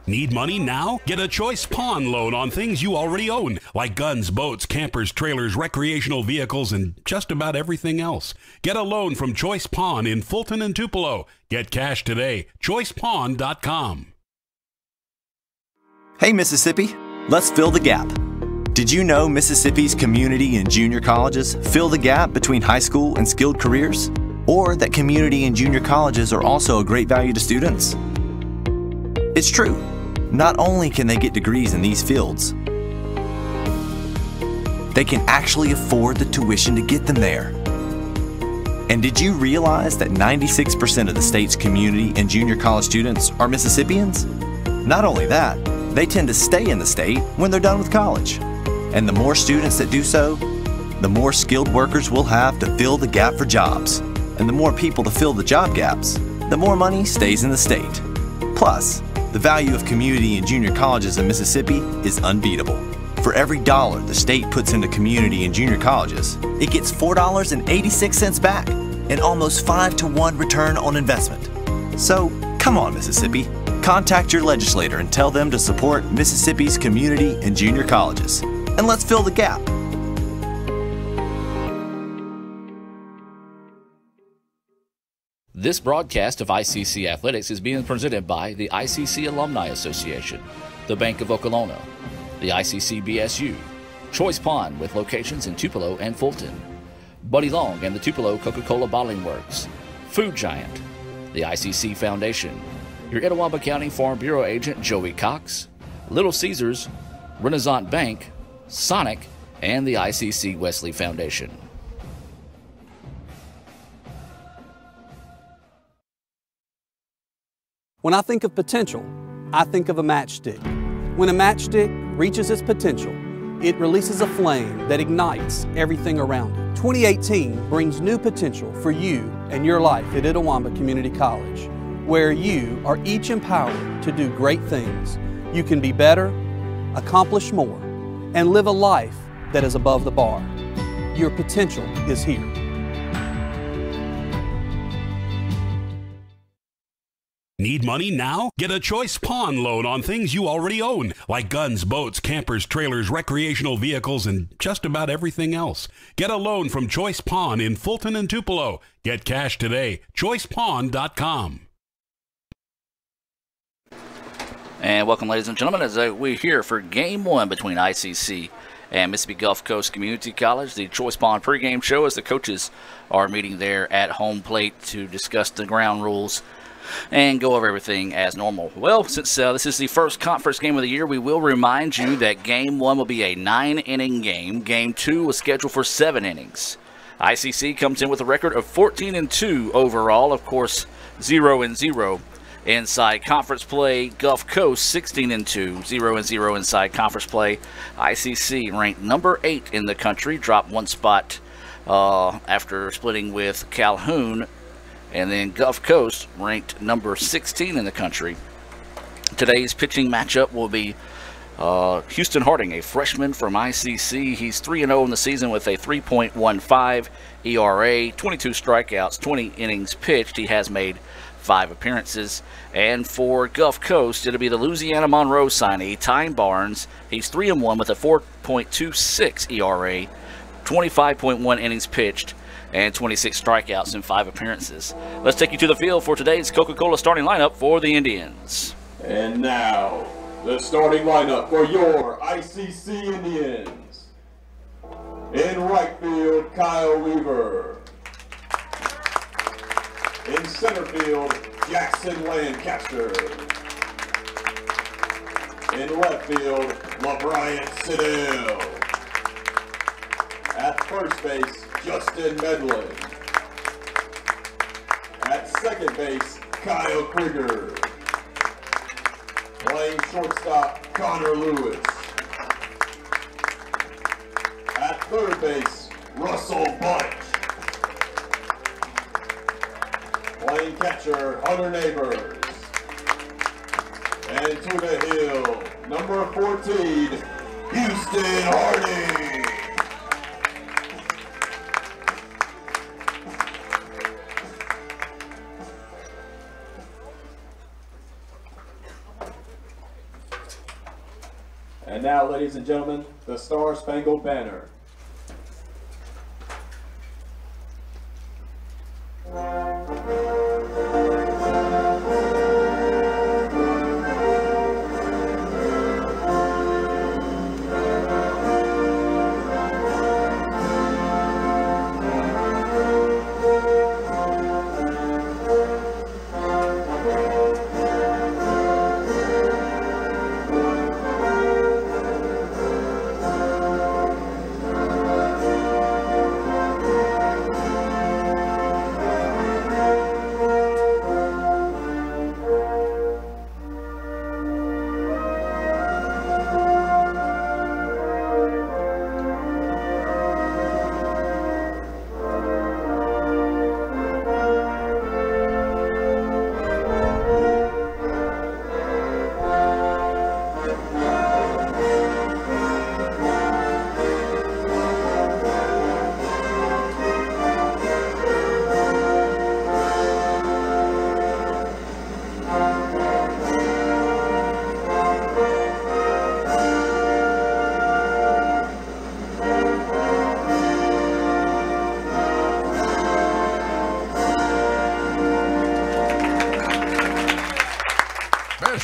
Need money now? Get a Choice Pawn loan on things you already own, like guns, boats, campers, trailers, recreational vehicles, and just about everything else. Get a loan from Choice Pawn in Fulton and Tupelo. Get cash today. ChoicePawn.com. Hey Mississippi, let's fill the gap. Did you know Mississippi's community and junior colleges fill the gap between high school and skilled careers? Or that community and junior colleges are also a great value to students? It's true. Not only can they get degrees in these fields, they can actually afford the tuition to get them there. And did you realize that 96% of the state's community and junior college students are Mississippians? Not only that, they tend to stay in the state when they're done with college. And the more students that do so, the more skilled workers we'll have to fill the gap for jobs. And the more people to fill the job gaps, the more money stays in the state. Plus, the value of community and junior colleges in Mississippi is unbeatable. For every dollar the state puts into community and junior colleges, it gets $4.86 back, an almost 5-to-1 return on investment. So, come on Mississippi, contact your legislator and tell them to support Mississippi's community and junior colleges. And let's fill the gap. This broadcast of ICC Athletics is being presented by the ICC Alumni Association, the Bank of Okolona, the ICC BSU, Choice Pawn with locations in Tupelo and Fulton, Buddy Long and the Tupelo Coca-Cola Bottling Works, Food Giant, the ICC Foundation, your Itawamba County Farm Bureau agent Joey Cox, Little Caesars, Renaissance Bank, Sonic, and the ICC Wesley Foundation. When I think of potential, I think of a matchstick. When a matchstick reaches its potential, it releases a flame that ignites everything around it. 2018 brings new potential for you and your life at Itawamba Community College, where you are each empowered to do great things. You can be better, accomplish more, and live a life that is above the bar. Your potential is here. Need money now? Get a Choice Pawn loan on things you already own, like guns, boats, campers, trailers, recreational vehicles, and just about everything else. Get a loan from Choice Pawn in Fulton and Tupelo. Get cash today. ChoicePawn.com. And welcome, ladies and gentlemen, as we're here for Game 1 between ICC and Mississippi Gulf Coast Community College, the Choice Pawn pregame show, as the coaches are meeting there at home plate to discuss the ground rules and go over everything as normal. Well, since this is the first conference game of the year, we will remind you that Game 1 will be a 9-inning game. Game 2 was scheduled for 7 innings. ICC comes in with a record of 14-2 overall, of course 0-0 inside conference play. Gulf Coast 16-2, 0-0 inside conference play. ICC ranked number 8 in the country, dropped one spot after splitting with Calhoun. And then Gulf Coast ranked number 16 in the country. Today's pitching matchup will be Houston Harding, a freshman from ICC. He's 3-0 in the season with a 3.15 ERA, 22 strikeouts, 20 innings pitched. He has made 5 appearances. And for Gulf Coast, it'll be the Louisiana Monroe signee, Ty Barnes. He's 3-1 with a 4.26 ERA, 25.1 innings pitched, and 26 strikeouts in 5 appearances. Let's take you to the field for today's Coca-Cola starting lineup for the Indians. And now, the starting lineup for your ICC Indians. In right field, Kyle Weaver. In center field, Jackson Lancaster. In left field, LaBryant Siddell. At first base, Justin Medlin. At second base, Kyle Krieger. Playing shortstop, Connor Lewis. At third base, Russell Bunch. Playing catcher, Hunter Neighbors. And to the hill, number 14, Houston Harding. And now, ladies and gentlemen, the Star Spangled Banner.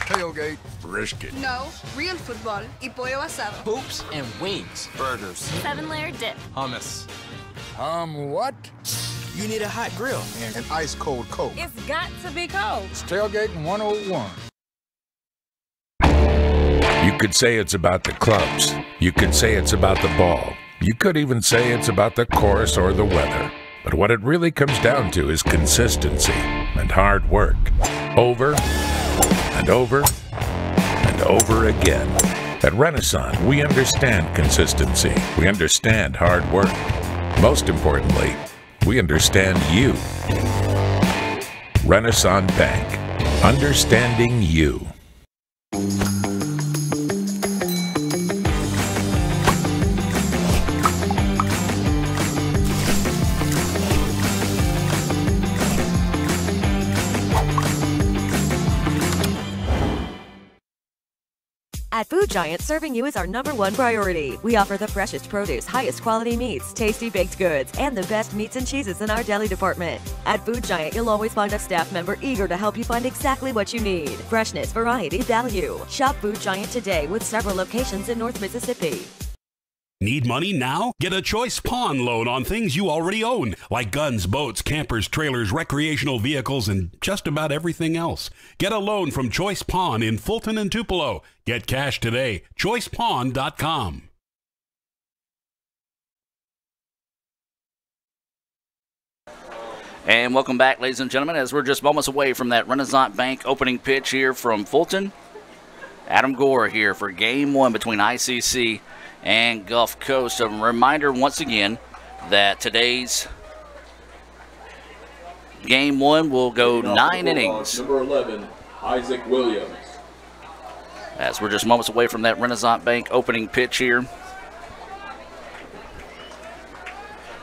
Tailgate, brisket. No, real football y pollo asado. Hoops and wings. Burgers. 7-layer dip. Hummus. What? You need a hot grill. And an ice cold Coke. It's got to be cold. It's Tailgate 101. You could say it's about the clubs. You could say it's about the ball. You could even say it's about the course or the weather. But what it really comes down to is consistency and hard work. Over and over and over again. At Renaissance, we understand consistency. We understand hard work. Most importantly, we understand you. Renaissance Bank. Understanding you. At Food Giant, serving you is our #1 priority. We offer the freshest produce, highest quality meats, tasty baked goods, and the best meats and cheeses in our deli department. At Food Giant, you'll always find a staff member eager to help you find exactly what you need. Freshness, variety, value. Shop Food Giant today with several locations in North Mississippi. Need money now? Get a Choice Pawn loan on things you already own, like guns, boats, campers, trailers, recreational vehicles, and just about everything else. Get a loan from Choice Pawn in Fulton and Tupelo. Get cash today. ChoicePawn.com. And welcome back, ladies and gentlemen, as we're just moments away from that Renaissance Bank opening pitch here from Fulton. Adam Gore here for Game 1 between ICC and Gulf Coast. A reminder once again that today's Game 1 will go 9 innings. Number 11, Isaac Williams. As we're just moments away from that Renaissance Bank opening pitch here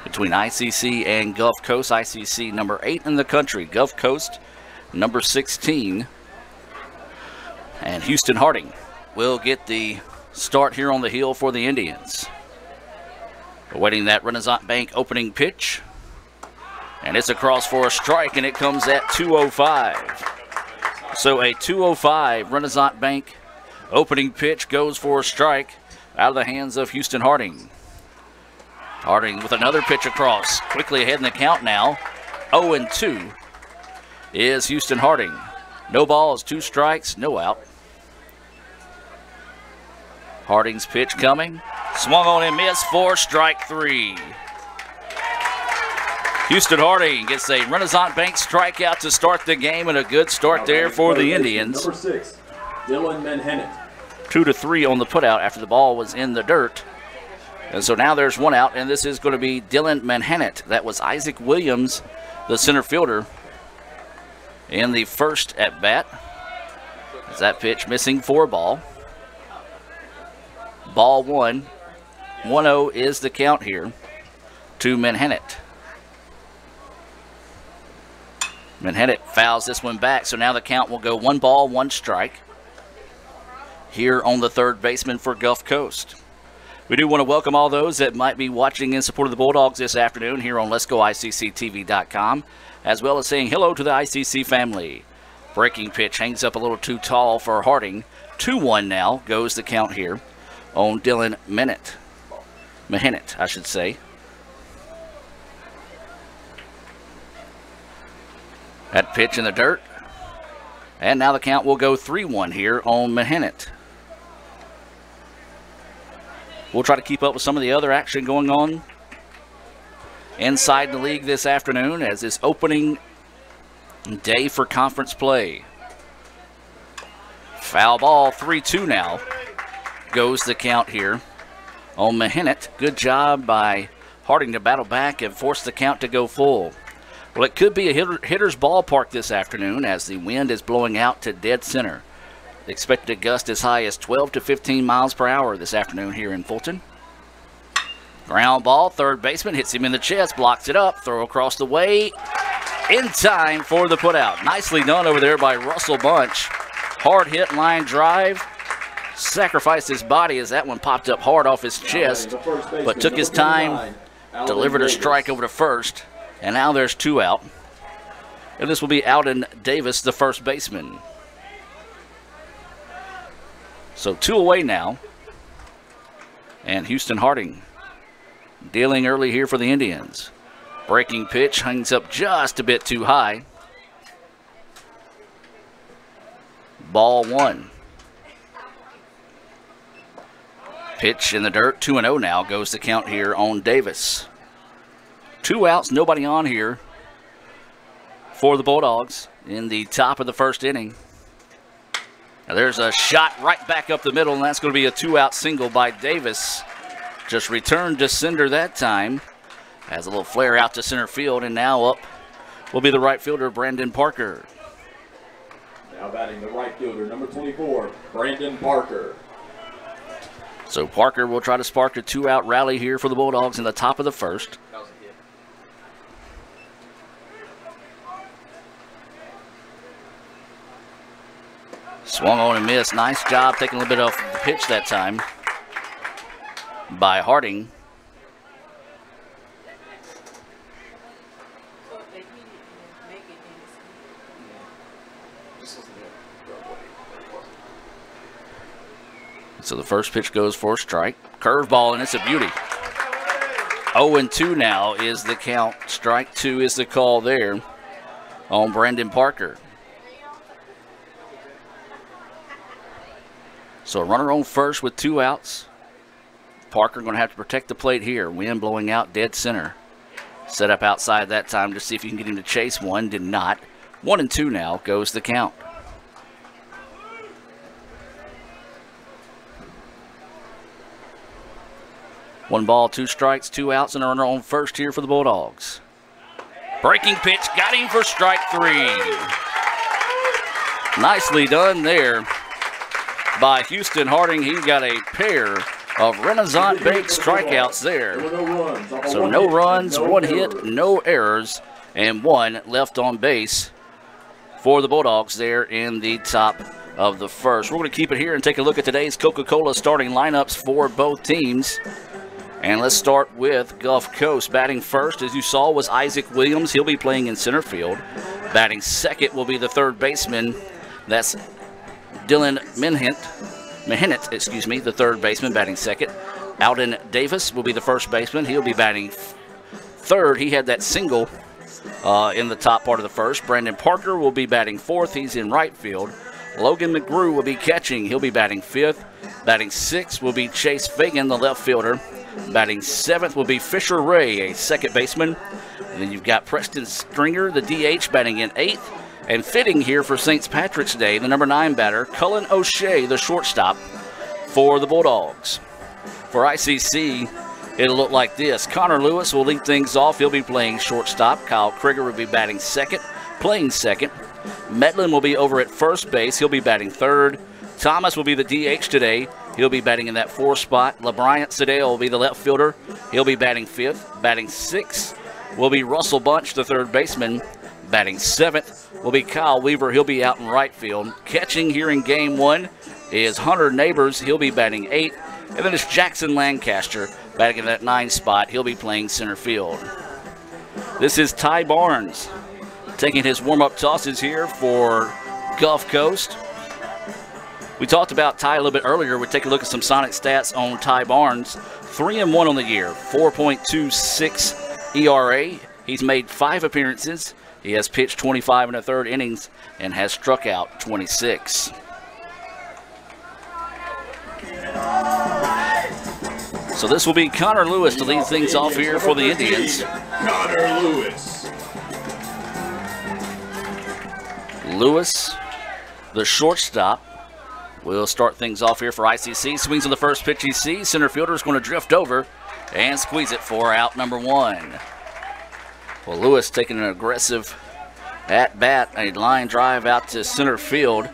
between ICC and Gulf Coast. ICC number 8 in the country, Gulf Coast number 16. And Houston Harding will get the start here on the hill for the Indians. Awaiting that Renaissance Bank opening pitch. And it's across for a strike, and it comes at 205. So a 205 Renaissance Bank opening pitch goes for a strike out of the hands of Houston Harding. Harding with another pitch across. Quickly ahead in the count now. 0-2 is Houston Harding. No balls, 2 strikes, no out. Harding's pitch coming. Swung on and missed for strike 3. Houston Harding gets a Renaissance Bank strikeout to start the game, and a good start there for the Indians. Number 6, Dylan Manhattan. 2-3 on the putout after the ball was in the dirt. And so now there's 1 out, and this is going to be Dylan Manhattan. That was Isaac Williams, the center fielder, in the first at bat. As that pitch missing for a ball. Ball 1. 1-0 is the count here to Manhattan. Manhattan fouls this one back, so now the count will go 1 ball, 1 strike. here on the third baseman for Gulf Coast. We do want to welcome all those that might be watching in support of the Bulldogs this afternoon here on Let'sGoICCTV.com, as well as saying hello to the ICC family. Breaking pitch hangs up a little too tall for Harding. 2-1 now goes the count here on Dylan Mehennet, I should say. That pitch in the dirt. And now the count will go 3-1 here on Mehennet. We'll try to keep up with some of the other action going on inside the league this afternoon as it's opening day for conference play. Foul ball, 3-2 now goes the count here on Mehennet. Good job by Harding to battle back and force the count to go full. Well, it could be a hitter's ballpark this afternoon as the wind is blowing out to dead center. Expected to gust as high as 12 to 15 miles per hour this afternoon here in Fulton. Ground ball, third baseman hits him in the chest, blocks it up, throw across the way, in time for the putout. Nicely done over there by Russell Bunch. Hard hit line drive, sacrificed his body as that one popped up hard off his chest, but took his time, delivered a strike over to first, and now there's 2 out. And this will be Alden Davis, the first baseman. So 2 away now. And Houston Harding dealing early here for the Indians. Breaking pitch hangs up just a bit too high. Ball 1. Pitch in the dirt, 2-0 now goes the count here on Davis. 2 outs, nobody on here for the Bulldogs in the top of the first inning. Now there's a shot right back up the middle, and that's going to be a 2-out single by Davis. Just returned to center that time. Has a little flare out to center field, and now up will be the right fielder, Brandon Parker. Now batting the right fielder, number 24, Brandon Parker. So Parker will try to spark a 2-out rally here for the Bulldogs in the top of the first. Swung on and missed. Nice job taking a little bit off the pitch that time by Harding. So the first pitch goes for a strike. Curveball, and it's a beauty. 0-2 now is the count. Strike 2 is the call there on Brandon Parker. So a runner on first with 2 outs. Parker going to have to protect the plate here. Wind blowing out dead center. Set up outside that time to see if you can get him to chase one. Did not. 1-2 now goes the count. One ball, 2 strikes, 2 outs, and a runner on first here for the Bulldogs. Breaking pitch, got him for strike 3. Nicely done there by Houston Harding. He got a pair of Renaissance baked strikeouts there. So no runs, 1 hit, no errors, and 1 left on base for the Bulldogs there in the top of the first. We're going to keep it here and take a look at today's Coca-Cola starting lineups for both teams. And let's start with Gulf Coast. Batting first, as you saw, was Isaac Williams. He'll be playing in center field. Batting second will be the third baseman. That's Dylan Mehennet, the third baseman, batting second. Alden Davis will be the first baseman. He'll be batting third. He had that single in the top part of the first. Brandon Parker will be batting fourth. He's in right field. Logan McGrew will be catching. He'll be batting fifth. Batting sixth will be Chase Fagan, the left fielder. Batting seventh will be Fisher Ray, a second baseman. And then you've got Preston Stringer, the DH, batting in eighth. And fitting here for St. Patrick's Day, the number 9 batter, Cullen O'Shea, the shortstop for the Bulldogs. For ICC, it'll look like this. Connor Lewis will lead things off. He'll be playing shortstop. Kyle Krieger will be batting second, playing second. Metlin will be over at first base. He'll be batting third. Thomas will be the DH today. He'll be batting in that 4th spot. LeBryant Sedale will be the left fielder. He'll be batting fifth. Batting sixth will be Russell Bunch, the third baseman. Batting seventh will be Kyle Weaver. He'll be out in right field. Catching here in game one is Hunter Neighbors. He'll be batting 8th. And then it's Jackson Lancaster batting in that 9 spot. He'll be playing center field. This is Ty Barnes taking his warm-up tosses here for Gulf Coast. We talked about Ty a little bit earlier. We'll take a look at some Sonic stats on Ty Barnes. 3-1 on the year, 4.26 ERA. He's made 5 appearances. He has pitched 25 1/3 innings and has struck out 26. So this will be Connor Lewis to lead things off here for the Indians. Connor Lewis. Lewis, the shortstop, will start things off here for ICC. Swings on the first pitch he sees. Center fielder is going to drift over and squeeze it for out number 1. Well, Lewis taking an aggressive at-bat, a line drive out to center field,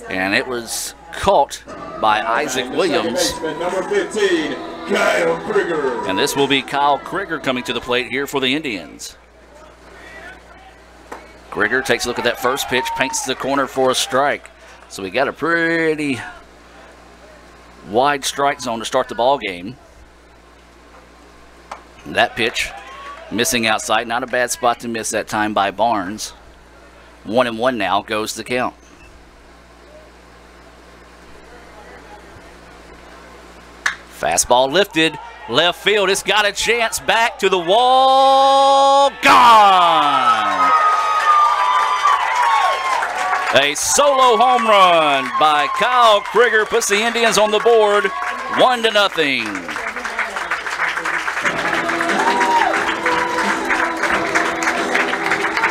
and it was caught by Isaac Williams. Number 15, Kyle Krieger. And this will be Kyle Krieger coming to the plate here for the Indians. Krieger takes a look at that first pitch, paints the corner for a strike. So we got a pretty wide strike zone to start the ball game. That pitch missing outside, not a bad spot to miss that time by Barnes. 1-1 now goes the count. Fastball lifted, left field. It's got a chance, back to the wall, gone! A solo home run by Kyle Krieger puts the Indians on the board, 1-0.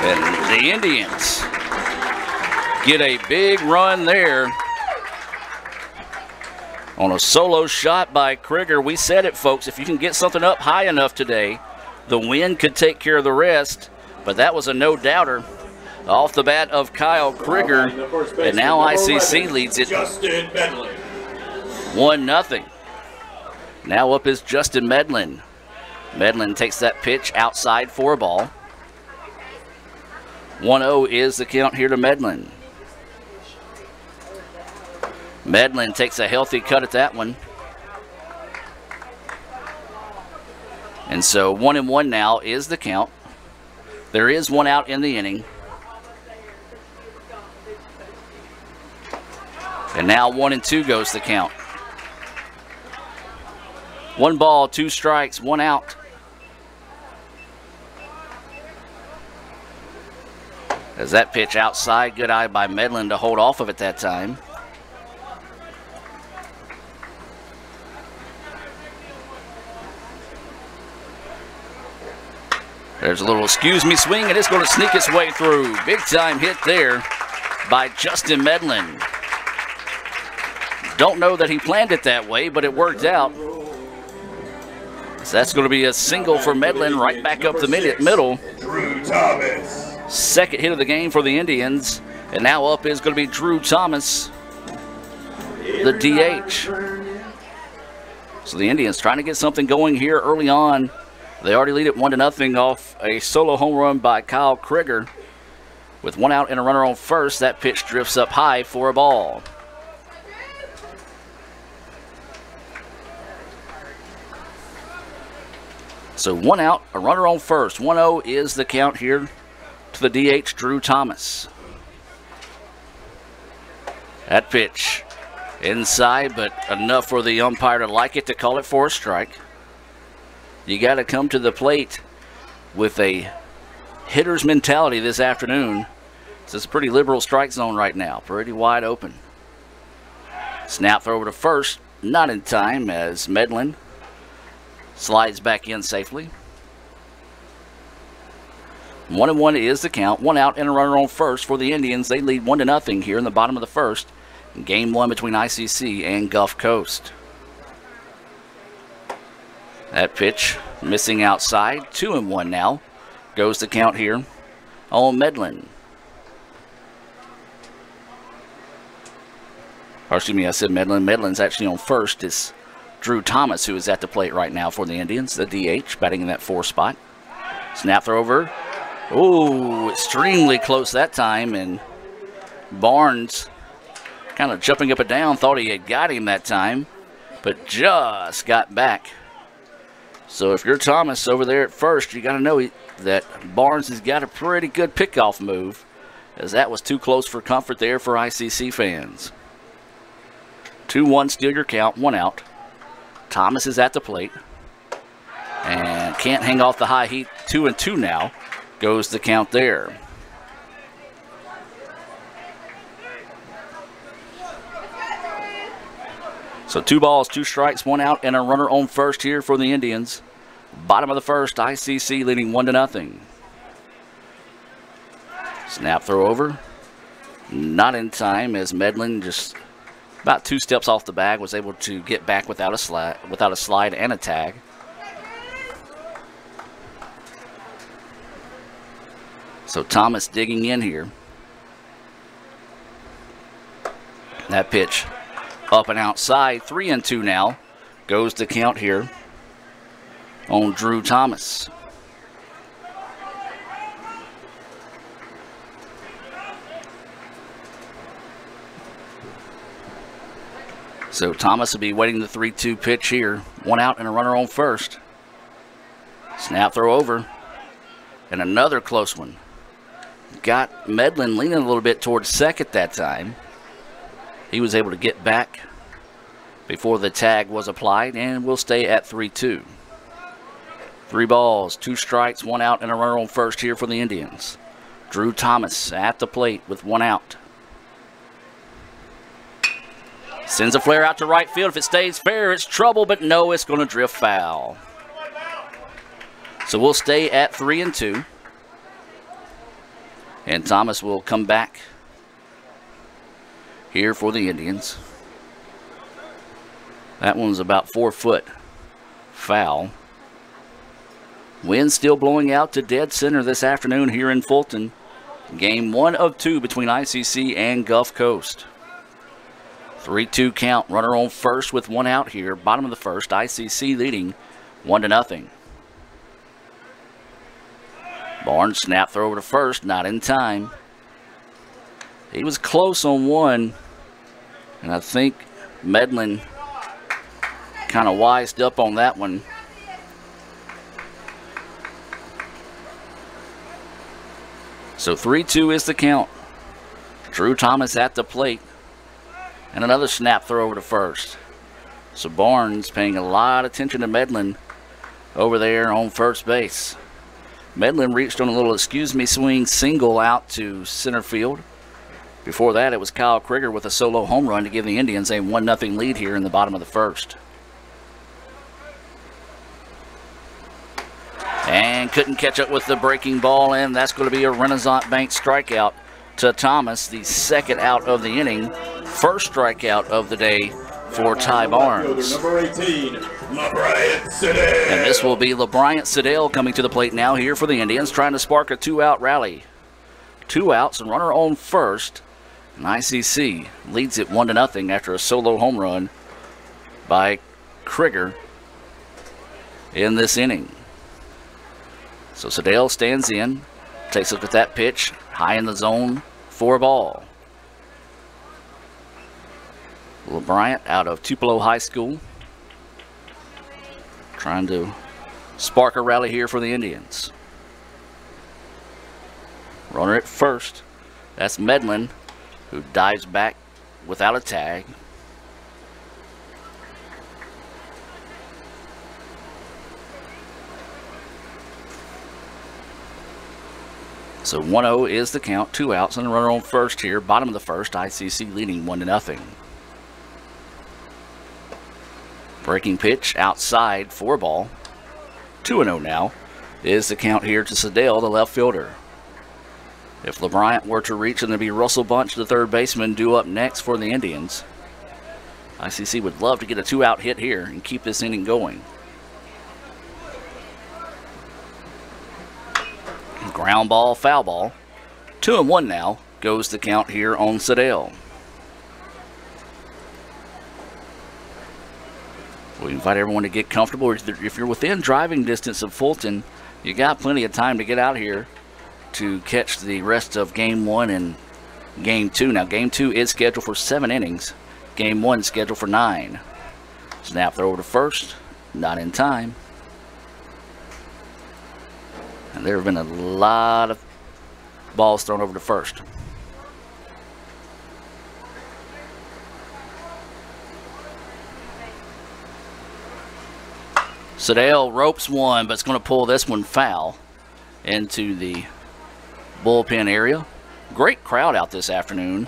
And the Indians get a big run there on a solo shot by Krieger. We said it, folks, if you can get something up high enough today, the wind could take care of the rest, but that was a no-doubter off the bat of Kyle Krieger, and now ICC leads it 1-0. Now up is Justin Medlin. Medlin takes that pitch outside for a ball. 1-0 is the count here to Medlin. Medlin takes a healthy cut at that one. And so 1-1 now is the count. There is one out in the inning. And now 1-2 goes the count. 1 ball, 2 strikes, 1 out. As that pitch outside, good eye by Medlin to hold off of it that time. There's a little excuse me swing, and it's going to sneak its way through. Big time hit there by Justin Medlin. Don't know that he planned it that way, but it worked out. So that's going to be a single for Medlin right back up the middle. Drew Thomas. Second hit of the game for the Indians. And now up is going to be Drew Thomas, the DH. So the Indians trying to get something going here early on. They already lead it 1-0 off a solo home run by Kyle Krieger. With 1 out and a runner on first, that pitch drifts up high for a ball. So 1 out, a runner on first. 1-0 is the count here to the DH, Drew Thomas. That pitch inside, but enough for the umpire to like it to call it for a strike. You got to come to the plate with a hitter's mentality this afternoon. This is a pretty liberal strike zone right now, pretty wide open. Snap throw over to first, not in time as Medlin slides back in safely. 1-1 is the count. 1 out and a runner on first for the Indians. They lead 1-0 here in the bottom of the first. Game 1 between ICC and Gulf Coast. That pitch missing outside. 2-1 now. Goes the count here on Medlin. Or excuse me, I said Medlin. Medlin's actually on first. It's Drew Thomas who is at the plate right now for the Indians, the DH, batting in that 4 spot. Snap throw over. Oh, extremely close that time, and Barnes kind kind of jumping up and down, thought he had got him that time, but just got back. So if you're Thomas over there at first, you got to know that Barnes has got a pretty good pickoff move, as that was too close for comfort there for ICC fans. 2-1, steal your count, 1 out. Thomas is at the plate and can't hang off the high heat. 2-2 now goes the count there. So 2 balls, 2 strikes, 1 out, and a runner on first here for the Indians. Bottom of the first, ICC leading 1-0. Snap throw over. Not in time, as Medlin just about 2 steps off the bag was able to get back without a slide and a tag. So Thomas digging in here. That pitch up and outside. 3-2 now goes the count here on Drew Thomas. So Thomas will be waiting the 3-2 pitch here. 1 out and a runner on first. Snap throw over. And another close one. Got Medlin leaning a little bit towards second that time. He was able to get back before the tag was applied, and we'll stay at 3-2. 3 balls, 2 strikes, 1 out, and a runner on first here for the Indians. Drew Thomas at the plate with 1 out. Sends a flare out to right field. If it stays fair, it's trouble, but no, it's going to drift foul. So we'll stay at 3-2. And Thomas will come back here for the Indians. That one's about 4 foot foul. Wind still blowing out to dead center this afternoon here in Fulton. Game 1 of 2 between ICC and Gulf Coast. 3-2 count. Runner on first with 1 out here. Bottom of the first. ICC leading 1-0. Barnes snap throw over to first. Not in time. He was close on one, and I think Medlin kind of wised up on that one. So 3-2 is the count. Drew Thomas at the plate, and another snap throw over to first. So Barnes paying a lot of attention to Medlin over there on first base. Medlin reached on a little excuse-me swing single out to center field. Before that, it was Kyle Krieger with a solo home run to give the Indians a 1-0 lead here in the bottom of the first. And couldn't catch up with the breaking ball, and that's going to be a Renaissance Bank strikeout to Thomas, the 2nd out of the inning. First strikeout of the day for Ty Barnes. Number 18, LeBryant Siddell. And this will be LeBryant Siddell coming to the plate now here for the Indians, trying to spark a 2-out rally. 2 outs and runner on first. And ICC leads it 1-0 after a solo home run by Krieger in this inning. So Siddell stands in, takes a look at that pitch, high in the zone, 4 ball. LeBryant out of Tupelo High School, trying to spark a rally here for the Indians. Runner at first. That's Medlin, who dives back without a tag. So 1-0 is the count. 2 outs and a runner on first here. Bottom of the first. ICC leading 1-0. Breaking pitch outside, 4 ball. 2-0 now is the count here to Siddell, the left fielder. If LeBryant were to reach, and there'd be Russell Bunch, the third baseman, due up next for the Indians. ICC would love to get a 2-out hit here and keep this inning going. Ground ball, foul ball. 2-1 now goes the count here on Siddell. We invite everyone to get comfortable. If you're within driving distance of Fulton, you got plenty of time to get out here to catch the rest of Game 1 and Game 2. Now, Game 2 is scheduled for 7 innings. Game 1 scheduled for 9. Snap throw over to first. Not in time. And there have been a lot of balls thrown over to first. Sedale ropes one, but it's going to pull this one foul into the bullpen area. Great crowd out this afternoon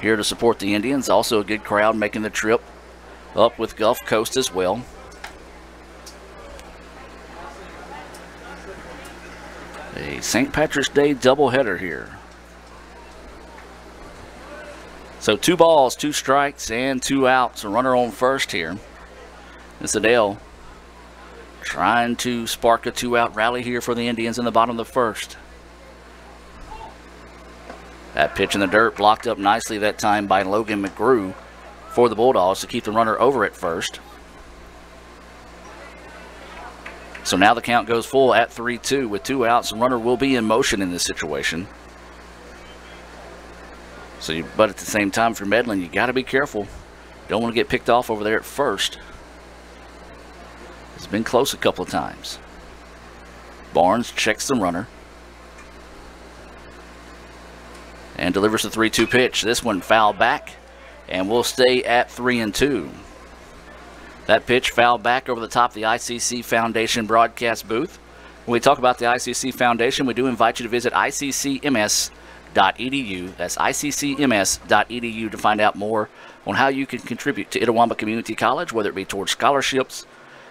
here to support the Indians. Also a good crowd making the trip up with Gulf Coast as well. A St. Patrick's Day doubleheader here. So 2 balls, 2 strikes, and 2 outs. A runner on first here. And Sedale trying to spark a 2-out rally here for the Indians in the bottom of the first. That pitch in the dirt blocked up nicely that time by Logan McGrew for the Bulldogs to keep the runner over at first. So now the count goes full at 3-2 with 2 outs. The runner will be in motion in this situation. But at the same time, if you're Medlin, you got to be careful. Don't want to get picked off over there at first. It's been close a couple of times. Barnes checks the runner and delivers the 3-2 pitch. This one fouled back, and we'll stay at 3-2. That pitch fouled back over the top of the ICC Foundation broadcast booth. When we talk about the ICC Foundation, we do invite you to visit iccms.edu. That's iccms.edu to find out more on how you can contribute to Itawamba Community College, whether it be towards scholarships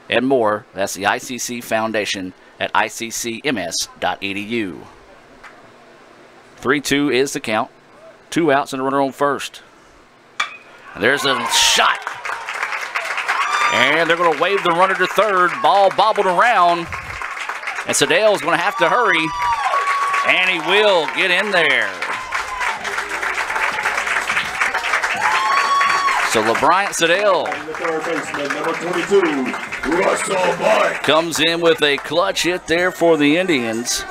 and more. That's the ICC Foundation at iccms.edu. 3-2 is the count. 2 outs and a runner on first. And there's a shot. And they're going to wave the runner to third. Ball bobbled around. And Sedale's going to have to hurry. And he will get in there. So LeBryant Sedale comes in with a clutch hit there for the Indians.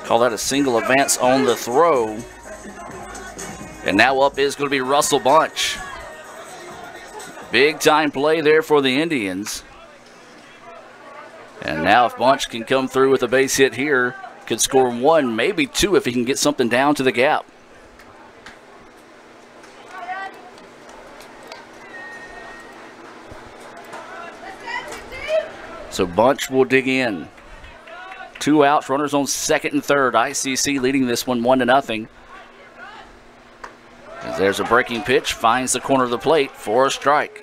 Call that a single advance on the throw. And now up is going to be Russell Bunch. Big time play there for the Indians. And now if Bunch can come through with a base hit here, could score 1, maybe 2 if he can get something down to the gap. So Bunch will dig in. 2 outs, runners on second and third. ICC leading this one 1-0. As there's a breaking pitch, finds the corner of the plate for a strike.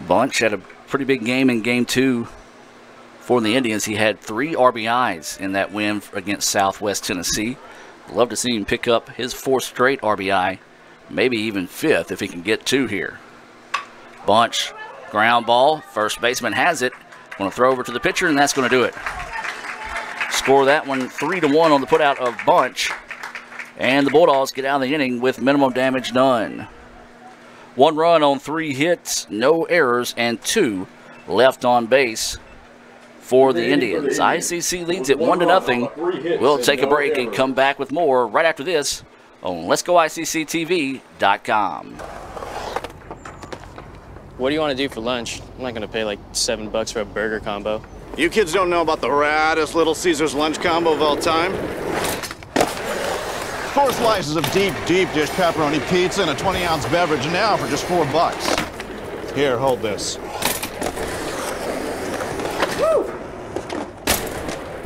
Bunch had a pretty big game in Game 2 for the Indians. He had 3 RBIs in that win against Southwest Tennessee. Love to see him pick up his 4th straight RBI, maybe even 5th if he can get 2 here. Bunch, ground ball, first baseman has it. Going to throw over to the pitcher, and that's going to do it. Score that one 3-1 on the putout of Bunch. And the Bulldogs get out of the inning with minimum damage none. 1 run on 3 hits, no errors, and 2 left on base for the Indians. ICC leads it 1-0. We'll take a break and come back with more right after this on Let'sGoICCTV.com. What do you want to do for lunch? I'm not going to pay like $7 for a burger combo. You kids don't know about the raddest Little Caesars lunch combo of all time? 4 slices of deep dish pepperoni pizza and a 20-ounce beverage now for just $4. Here, hold this. Woo!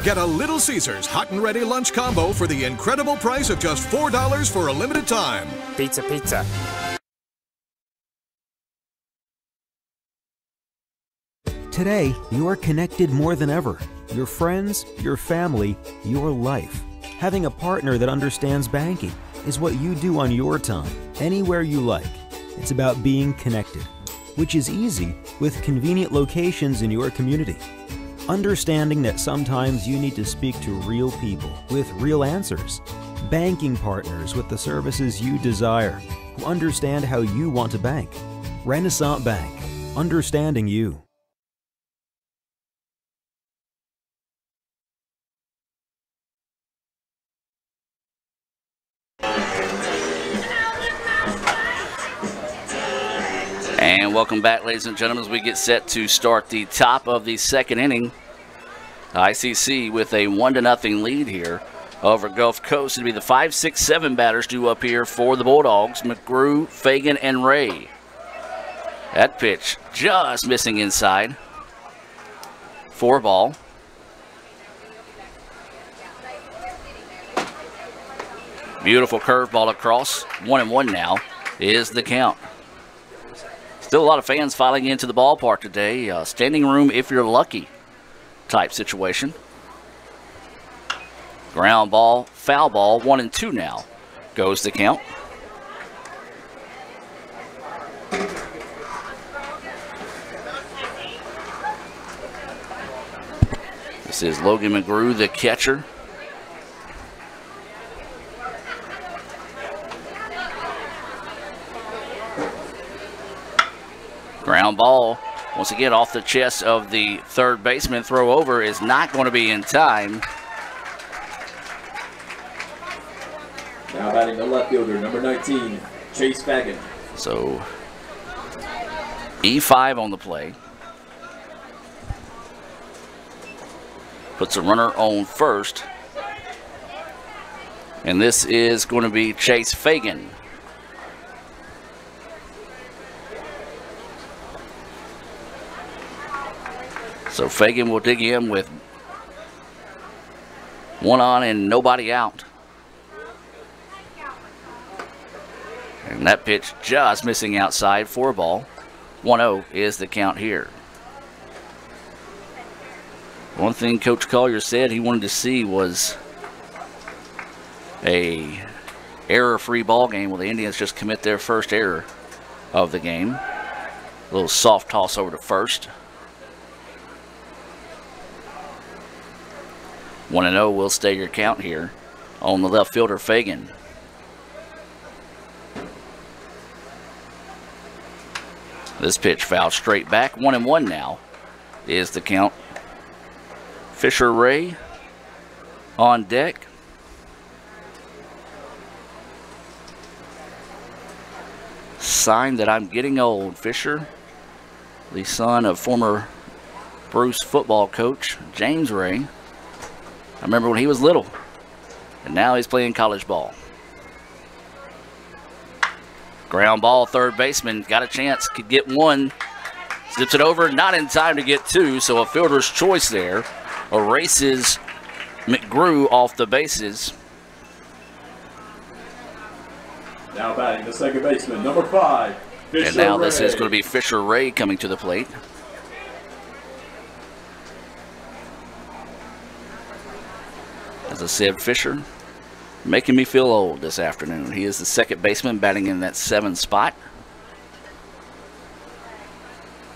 Get a Little Caesars hot and ready lunch combo for the incredible price of just $4 for a limited time. Pizza, pizza. Today, you are connected more than ever. Your friends, your family, your life. Having a partner that understands banking is what you do on your time, anywhere you like. It's about being connected, which is easy with convenient locations in your community. Understanding that sometimes you need to speak to real people with real answers. Banking partners with the services you desire, who understand how you want to bank. Renaissance Bank, understanding you. And welcome back, ladies and gentlemen, as we get set to start the top of the second inning. ICC with a 1-0 lead here over Gulf Coast. It'll be the 5, 6, 7 batters due up here for the Bulldogs. McGrew, Fagan, and Ray. That pitch just missing inside. 4 ball. Beautiful curveball across. 1-1 now is the count. Still a lot of fans filing into the ballpark today. Standing room if you're lucky type situation. Ground ball, foul ball, 1-2 now goes the count. This is Logan McGrew, the catcher. Ground ball, once again, off the chest of the third baseman. Throw over is not going to be in time. Now batting the left fielder, number 19, Chase Fagan. So, E5 on the play. Puts a runner on first. And this is going to be Chase Fagan. So Fagan will dig in with 1 on and nobody out. And that pitch just missing outside, 4 ball. 1-0 is the count here. One thing Coach Collier said he wanted to see was a error-free ball game where the Indians just commit their first error of the game. A little soft toss over to first. 1-0 will stay your count here on the left fielder, Fagan. This pitch fouled straight back. 1-1 now is the count. Fisher Ray on deck. Sign that I'm getting old. Fisher, the son of former Bruce football coach James Ray. I remember when he was little, and now he's playing college ball. Ground ball, third baseman, got a chance, could get 1. Zips it over, not in time to get 2, so a fielder's choice there. Erases McGrew off the bases. Now batting the second baseman, number 5, Fisher And now Ray. this is going to be Fisher Ray coming to the plate. As I said, Fisher making me feel old this afternoon. He is the second baseman batting in that 7 spot.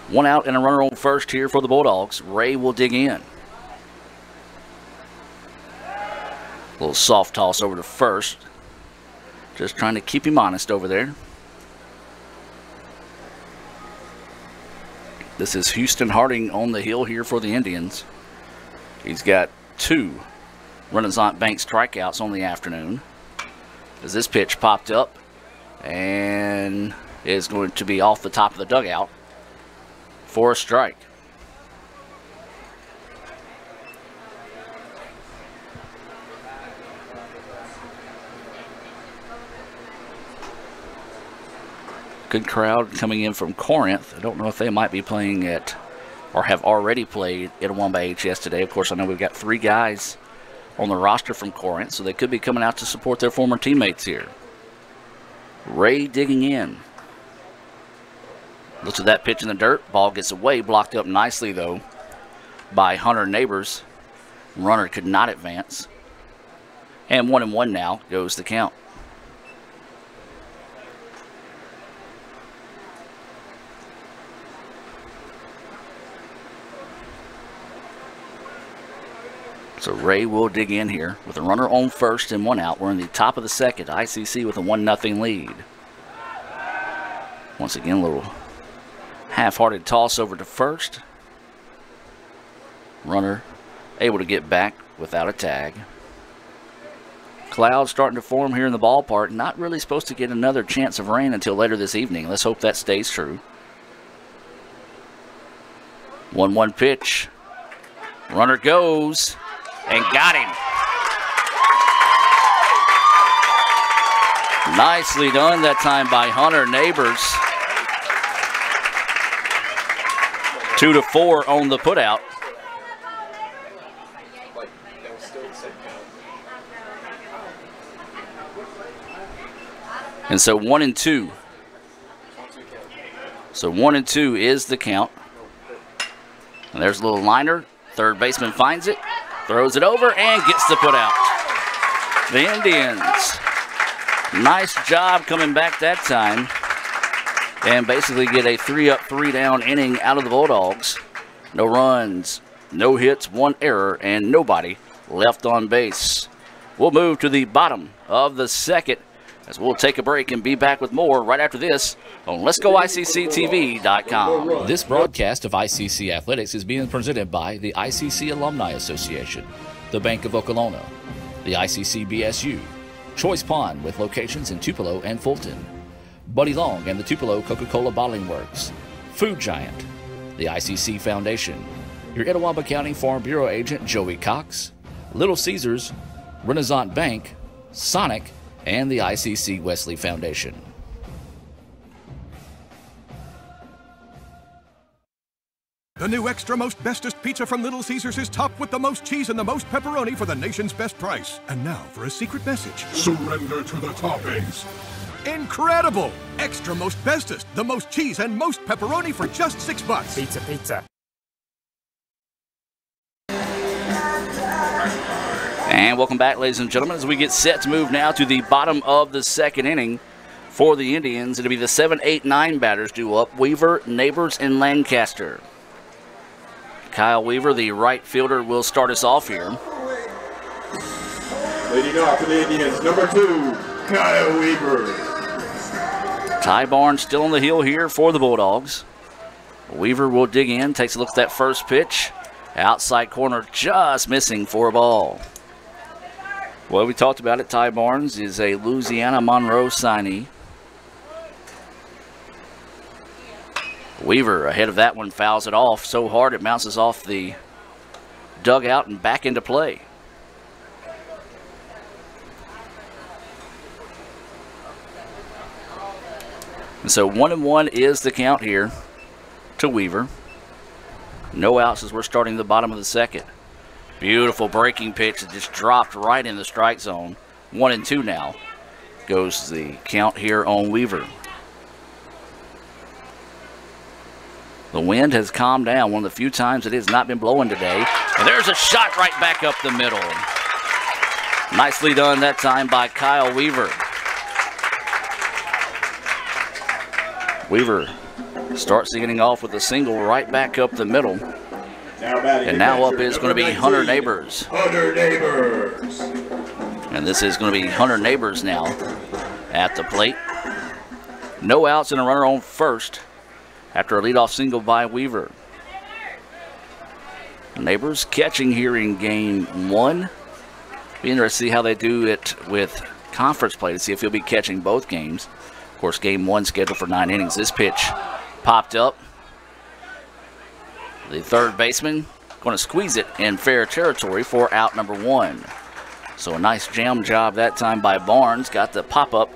1 out and a runner on first here for the Bulldogs. Ray will dig in. A little soft toss over to first. Just trying to keep him honest over there. This is Houston Harding on the hill here for the Indians. He's got 2 Renaissance Bank strikeouts on the afternoon. As this pitch popped up and is going to be off the top of the dugout for a strike. Good crowd coming in from Corinth. I don't know if they might be playing at or have already played Itawamba HS today. Of course, I know we've got 3 guys on the roster from Corinth, so they could be coming out to support their former teammates here. Ray digging in. Looks at that pitch in the dirt. Ball gets away, blocked up nicely, though, by Hunter Neighbors. Runner could not advance. And 1-1 now goes the count. So Ray will dig in here with a runner on first and 1 out. We're in the top of the second. ICC with a 1-0 lead. Once again, a little half-hearted toss over to first. Runner able to get back without a tag. Clouds starting to form here in the ballpark. Not really supposed to get another chance of rain until later this evening. Let's hope that stays true. 1-1 pitch. Runner goes and got him. Nicely done that time by Hunter Neighbors. 2-4 on the putout. And so 1-2. So 1-2 is the count. And there's a little liner. Third baseman finds it, throws it over, and gets the putout. The Indians, nice job coming back that time. And basically get a 3-up, 3-down inning out of the Bulldogs. No runs, no hits, 1 error, and nobody left on base. We'll move to the bottom of the second as we'll take a break and be back with more right after this on Let'sGoICCTV.com. This broadcast of ICC Athletics is being presented by the ICC Alumni Association, the Bank of Okolona, the ICC BSU, Choice Pond with locations in Tupelo and Fulton, Buddy Long and the Tupelo Coca-Cola Bottling Works, Food Giant, the ICC Foundation, your Etowah County Farm Bureau agent Joey Cox, Little Caesars, Renaissance Bank, Sonic, and the ICC Wesley Foundation. The new extra most bestest pizza from Little Caesars is topped with the most cheese and the most pepperoni for the nation's best price. And now for a secret message. Surrender to the toppings. Incredible! Extra most bestest, the most cheese and most pepperoni for just $6. Pizza, pizza. And welcome back, ladies and gentlemen, as we get set to move now to the bottom of the second inning for the Indians. It'll be the 7, 8, 9 batters due up: Weaver, Neighbors, and Lancaster. Kyle Weaver, the right fielder, will start us off here. Leading off for the Indians, number 2, Kyle Weaver. Ty Barnes still on the hill here for the Bulldogs. Weaver will dig in, takes a look at that first pitch. Outside corner, just missing for a ball. Well, we talked about it. Ty Barnes is a Louisiana Monroe signee. Weaver ahead of that one fouls it off so hard it bounces off the dugout and back into play. And so 1-1 is the count here to Weaver. No outs as we're starting the bottom of the second. Beautiful breaking pitch that just dropped right in the strike zone. 1-2 now goes the count here on Weaver. The wind has calmed down, one of the few times it has not been blowing today. And there's a shot right back up the middle. Nicely done that time by Kyle Weaver. Weaver starts the inning off with a single right back up the middle. And now up is going to be Hunter Neighbors. Hunter Neighbors. And this is going to be Hunter Neighbors now at the plate. No outs and a runner on first after a leadoff single by Weaver. Neighbors catching here in game 1. Be interested to see how they do it with conference play to see if he'll be catching both games. Of course, game 1 scheduled for 9 innings. This pitch popped up. The third baseman going to squeeze it in fair territory for out number 1. So a nice jam job that time by Barnes. Got the pop-up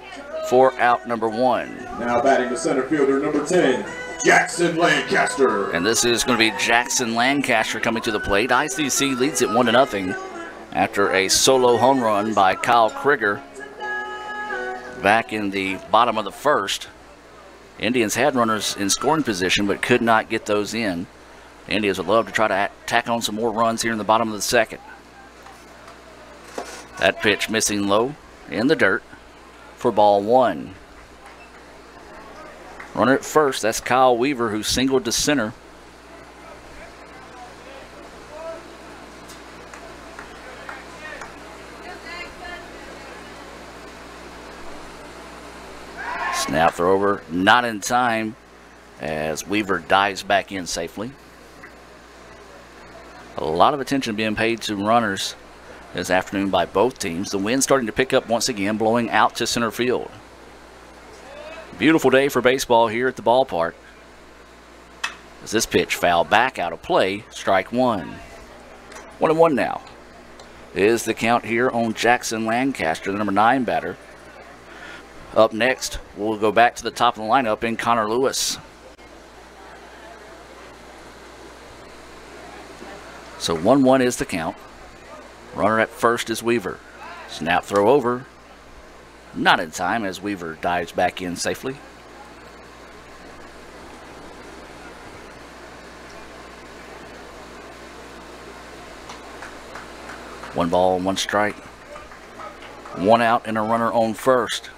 for out number 1. Now batting the center fielder, number 10, Jackson Lancaster. And this is going to be Jackson Lancaster coming to the plate. ICC leads it 1-0 after a solo home run by Kyle Krieger back in the bottom of the first. Indians had runners in scoring position but could not get those in. Indians would love to try to tack on some more runs here in the bottom of the second. That pitch missing low in the dirt for ball 1. Runner at first, that's Kyle Weaver, who singled to center. Snap throw over, not in time as Weaver dives back in safely. A lot of attention being paid to runners this afternoon by both teams. The wind starting to pick up once again, blowing out to center field. Beautiful day for baseball here at the ballpark. As this pitch fouled back out of play, strike one. 1-1 now is the count here on Jackson Lancaster, the number 9 batter. Up next, we'll go back to the top of the lineup in Connor Lewis. So 1-1 is the count. Runner at first is Weaver. Snap throw over. Not in time as Weaver dives back in safely. One ball, one strike. One out and a runner on first.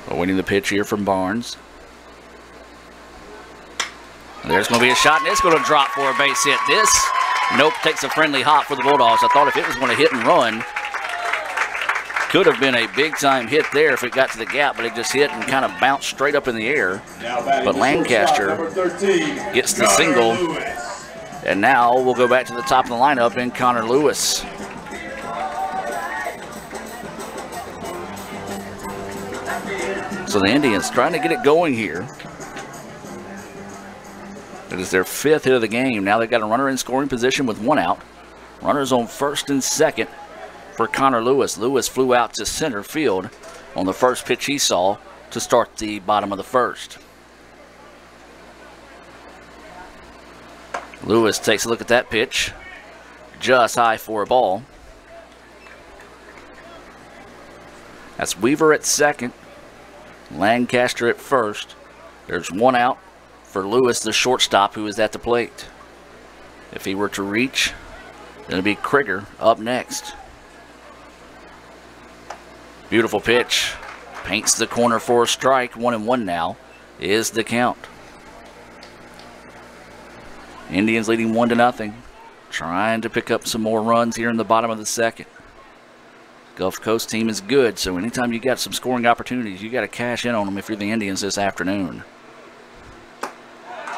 Awaiting the pitch here from Barnes. And there's going to be a shot, and it's going to drop for a base hit. This, nope, takes a friendly hop for the Bulldogs. I thought if it was going to hit and run, could have been a big-time hit there if it got to the gap, but it just hit and kind of bounced straight up in the air. But Lancaster gets the single, and now we'll go back to the top of the lineup in Connor Lewis. So the Indians trying to get it going here. It is their 5th hit of the game. Now they've got a runner in scoring position with one out. Runners on first and second for Connor Lewis. Lewis flew out to center field on the first pitch he saw to start the bottom of the first. Lewis takes a look at that pitch. Just high for a ball. That's Weaver at second. Lancaster at first. There's one out for Lewis, the shortstop, who is at the plate. If he were to reach, it'll be Krieger up next. Beautiful pitch. Paints the corner for a strike. 1-1 now is the count. Indians leading 1-0. Trying to pick up some more runs here in the bottom of the second. Gulf Coast team is good, so anytime you got some scoring opportunities, you got to cash in on them if you're the Indians this afternoon.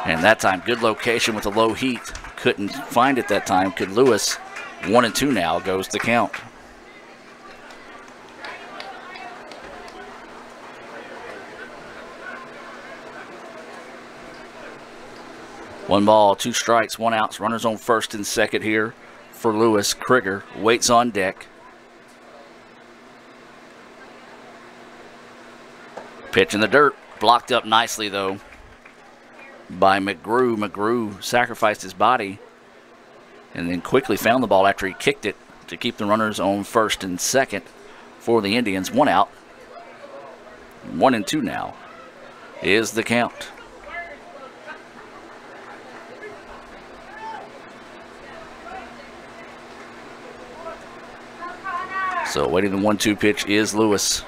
And that time, good location with the low heat. Couldn't find it that time. Could Lewis. 1-2 now goes the count. One ball, two strikes, one out. Runners on first and second here for Lewis. Krieger waits on deck. Pitch in the dirt. Blocked up nicely, though, by McGrew. McGrew sacrificed his body and then quickly found the ball after he kicked it to keep the runners on first and second for the Indians. One out. 1-2 now is the count. So waiting the 1-2 pitch is Lewis.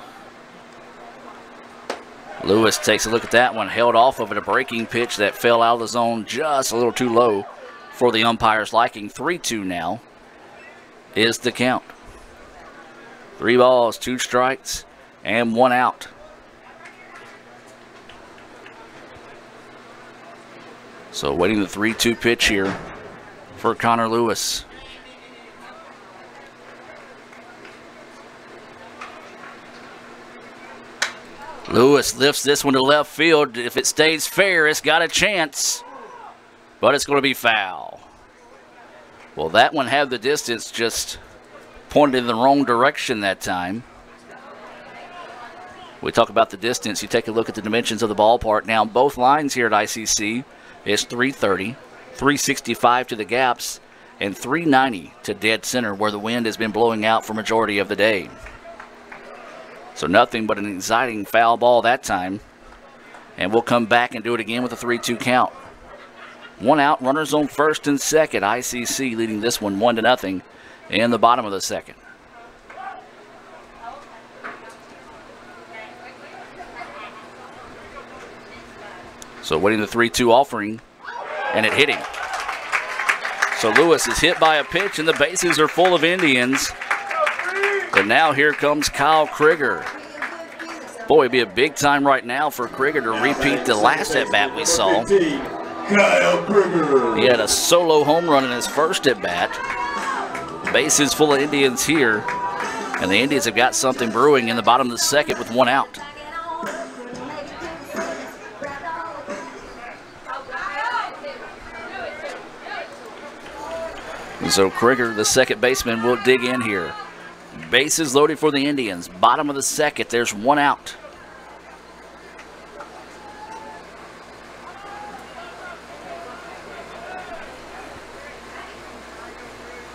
Lewis takes a look at that one, held off of it, a breaking pitch that fell out of the zone just a little too low for the umpire's liking. 3-2 now is the count. 3 balls, 2 strikes, and 1 out. So waiting the 3-2 pitch here for Connor Lewis. Lewis lifts this one to left field. If it stays fair, it's got a chance, but it's going to be foul. Well, that one had the distance, just pointed in the wrong direction that time. We talk about the distance. You take a look at the dimensions of the ballpark. Now, both lines here at ICC is 330, 365 to the gaps, and 390 to dead center, where the wind has been blowing out for majority of the day. So nothing but an exciting foul ball that time. And we'll come back and do it again with a 3-2 count. 1 out, runners on first and second. ICC leading this one 1-0 in the bottom of the second. So waiting the 3-2 offering, and it hit him. So Lewis is hit by a pitch, and the bases are full of Indians. And now here comes Kyle Krieger. Boy, it'd be a big time right now for Krieger to repeat the last at-bat we saw. Kyle Krieger. He had a solo home run in his first at-bat. Bases full of Indians here And the Indians have got something brewing in the bottom of the second with 1 out. And so Krieger, the second baseman, will dig in here. Bases loaded for the Indians. Bottom of the second, there's 1 out.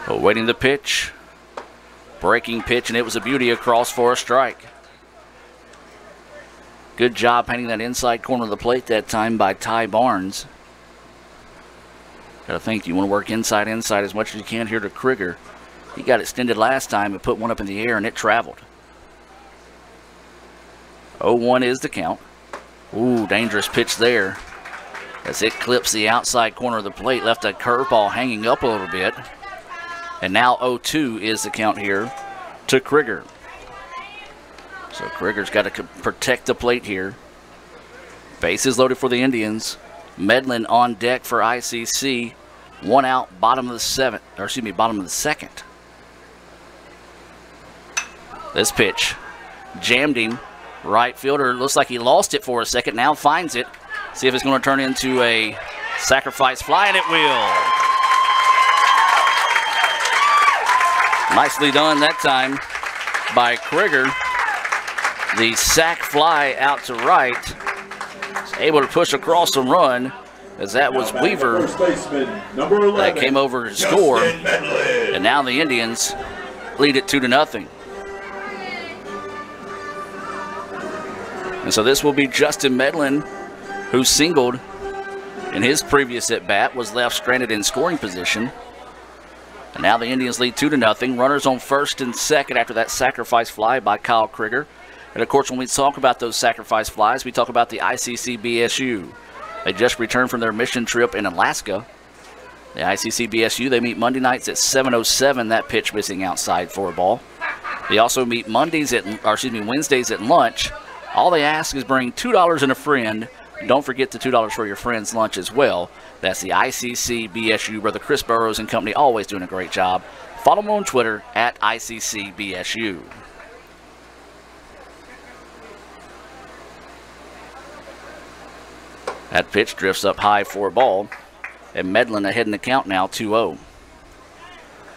Awaiting the pitch. Breaking pitch, and it was a beauty across for a strike. Good job painting that inside corner of the plate that time by Ty Barnes. Gotta think you want to work inside as much as you can here to Krieger. He got extended last time and put one up in the air, and it traveled. 0-1 is the count. Ooh, dangerous pitch there. As it clips the outside corner of the plate, left a curveball hanging up a little bit. And now 0-2 is the count here to Krieger. So Krieger's got to protect the plate here. Bases loaded for the Indians. Medlin on deck for ICC. 1 out, bottom of the second. This pitch jammed him. Right fielder looks like he lost it for a second. Now finds it. See if it's going to turn into a sacrifice fly, and it will. Nicely done that time by Krieger. The sac fly out to right. He's able to push across the run, as that was Weaver that came over to score. And now the Indians lead it 2-0. And so this will be Justin Medlin, who singled in his previous at-bat, was left stranded in scoring position. And now the Indians lead 2-0. Runners on first and second after that sacrifice fly by Kyle Krieger. And of course, when we talk about those sacrifice flies, we talk about the ICC BSU. They just returned from their mission trip in Alaska. The ICC BSU, they meet Monday nights at 7:07. That pitch missing outside for a ball. They also meet Wednesdays at lunch. All they ask is bring $2 and a friend. Don't forget the $2 for your friend's lunch as well. That's the ICC BSU. Brother Chris Burrows and company, always doing a great job. Follow them on Twitter at ICC BSU. That pitch drifts up high for a ball. And Medlin ahead in the count now, 2-0.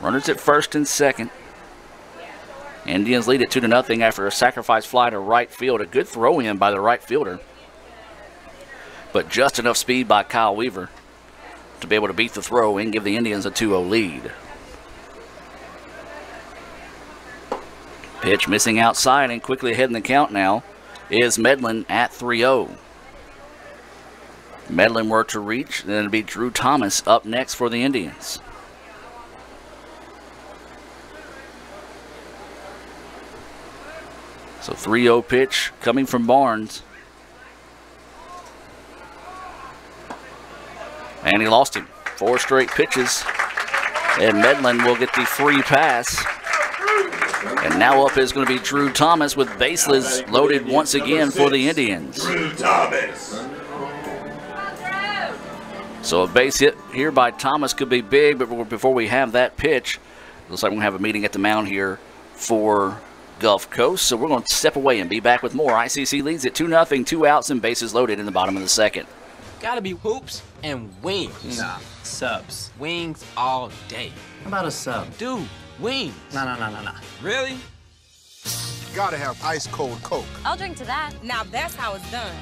Runners at first and second. Indians lead it 2-0 after a sacrifice fly to right field. A good throw in by the right fielder. But just enough speed by Kyle Weaver to be able to beat the throw and give the Indians a 2-0 lead. Pitch missing outside, and quickly ahead in the count now is Medlin at 3-0. Medlin were to reach, then it'll be Drew Thomas up next for the Indians. So 3-0 pitch coming from Barnes. And he lost him. 4 straight pitches. And Medlin will get the free pass. And now up is going to be Drew Thomas with bases loaded once again for the Indians. Drew Thomas. So a base hit here by Thomas could be big, but before we have that pitch, looks like we're going to have a meeting at the mound here for Gulf Coast. So we're going to step away and be back with more. ICC leads at 2-0, 2 outs and bases loaded in the bottom of the second. Gotta be hoops and wings. Nah, subs. Wings all day. How about a sub? Dude, wings. Nah. Really? Gotta have ice cold Coke. I'll drink to that. Now that's how it's done.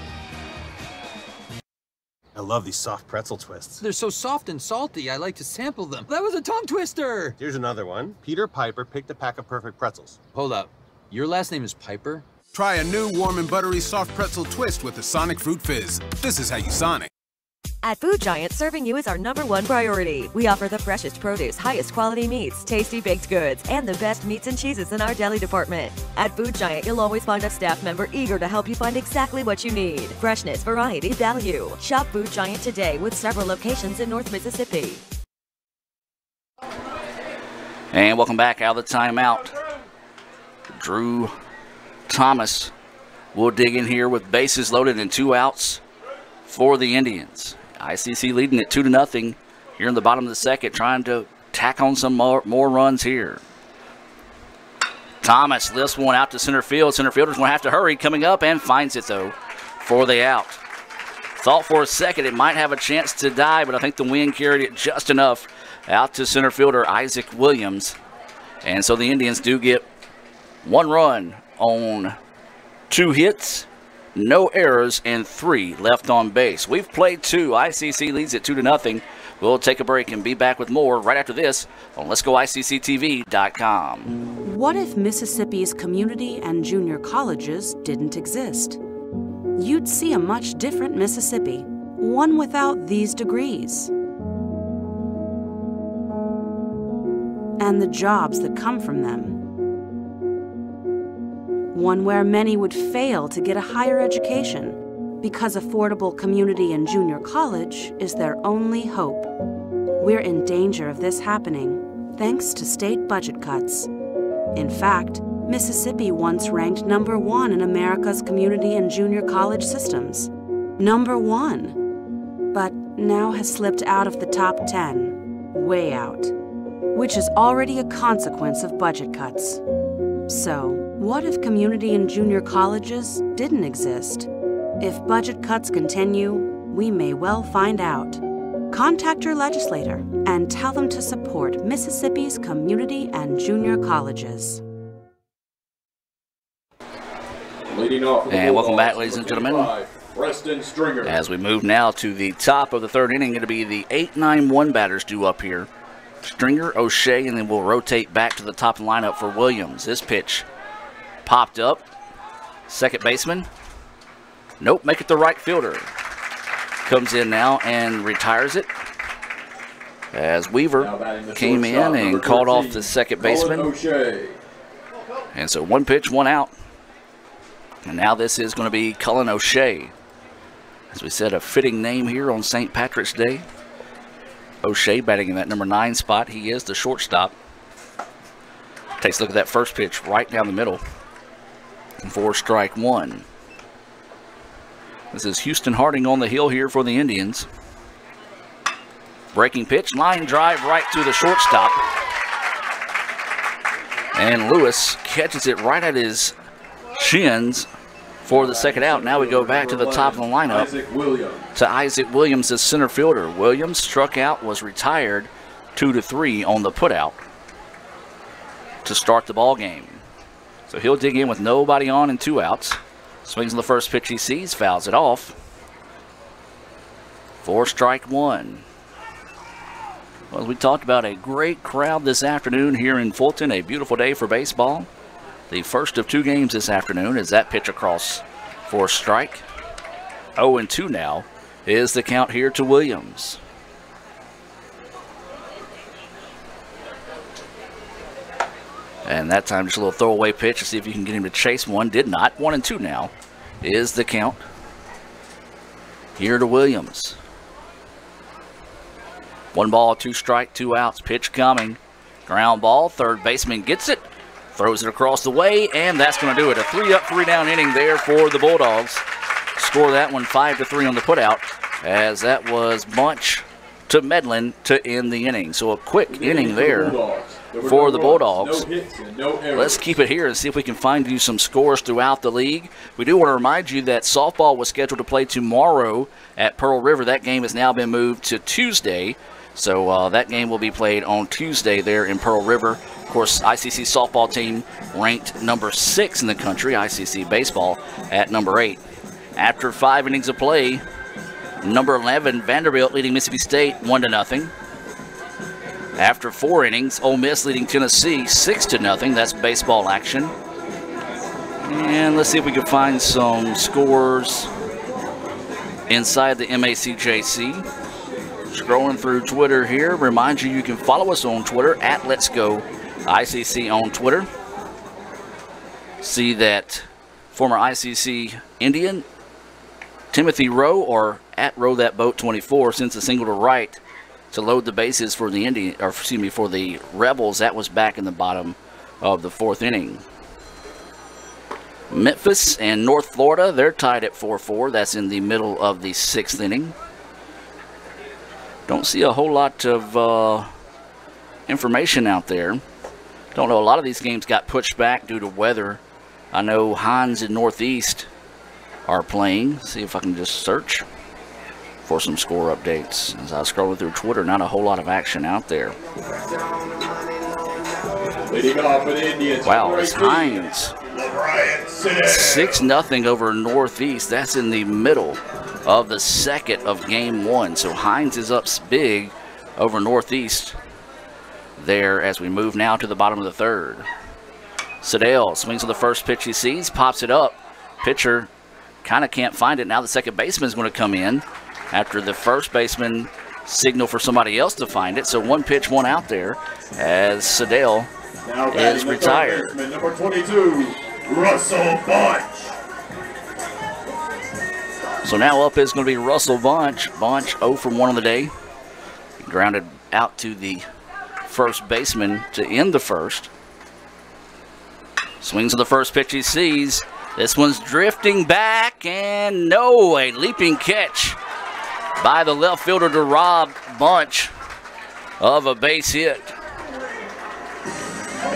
I love these soft pretzel twists. They're so soft and salty, I like to sample them. That was a tongue twister! Here's another one. Peter Piper picked a pack of perfect pretzels. Hold up. Your last name is Piper? Try a new warm and buttery soft pretzel twist with the Sonic Fruit Fizz. This is how you Sonic. At Food Giant, serving you is our #1 priority. We offer the freshest produce, highest quality meats, tasty baked goods, and the best meats and cheeses in our deli department. At Food Giant, you'll always find a staff member eager to help you find exactly what you need. Freshness, variety, value. Shop Food Giant today with several locations in North Mississippi. And welcome back out of the timeout. Drew Thomas will dig in here with bases loaded and 2 outs for the Indians. ICC leading at 2-0 here in the bottom of the second, trying to tack on some more runs here. Thomas lifts one out to center field. Center fielder's going to have to hurry, coming up, and finds it, though, for the out. Thought for a second it might have a chance to die, but I think the wind carried it just enough out to center fielder Isaac Williams. And so the Indians do get 1 run on 2 hits, no errors, and 3 left on base. We've played 2. ICC leads it 2-0. We'll take a break and be back with more right after this on Let'sGoICCTV.com. What if Mississippi's community and junior colleges didn't exist? You'd see a much different Mississippi, one without these degrees. And the jobs that come from them. One where many would fail to get a higher education because affordable community and junior college is their only hope. We're in danger of this happening thanks to state budget cuts. In fact, Mississippi once ranked #1 in America's community and junior college systems. #1. But now has slipped out of the top 10, way out, which is already a consequence of budget cuts. So, what if community and junior colleges didn't exist? If budget cuts continue, we may well find out. Contact your legislator and tell them to support Mississippi's community and junior colleges. And welcome back, ladies and gentlemen. Preston Stringer. As we move now to the top of the 3rd inning, it'll be the 8-9-1 batters due up here. Stringer, O'Shea, and then we'll rotate back to the top of the lineup for Williams. This pitch popped up. Second baseman. Nope, make it the right fielder. Comes in now and retires it. As Weaver came in and called off the second baseman. And so 1 pitch, 1 out. And now this is going to be Cullen O'Shea. As we said, a fitting name here on St. Patrick's Day. O'Shea batting in that #9 spot. He is the shortstop. Takes a look at that first pitch right down the middle. For strike 1. This is Houston Harding on the hill here for the Indians. Breaking pitch, line drive right to the shortstop. And Lewis catches it right at his shins for the second out. Now we go back to the top of the lineup to Isaac Williams, the center fielder. Williams struck out, was retired 2-3 on the putout to start the ball game. So he'll dig in with nobody on and 2 outs. Swings on the first pitch he sees, fouls it off for strike 1. Well, we talked about a great crowd this afternoon here in Fulton, a beautiful day for baseball. The first of 2 games this afternoon is that pitch across for a strike. 0-2 now is the count here to Williams. And that time just a little throwaway pitch to see if you can get him to chase one. Did not. 1-2 now is the count here to Williams. 1 ball, 2 strike, 2 outs. Pitch coming. Ground ball. Third baseman gets it. Throws it across the way, and that's going to do it. A 3-up, 3-down inning there for the Bulldogs. Score that one 5-3 on the putout, as that was Bunch to Medlin to end the inning. So a quick inning there for the Bulldogs. Let's keep it here and see if we can find you some scores throughout the league. We do want to remind you that softball was scheduled to play tomorrow at Pearl River. That game has now been moved to Tuesday. So that game will be played on Tuesday there in Pearl River. Of course, ICC softball team ranked #6 in the country, ICC baseball at #8. After 5 innings of play, #11 Vanderbilt leading Mississippi State 1-0. After 4 innings, Ole Miss leading Tennessee 6-0. That's baseball action. And let's see if we can find some scores inside the MACJC. Scrolling through Twitter here. Remind you can follow us on Twitter at Let'sGoICC on Twitter. See that former ICC Indian Timothy Rowe, or at RowThatBoat24, sends a single to right to load the bases for the Indian, or excuse me, for the Rebels. That was back in the bottom of the 4th inning. Memphis and North Florida, they're tied at 4-4. That's in the middle of the 6th inning. Don't see a whole lot of information out there. Don't know, a lot of these games got pushed back due to weather. I know Hines and Northeast are playing. See if I can just search for some score updates. As I was scrolling through Twitter, not a whole lot of action out there. Wow, it's Hines. 6-0 over Northeast. That's in the middle of the second of game one. So Hines is up big over Northeast there as we move now to the bottom of the third. Sedale swings on the first pitch he sees, pops it up. Pitcher kind of can't find it. Now the second baseman is going to come in after the first baseman signal for somebody else to find it. So 1 pitch, 1 out there as Sedale is retired. Number 22, Russell Bunch. So now up is going to be Russell Bunch. Bunch 0 from 1 on the day. Grounded out to the first baseman to end the first. Swings on the first pitch he sees. This one's drifting back, and no, a leaping catch by the left fielder to rob Bunch of a base hit.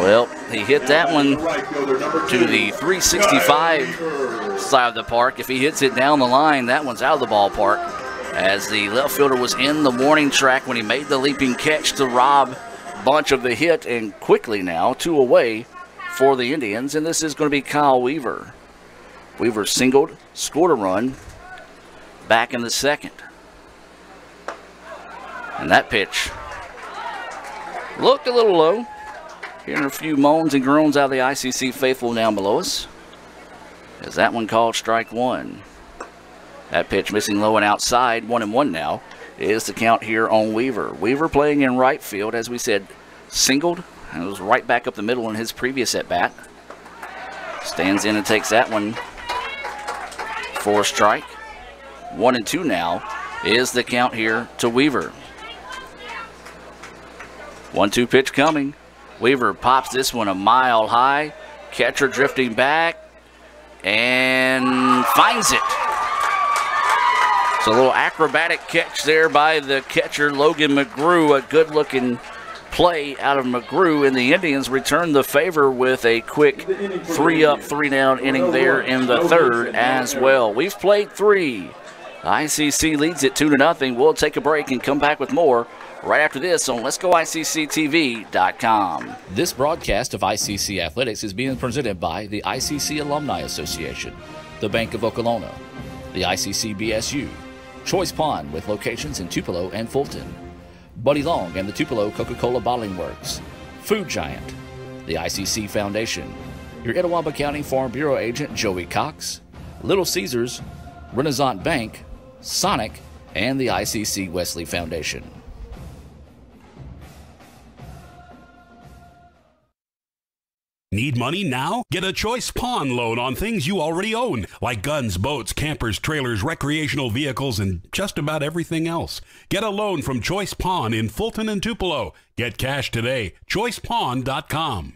Well, he hit that one to the 365 side of the park. If he hits it down the line, that one's out of the ballpark, as the left fielder was in the warning track when he made the leaping catch to rob Bunch of the hit. And quickly now, 2 away for the Indians, and this is going to be Kyle Weaver. Weaver singled, scored a run back in the second. And that pitch looked a little low. Hearing a few moans and groans out of the ICC faithful down below us, as that one called strike 1. That pitch missing low and outside. 1-1 now is the count here on Weaver. Weaver playing in right field, as we said, singled, and it was right back up the middle in his previous at-bat. Stands in and takes that one for a strike. 1-2 now is the count here to Weaver. 1-2 pitch coming. Weaver pops this one a mile high. Catcher drifting back and finds it. So a little acrobatic catch there by the catcher, Logan McGrew. A good-looking play out of McGrew, and the Indians return the favor with a quick 3-up, 3-down inning there in the third as well. We've played 3. ICC leads it 2-0. We'll take a break and come back with more right after this on Let'sGoICCTV.com. This broadcast of ICC Athletics is being presented by the ICC Alumni Association, the Bank of Okolona, the ICC BSU, Choice Pond with locations in Tupelo and Fulton, Buddy Long and the Tupelo Coca-Cola Bottling Works, Food Giant, the ICC Foundation, your Etowah County Farm Bureau agent Joey Cox, Little Caesars, Renaissance Bank, Sonic, and the ICC Wesley Foundation. Need money now? Get a Choice Pawn loan on things you already own, like guns, boats, campers, trailers, recreational vehicles, and just about everything else. Get a loan from Choice Pawn in Fulton and Tupelo. Get cash today. ChoicePawn.com.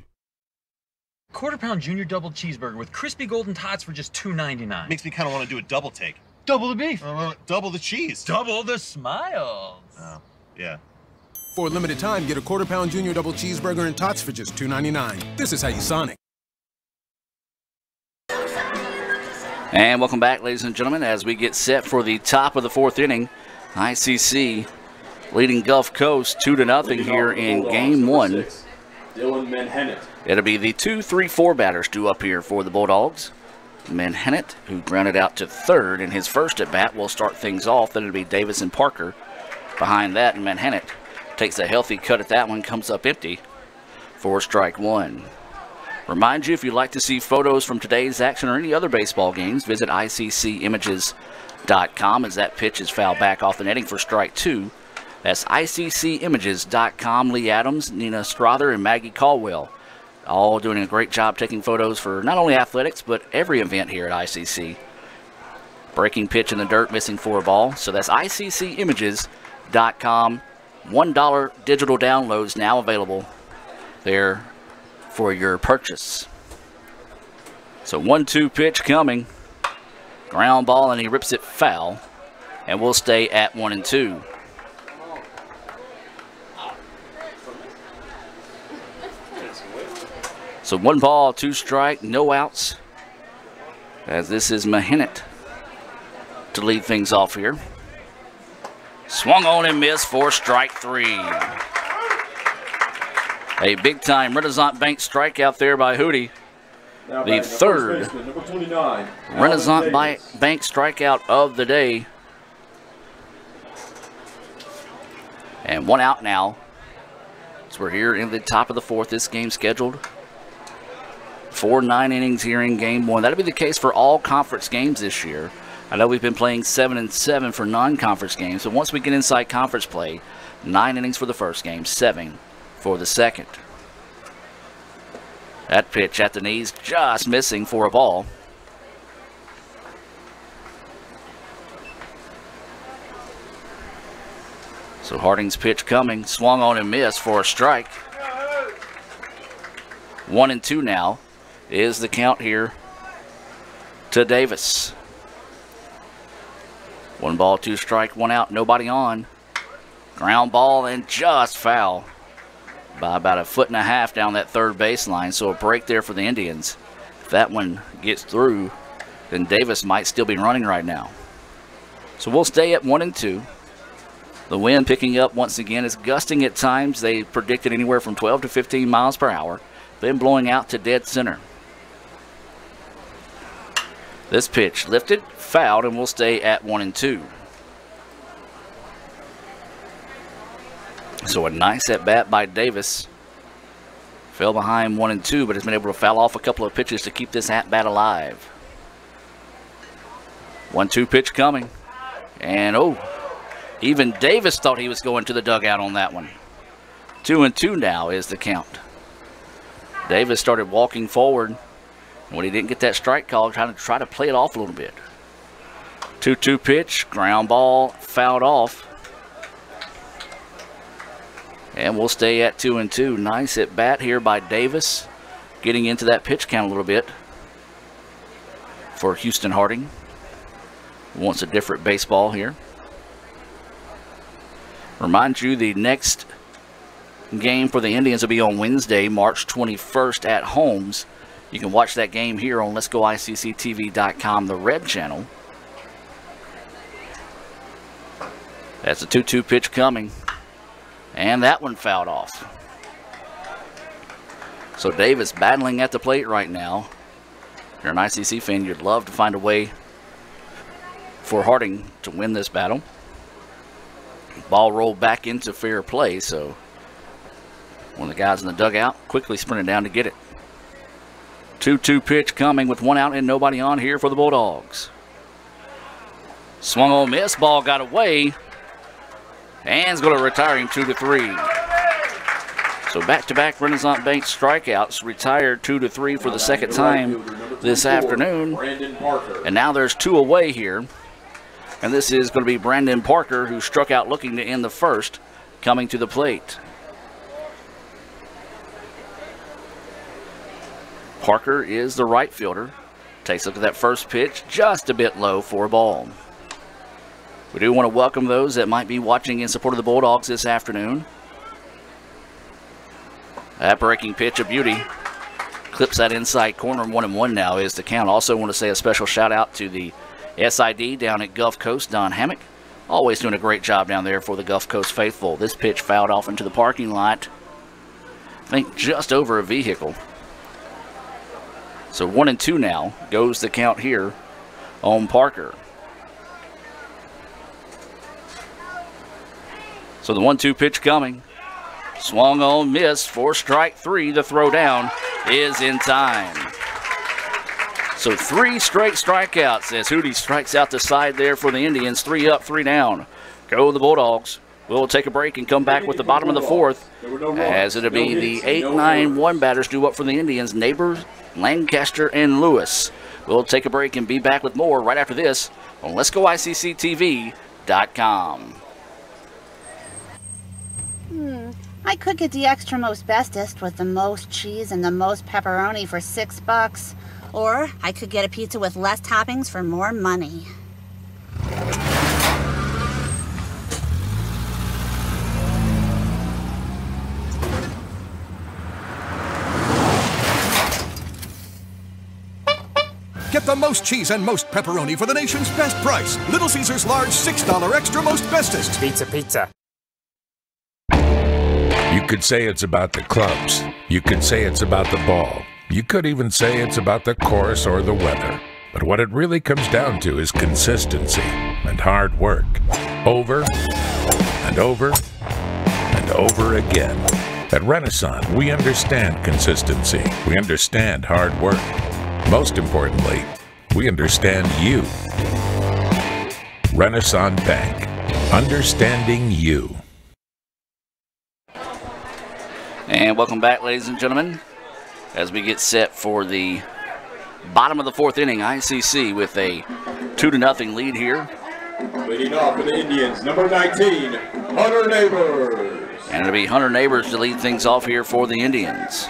Quarter-pound junior double cheeseburger with crispy golden tots for just $2.99. Makes me kind of want to do a double take. Double the beef. Double the cheese. Double the smiles. Oh, yeah. For a limited time, get a quarter-pound junior double cheeseburger and tots for just $2.99. This is how you Sonic. And welcome back, ladies and gentlemen, as we get set for the top of the fourth inning. ICC leading Gulf Coast 2-0 here in game one. Dylan Manhattan. It'll be the 2, 3, 4 batters due up here for the Bulldogs. Manhattan, who grounded out to third in his first at-bat, will start things off. Then it'll be Davis and Parker behind that, and Manhattan takes a healthy cut at that one, comes up empty for strike 1. Remind you, if you'd like to see photos from today's action or any other baseball games, visit ICCimages.com as that pitch is fouled back off the netting for strike 2. That's ICCimages.com. Lee Adams, Nina Strother, and Maggie Caldwell all doing a great job taking photos for not only athletics, but every event here at ICC. Breaking pitch in the dirt, missing for a ball. So that's ICCimages.com. $1 digital downloads now available there for your purchase. So 1-2 pitch coming. Ground ball, and he rips it foul. And we'll stay at 1-2. So 1 ball, 2 strike, no outs. As this is Mahinet to lead things off here. Swung on and missed for strike 3. A big-time Renaissance Bank strikeout there by Hootie. The third Renaissance Bank strikeout of the day. And 1 out now. So we're here in the top of the 4th. This game scheduled for 9 innings here in game 1. That'll be the case for all conference games this year. I know we've been playing 7 and 7 for non-conference games, but once we get inside conference play, 9 innings for the first game, 7 for the second. That pitch at the knees, just missing for a ball. So Harding's pitch coming, swung on and missed for a strike. 1-2 now is the count here to Davis. 1 ball, 2 strike, 1 out, nobody on. Ground ball and just foul by about 1.5 feet down that third baseline. So a break there for the Indians. If that one gets through, then Davis might still be running right now. So we'll stay at 1-2. The wind picking up once again. It's gusting at times. They predicted anywhere from 12 to 15 miles per hour. Then blowing out to dead center. This pitch lifted, fouled, and we'll stay at 1-2. So a nice at bat by Davis. Fell behind 1-2, but has been able to foul off a couple of pitches to keep this at bat alive. 1-2 pitch coming. And even Davis thought he was going to the dugout on that one. 2-2 now is the count. Davis started walking forward. And when he didn't get that strike call, try to play it off a little bit. 2-2 pitch, ground ball, fouled off. And we'll stay at 2-2. Nice at bat here by Davis. Getting into that pitch count a little bit for Houston Harding. Wants a different baseball here. Remind you, the next game for the Indians will be on Wednesday, March 21st at Holmes. You can watch that game here on Let'sGoICCTV.com, the red channel. That's a 2-2 pitch coming. And that one fouled off. So Davis battling at the plate right now. If you're an ICC fan, you'd love to find a way for Harding to win this battle. Ball rolled back into fair play, so one of the guys in the dugout quickly sprinted down to get it. 2-2 pitch coming with 1 out and nobody on here for the Bulldogs. Swung on, miss, ball got away. And is going to retire him 2-3. So back-to-back Renaissance Bank strikeouts, retired 2-3 for the second time this afternoon. And now there's 2 away here. And this is going to be Brandon Parker, who struck out looking to end the first, coming to the plate. Parker is the right fielder. Takes a look at that first pitch, just a bit low for a ball. We do want to welcome those that might be watching in support of the Bulldogs this afternoon. That breaking pitch, a beauty. Clips that inside corner. 1-1 now is the count. Also want to say a special shout out to the SID down at Gulf Coast, Don Hammock. Always doing a great job down there for the Gulf Coast faithful. This pitch fouled off into the parking lot. I think just over a vehicle. So 1-2 now goes the count here on Parker. So the 1-2 pitch coming. Swung on, missed for strike 3. The throw down is in time. So 3 straight strikeouts as Hootie strikes out the side there for the Indians. 3 up, 3 down. Go the Bulldogs. We'll take a break and come back with the bottom of the 4th. As it'll be the 8-9-1 batters due up for the Indians. Neighbors, Lancaster, and Lewis. We'll take a break and be back with more right after this on Let'sGoICCTV.com. I could get the extra most bestest with the most cheese and the most pepperoni for $6. Or I could get a pizza with less toppings for more money. Get the most cheese and most pepperoni for the nation's best price. Little Caesars large $6 extra most bestest. Pizza, pizza. You could say it's about the clubs. You could say it's about the ball. You could even say it's about the course or the weather. But what it really comes down to is consistency and hard work. Over and over and over again. At Renaissance, we understand consistency. We understand hard work. Most importantly, we understand you. Renaissance Bank. Understanding you. And welcome back, ladies and gentlemen, as we get set for the bottom of the fourth inning. ICC with a 2-0 lead here. Leading off for the Indians, number 19, Hunter Neighbors. And it'll be Hunter Neighbors to lead things off here for the Indians.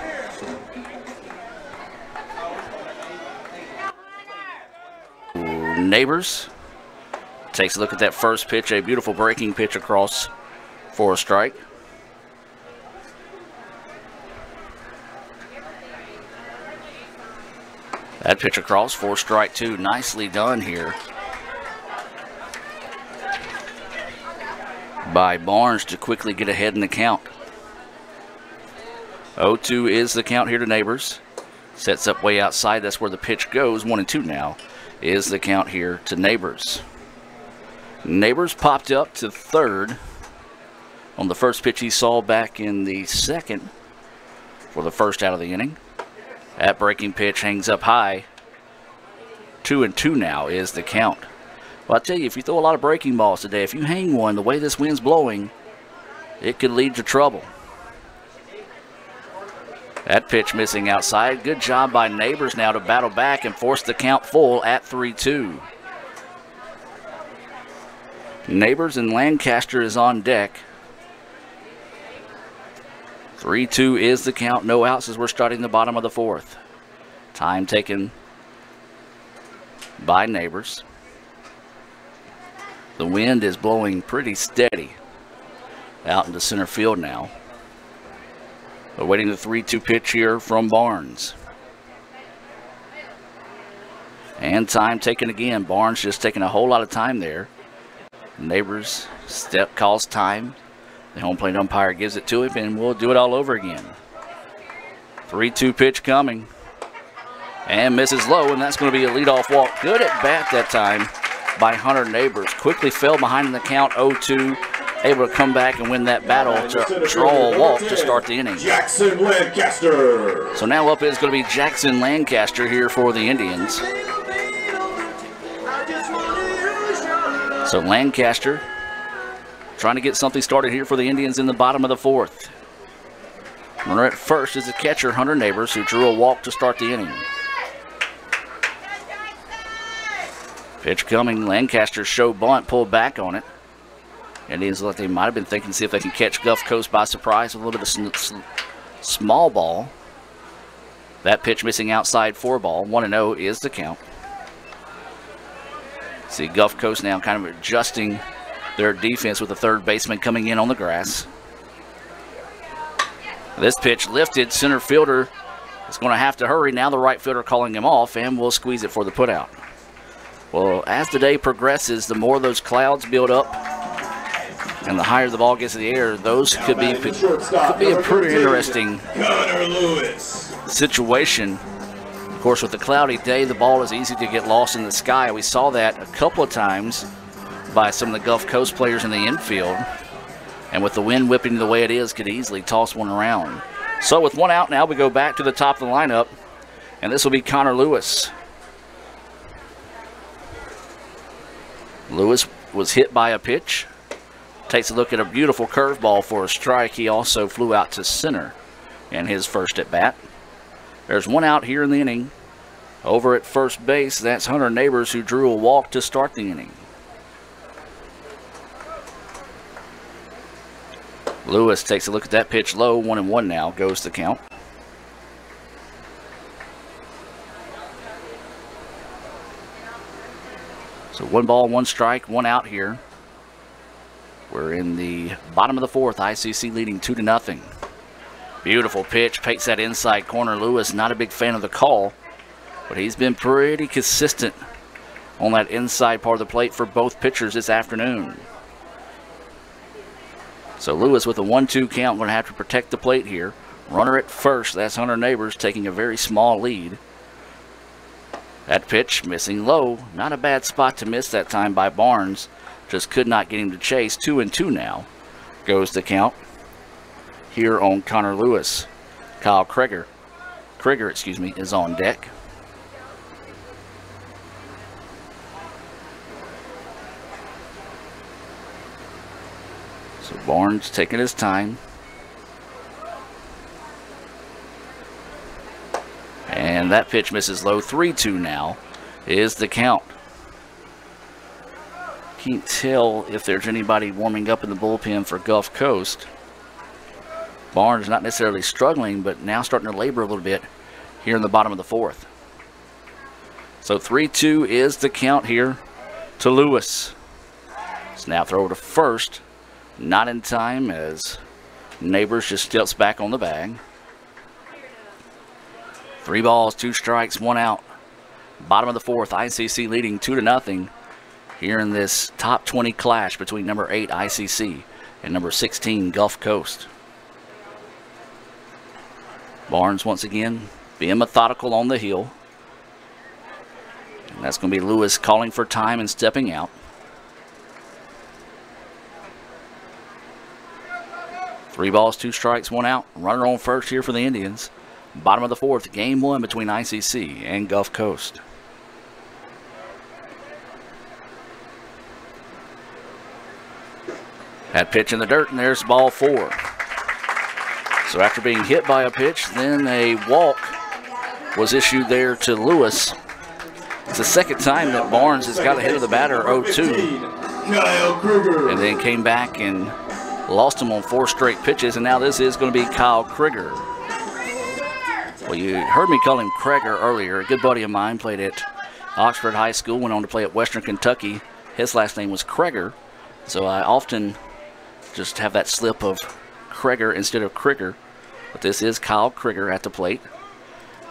Neighbors takes a look at that first pitch, a beautiful breaking pitch across for a strike. That pitch across for strike two. Nicely done here by Barnes to quickly get ahead in the count. 0-2 is the count here to Neighbors. Sets up way outside. That's where the pitch goes. 1-2 now is the count here to Neighbors. Neighbors popped up to third on the first pitch he saw back in the second for the first out of the inning. That breaking pitch hangs up high. 2-2 now is the count. Well, I tell you, if you throw a lot of breaking balls today, if you hang one, the way this wind's blowing, it could lead to trouble. That pitch missing outside. Good job by Neighbors now to battle back and force the count full at 3-2. Neighbors and Lancaster is on deck. 3-2 is the count. No outs as we're starting the bottom of the fourth. Time taken by Neighbors. The wind is blowing pretty steady out into center field now. Awaiting the 3-2 pitch here from Barnes. And time taken again. Barnes just taking a whole lot of time there. Neighbors calls time. The home plate umpire gives it to him, and we'll do it all over again. 3-2 pitch coming. And misses low, and that's going to be a leadoff walk. Good at bat that time by Hunter Neighbors. Quickly fell behind in the count, 0-2. Able to come back and win that battle to draw a walk to start the inning. Jackson Lancaster. So now up is going to be Jackson Lancaster here for the Indians. So Lancaster trying to get something started here for the Indians in the bottom of the fourth. Runner at first is the catcher, Hunter Neighbors, who drew a walk to start the inning. Pitch coming. Lancaster show bunt, pulled back on it. Indians look like they might have been thinking to see if they can catch Gulf Coast by surprise with a little bit of small ball. That pitch missing outside for ball. 1-0 is the count. See Gulf Coast now kind of adjusting their defense with the third baseman coming in on the grass. This pitch lifted. Center fielder is going to have to hurry. Now the right fielder calling him off, and we'll squeeze it for the putout. Well, as the day progresses, the more those clouds build up and the higher the ball gets in the air, those could be a pretty interesting situation. Of course, with the cloudy day, the ball is easy to get lost in the sky. We saw that a couple of times by some of the Gulf Coast players in the infield. And with the wind whipping the way it is, could easily toss one around. So with one out now, we go back to the top of the lineup. And this will be Connor Lewis. Lewis was hit by a pitch. Takes a look at a beautiful curveball for a strike. He also flew out to center in his first at bat. There's one out here in the inning. Over at first base, that's Hunter Neighbors, who drew a walk to start the inning. Lewis takes a look at that pitch low. 1-1 now goes the count. So 1 ball, 1 strike, 1 out here. We're in the bottom of the fourth. ICC leading 2-0. Beautiful pitch. Takes that inside corner. Lewis not a big fan of the call, but he's been pretty consistent on that inside part of the plate for both pitchers this afternoon. So Lewis with a 1-2 count, going to have to protect the plate here. Runner at first, that's Hunter Neighbors taking a very small lead. That pitch missing low, not a bad spot to miss that time by Barnes. Just could not get him to chase. 2-2 now goes the count here on Connor Lewis. Kyle Krieger, is on deck. So Barnes taking his time. And that pitch misses low. 3-2 now is the count. Can't tell if there's anybody warming up in the bullpen for Gulf Coast. Barnes not necessarily struggling, but now starting to labor a little bit here in the bottom of the fourth. So 3-2 is the count here to Lewis. Snap throw to first. Not in time as Neighbors just steps back on the bag. 3 balls, 2 strikes, 1 out. Bottom of the fourth, ICC leading 2-0 here in this top 20 clash between number 8 ICC and number 16 Gulf Coast. Barnes once again being methodical on the hill. And that's going to be Lewis calling for time and stepping out. Three balls, 2 strikes, 1 out. Runner on first here for the Indians. Bottom of the fourth, game 1 between ICC and Gulf Coast. That pitch in the dirt, and there's ball 4. So after being hit by a pitch, then a walk was issued there to Lewis. It's the second time that Barnes has got ahead of the batter 0-2. And then came back and lost him on 4 straight pitches, and now this is going to be Kyle Krieger. Well, you heard me call him Krieger earlier. A good buddy of mine played at Oxford High School, went on to play at Western Kentucky. His last name was Krieger, so I often just have that slip of Krieger instead of Krieger. But this is Kyle Krieger at the plate.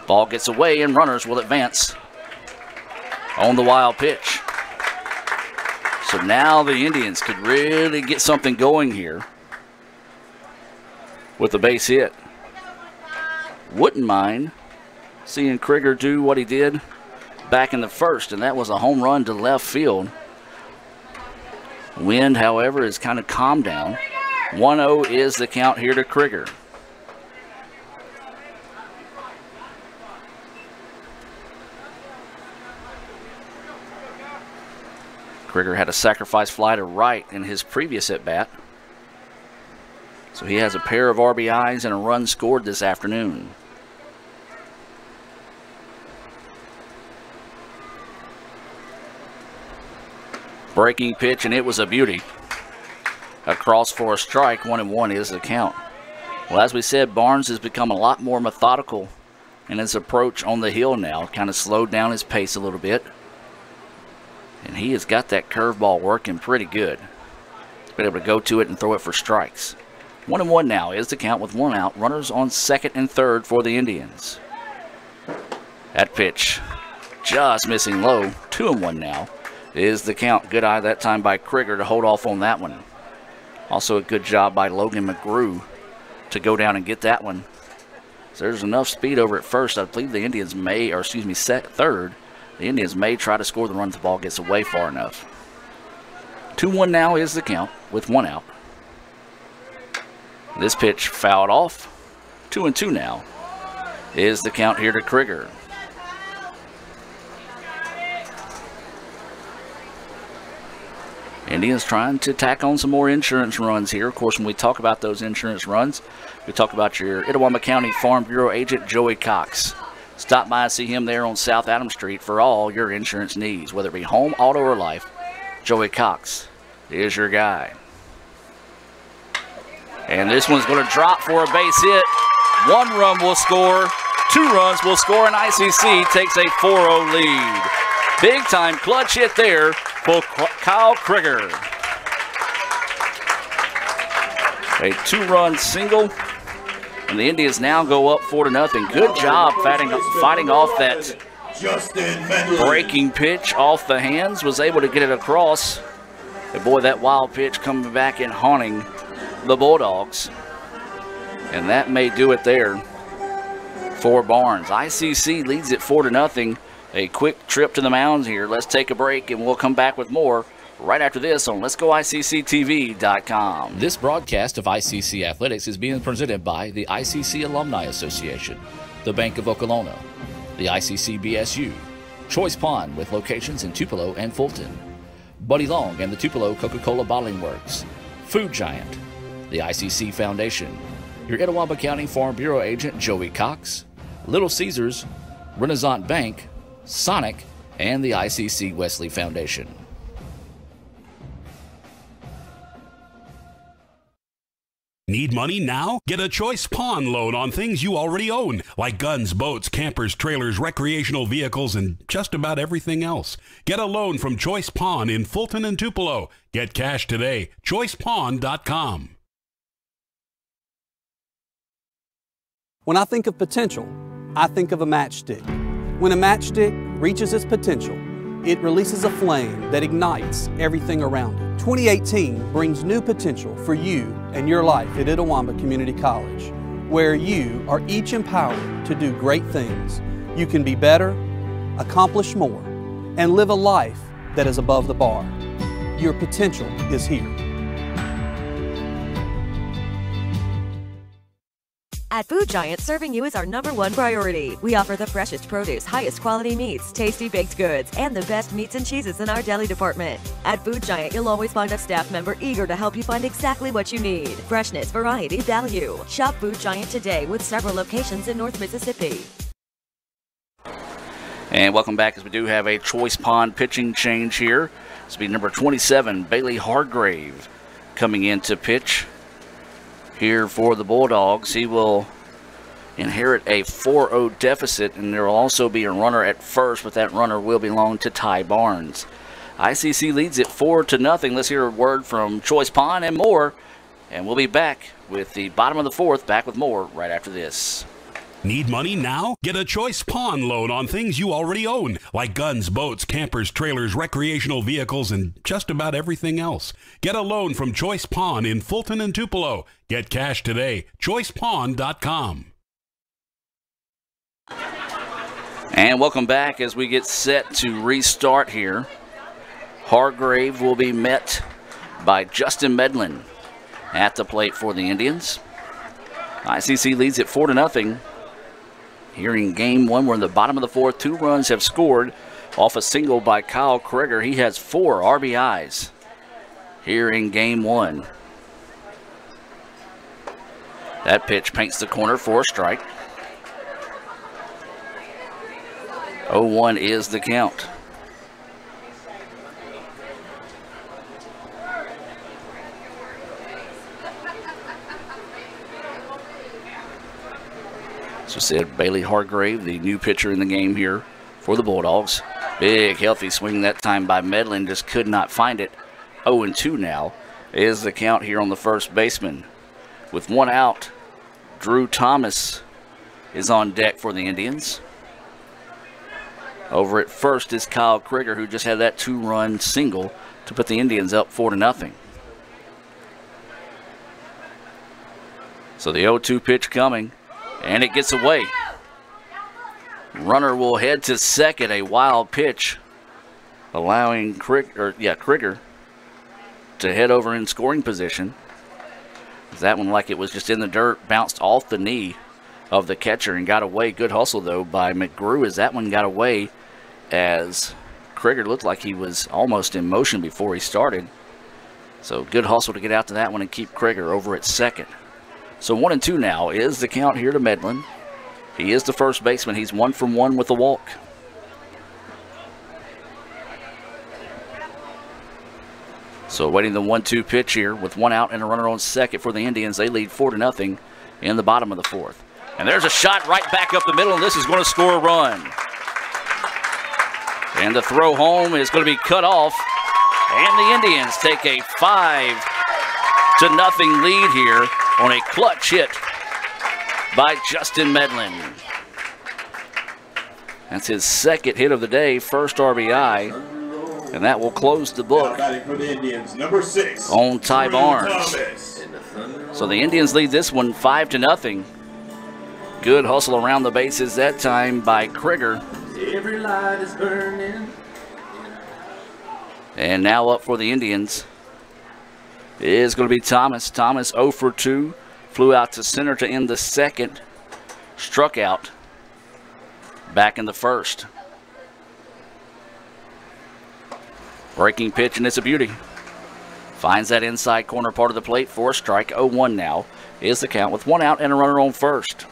Ball gets away, and runners will advance on the wild pitch. So now the Indians could really get something going here with the base hit. Wouldn't mind seeing Krieger do what he did back in the first, and that was a home run to left field. Wind, however, is kind of calmed down. 1-0 is the count here to Krieger. Krieger had a sacrifice fly to right in his previous at-bat. So he has a pair of RBIs and a run scored this afternoon. Breaking pitch, and it was a beauty. Across for a strike, 1-1 is the count. Well, as we said, Barnes has become a lot more methodical in his approach on the hill now. Kind of slowed down his pace a little bit. And he has got that curveball working pretty good. He's been able to go to it and throw it for strikes. 1-1 now is the count with 1 out. Runners on second and third for the Indians. That pitch just missing low. 2-1 now is the count. Good eye that time by Krieger to hold off on that one. Also a good job by Logan McGrew to go down and get that one. So there's enough speed over at first. I believe the Indians may, or excuse me, third. The Indians may try to score the run if the ball gets away far enough. 2-1 now is the count with 1 out. This pitch fouled off. 2-2 now is the count here to Krieger. Indians trying to tack on some more insurance runs here. Of course, when we talk about those insurance runs, we talk about your Itawamba County Farm Bureau agent, Joey Cox. Stop by and see him there on South Adams Street for all your insurance needs, whether it be home, auto, or life. Joey Cox is your guy. And this one's going to drop for a base hit. 1 run will score, 2 runs will score, and ICC takes a 4-0 lead. Big time clutch hit there for Kyle Krieger. A 2-run single, and the Indians now go up 4-0. Good job fighting off that Justin Medlin. Breaking pitch off the hands, was able to get it across. And boy, that wild pitch coming back and haunting the Bulldogs. And that may do it there for Barnes. ICC leads it 4-0. A quick trip to the mounds here. Let's take a break and we'll come back with more right after this on Let'sGoICCTV.com. This broadcast of ICC Athletics is being presented by the ICC Alumni Association, the Bank of Okolona, the ICC BSU, Choice Pond with locations in Tupelo and Fulton, Buddy Long and the Tupelo Coca-Cola Bottling Works, Food Giant, the ICC Foundation, your Etowah County Farm Bureau agent Joey Cox, Little Caesars, Renaissance Bank, Sonic, and the ICC Wesley Foundation. Need money now? Get a Choice Pawn loan on things you already own, like guns, boats, campers, trailers, recreational vehicles, and just about everything else. Get a loan from Choice Pawn in Fulton and Tupelo. Get cash today. ChoicePawn.com. When I think of potential, I think of a matchstick. When a matchstick reaches its potential, it releases a flame that ignites everything around it. 2018 brings new potential for you and your life at Itawamba Community College, where you are each empowered to do great things. You can be better, accomplish more, and live a life that is above the bar. Your potential is here. At Food Giant, serving you is our #1 priority. We offer the freshest produce, highest quality meats, tasty baked goods, and the best meats and cheeses in our deli department. At Food Giant, you'll always find a staff member eager to help you find exactly what you need. Freshness, variety, value. Shop Food Giant today with several locations in North Mississippi. And welcome back, as we do have a Choice Pond pitching change here. This will be number 27, Bailey Hargrave, coming in to pitch here for the Bulldogs. He will inherit a 4-0 deficit, and there will also be a runner at first, but that runner will belong to Ty Barnes. ICC leads it 4-0. Let's hear a word from Choice Pond and more, and we'll be back with the bottom of the fourth, back with more right after this. Need money now? Get a Choice Pawn loan on things you already own, like guns, boats, campers, trailers, recreational vehicles, and just about everything else. Get a loan from Choice Pawn in Fulton and Tupelo. Get cash today. ChoicePawn.com. And welcome back as we get set to restart here. Hargrave will be met by Justin Medlin at the plate for the Indians. ICC leads it 4-0. Here in game one, we're in the bottom of the fourth. 2 runs have scored off a single by Kyle Krieger. He has 4 RBIs here in game one. That pitch paints the corner for a strike. 0-1 is the count. So said Bailey Hargrave, the new pitcher in the game here for the Bulldogs. Big, healthy swing that time by Medlin, just could not find it. 0-2 now is the count here on the first baseman. With 1 out, Drew Thomas is on deck for the Indians. Over at first is Kyle Krieger, who just had that 2-run single to put the Indians up 4-0. So the 0-2 pitch coming. And it gets away. Runner will head to second. A wild pitch, allowing Krieger to head over in scoring position. That one, like it was just in the dirt, bounced off the knee of the catcher and got away. Good hustle, though, by McGrew as that one got away, as Krieger looked like he was almost in motion before he started. So good hustle to get out to that one and keep Krieger over at second. So 1-2 now is the count here to Medlin. He is the first baseman. He's 1 from 1 with a walk. So waiting the 1-2 pitch here with 1 out and a runner on second for the Indians. They lead 4-0 in the bottom of the fourth. And there's a shot right back up the middle, and this is going to score a run. And the throw home is going to be cut off. And the Indians take a 5-0 lead here on a clutch hit by Justin Medlin. That's his second hit of the day, first RBI, and that will close the book For the Indians, number 6. on Ty Barnes. Thomas. So the Indians lead this one 5-0. Good hustle around the bases that time by Krieger. Every light is burning. And now up for the Indians is going to be Thomas. Thomas 0 for 2. Flew out to center to end the second. Struck out back in the first. Breaking pitch, and it's a beauty. Finds that inside corner part of the plate for a strike. 0-1 now is the count with 1 out and a runner on first.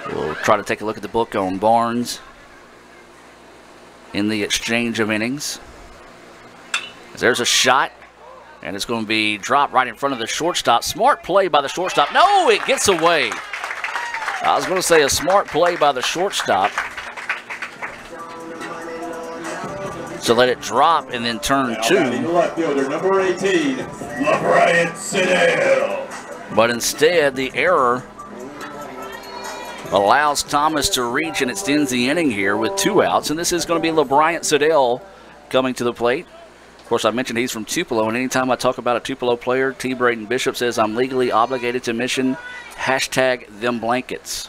We'll try to take a look at the book on Barnes in the exchange of innings. There's a shot, and it's going to be dropped right in front of the shortstop. Smart play by the shortstop. No, it gets away. I was going to say a smart play by the shortstop to let it drop and then turn Now two. batting the left fielder, number 18, LeBryant Sidell. But instead, the error allows Thomas to reach and extends the inning here with 2 outs. And this is going to be LeBryant Sidell coming to the plate. Of course, I mentioned he's from Tupelo, and anytime I talk about a Tupelo player, T. Braden Bishop says I'm legally obligated to mention #ThemBlankets.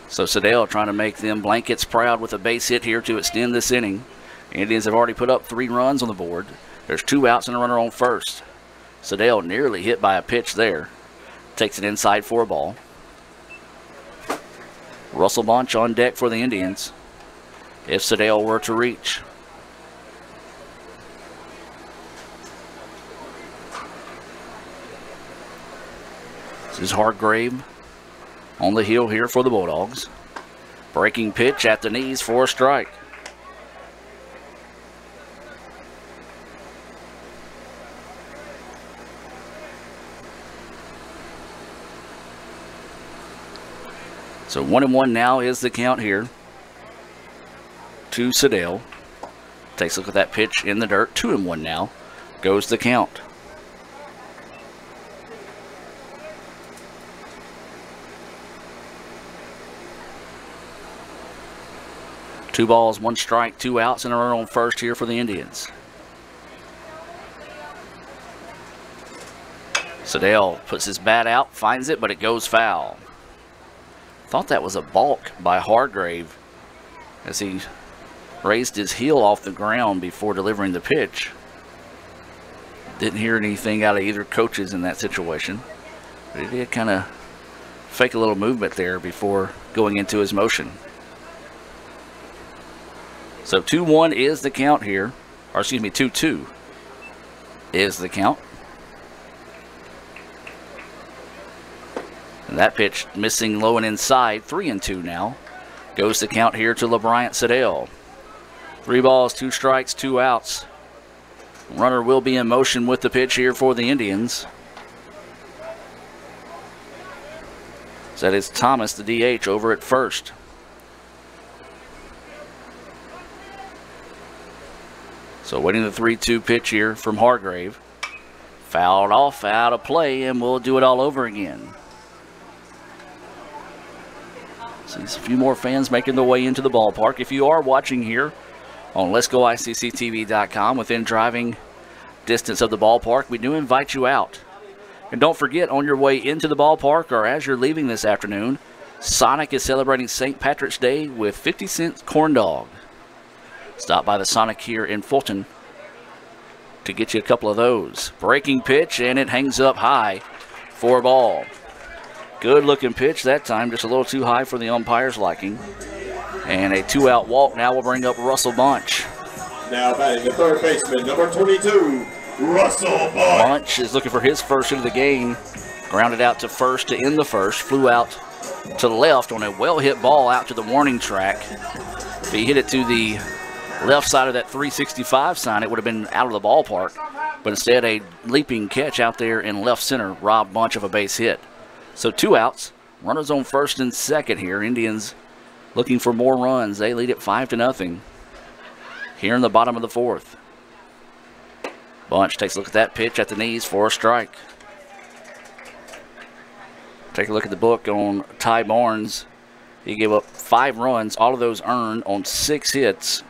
So Sidell trying to make them Blankets proud with a base hit here to extend this inning. Indians have already put up 3 runs on the board. There's 2 outs and a runner on first. Sidell nearly hit by a pitch there. Takes it inside for a ball. Russell Bunch on deck for the Indians if Sidell were to reach. This is Hargrave on the hill here for the Bulldogs. Breaking pitch at the knees for a strike. So 1-1 now is the count here to Sidell. Takes a look at that pitch in the dirt. 2-1 now goes the count. Two balls, 1 strike, 2 outs, and a runner on first here for the Indians. Sidell puts his bat out, finds it, but it goes foul. Thought that was a balk by Hargrave as he raised his heel off the ground before delivering the pitch. Didn't hear anything out of either coaches in that situation. But he did kind of fake a little movement there before going into his motion. So 2-1 is the count here. Or excuse me, 2-2 is the count. And that pitch missing low and inside. 3-2 now. Goes the count here to LeBryant Sidell. 3 balls, 2 strikes, 2 outs. Runner will be in motion with the pitch here for the Indians. So that is Thomas, the DH, over at first. So waiting the 3-2 pitch here from Hargrave. Fouled off, out of play, and we'll do it all over again. Sees a few more fans making their way into the ballpark. If you are watching here on Let'sGoICCTV.com within driving distance of the ballpark, we do invite you out. And don't forget, on your way into the ballpark or as you're leaving this afternoon, Sonic is celebrating St. Patrick's Day with 50-cent corn dog. Stop by the Sonic here in Fulton to get you a couple of those. Breaking pitch, and it hangs up high for a ball. Good looking pitch that time, just a little too high for the umpire's liking. And a 2-out walk now will bring up Russell Bunch. Now batting the third baseman, number 22, Russell Bunch. Bunch is looking for his first hit of the game. Grounded out to first to end the first. Flew out to left on a well-hit ball out to the warning track. If he hit it to the left side of that 365 sign, it would have been out of the ballpark. But instead, a leaping catch out there in left center robbed Bunch of a base hit. So 2 outs. Runners on first and second here. Indians looking for more runs. They lead it 5-0 here in the bottom of the 4th. Bunch takes a look at that pitch at the knees for a strike. Take a look at the book on Ty Barnes. He gave up 5 runs, all of those earned on 6 hits.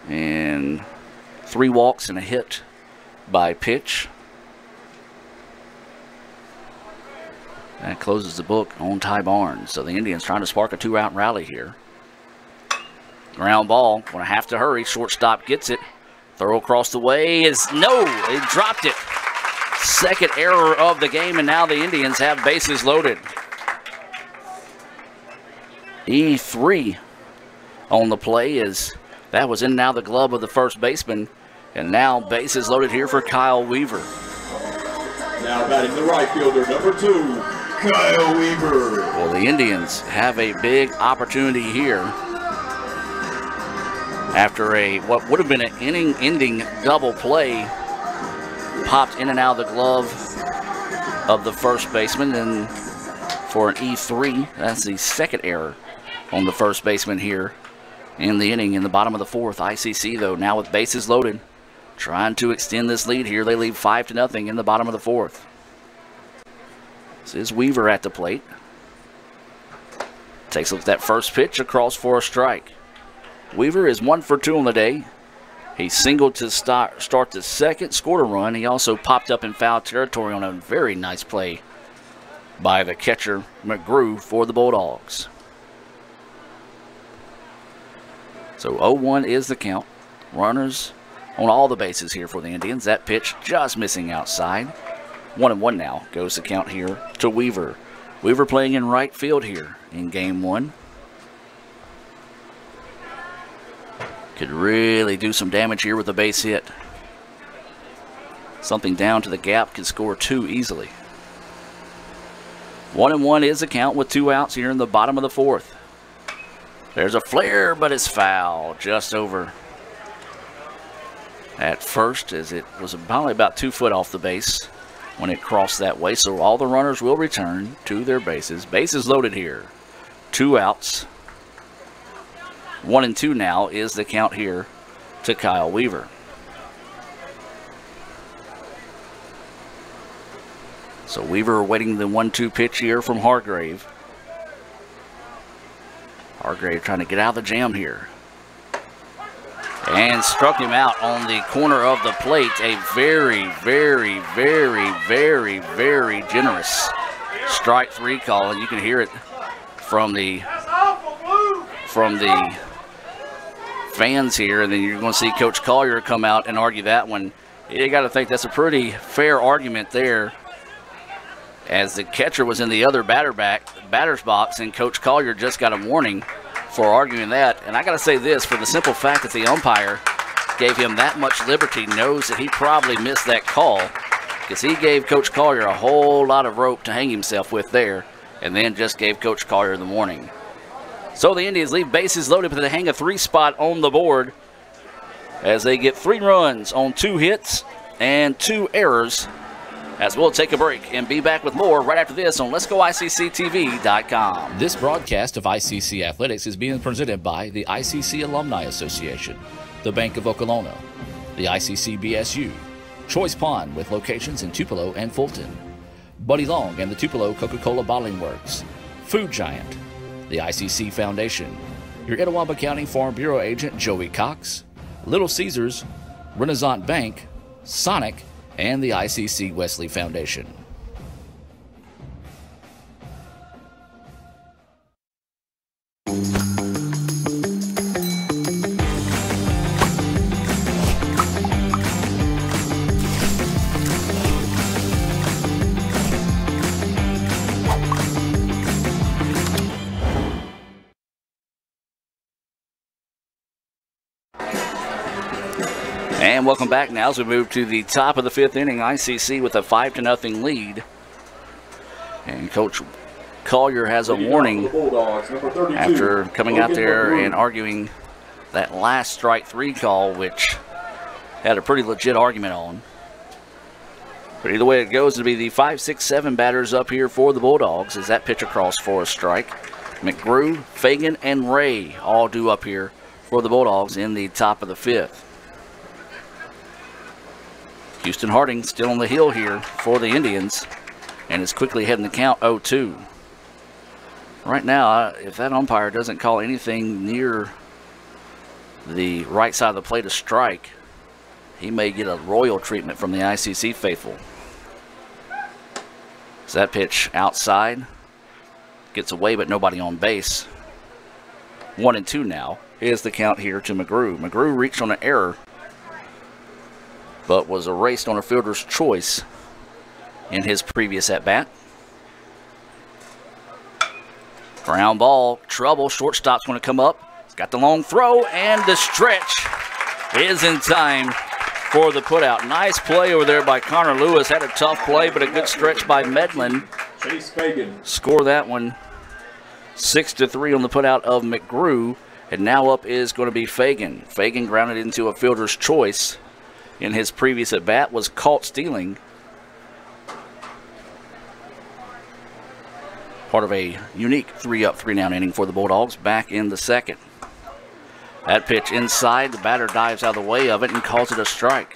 And 3 walks and a hit by pitch. That closes the book on Ty Barnes. So the Indians trying to spark a 2-out rally here. Ground ball, going to have to hurry. Shortstop gets it. Throw across the way is no, they dropped it. Second error of the game, and now the Indians have bases loaded. E3 on the play is that was in now the glove of the first baseman, and now bases loaded here for Kyle Weaver. Now batting the right fielder, number 2, Kyle Weaver. Well, the Indians have a big opportunity here after what would have been an inning-ending double play. Popped in and out of the glove of the first baseman, and for an E3, that's the second error on the first baseman here in the inning in the bottom of the 4th. ICC, though, now with bases loaded, trying to extend this lead here. They lead 5-0 in the bottom of the 4th. This is Weaver at the plate. Takes a look at that first pitch, across for a strike. Weaver is 1 for 2 on the day. He singled to start the second, scored a run. He also popped up in foul territory on a very nice play by the catcher, McGrew, for the Bulldogs. So 0-1 is the count. Runners on all the bases here for the Indians. That pitch just missing outside. 1-1 now goes the count here to Weaver. Weaver playing in right field here in game 1. Could really do some damage here with a base hit. Something down to the gap, could score 2 easily. 1-1 is the count with 2 outs here in the bottom of the 4th. There's a flare, but it's foul just over at first, as it was probably about 2 foot off the base when it crossed that way. So all the runners will return to their bases. Bases loaded here. 2 outs. 1-2 now is the count here to Kyle Weaver. So Weaver awaiting the 1-2 pitch here from Hargrave. Hargrave trying to get out of the jam here. And struck him out on the corner of the plate. A very, very, very, very, very generous strike 3 call. And you can hear it from the fans here, and then you're going to see Coach Collier come out and argue that one. You got to think that's a pretty fair argument there, as the catcher was in the other batter's box, and Coach Collier just got a warning for arguing that. And I got to say this, for the simple fact that the umpire gave him that much liberty, knows that he probably missed that call, because he gave Coach Collier a whole lot of rope to hang himself with there, and then just gave Coach Collier the warning. So the Indians leave bases loaded with a hang of 3 spot on the board, as they get 3 runs on 2 hits and 2 errors, as we'll take a break and be back with more right after this on Let'sGoICCTV.com. This broadcast of ICC Athletics is being presented by the ICC Alumni Association, the Bank of Okolona, the ICC BSU, Choice Pond with locations in Tupelo and Fulton, Buddy Long and the Tupelo Coca-Cola Bottling Works, Food Giant, the ICC Foundation, your Etowah County Farm Bureau agent Joey Cox, Little Caesars, Renaissance Bank, Sonic, and the ICC Wesley Foundation. And welcome back now as we move to the top of the 5th inning. ICC with a 5-0 lead. And Coach Collier has a warning after coming out there and arguing that last strike 3 call, which had a pretty legit argument on. But either way it goes, it'll be the 5, 6, 7 batters up here for the Bulldogs as that pitch across for a strike. McGrew, Fagan, and Ray all due up here for the Bulldogs in the top of the 5th. Houston Harding still on the hill here for the Indians. and is quickly heading the count 0-2. Right now, if that umpire doesn't call anything near the right side of the plate a strike, he may get a royal treatment from the ICC faithful. So that pitch outside, gets away but nobody on base. 1-2 now is the count here to McGrew. McGrew reached on an error, but was erased on a fielder's choice in his previous at-bat. Ground ball, trouble, shortstop's going to come up. He's got the long throw, and the stretch is in time for the putout. Nice play over there by Connor Lewis. Had a tough play, but a good stretch by Medlin. Chase Fagan. Score that one 6-3 on the putout of McGrew. And now up is going to be Fagan. Fagan grounded into a fielder's choice in his previous at-bat, was caught stealing. Part of a unique 3-up, 3-down inning for the Bulldogs back in the second. That pitch inside, the batter dives out of the way of it and calls it a strike.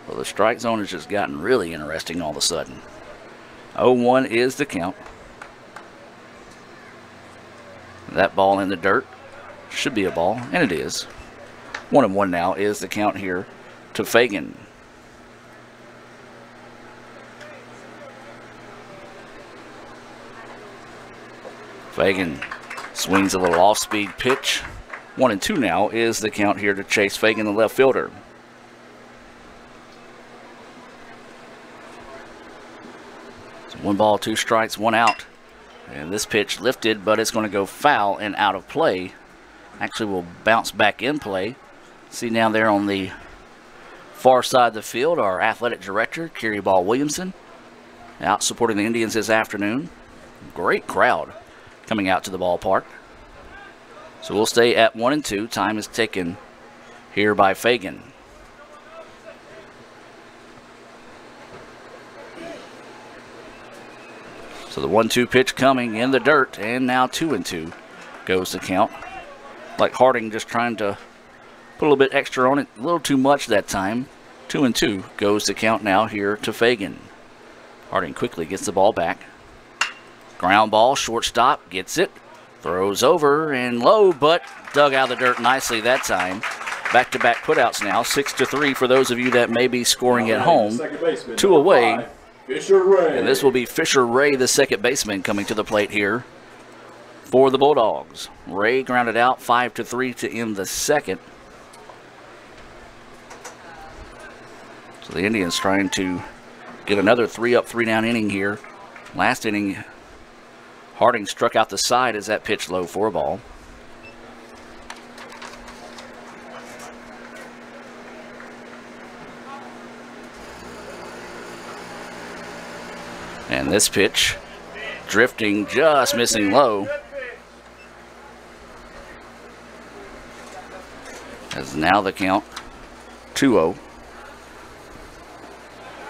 Well, the strike zone has just gotten really interesting all of a sudden. 0-1 is the count. That ball in the dirt should be a ball, and it is. 1-1 now is the count here to Fagan. Fagan swings a little off-speed pitch. 1-2 now is the count here to Chase Fagan, the left fielder. So 1 ball, 2 strikes, 1 out. And this pitch lifted, but it's going to go foul and out of play. Actually will bounce back in play. See down there on the far side of the field, our athletic director, Kerry Ball Williamson, out supporting the Indians this afternoon. Great crowd coming out to the ballpark. So we'll stay at 1-2. Time is taken here by Fagan. So the 1-2 pitch coming in the dirt, and now 2-2 goes the count. Like Harding just trying to put a little bit extra on it, a little too much that time. 2-2 goes the count now here to Fagan. Harding quickly gets the ball back. Ground ball, shortstop, gets it, throws over and low, but dug out of the dirt nicely that time. Back-to-back putouts now, 6-3 for those of you that may be scoring at home. 2 away. Fisher Ray. And this will be Fisher Ray, the second baseman, coming to the plate here for the Bulldogs. Ray grounded out 5-3 to end the second. So the Indians trying to get another 3-up, 3-down inning here. Last inning, Harding struck out the side as that pitch low for a ball. And this pitch, drifting, just missing low. As now the count 2-0.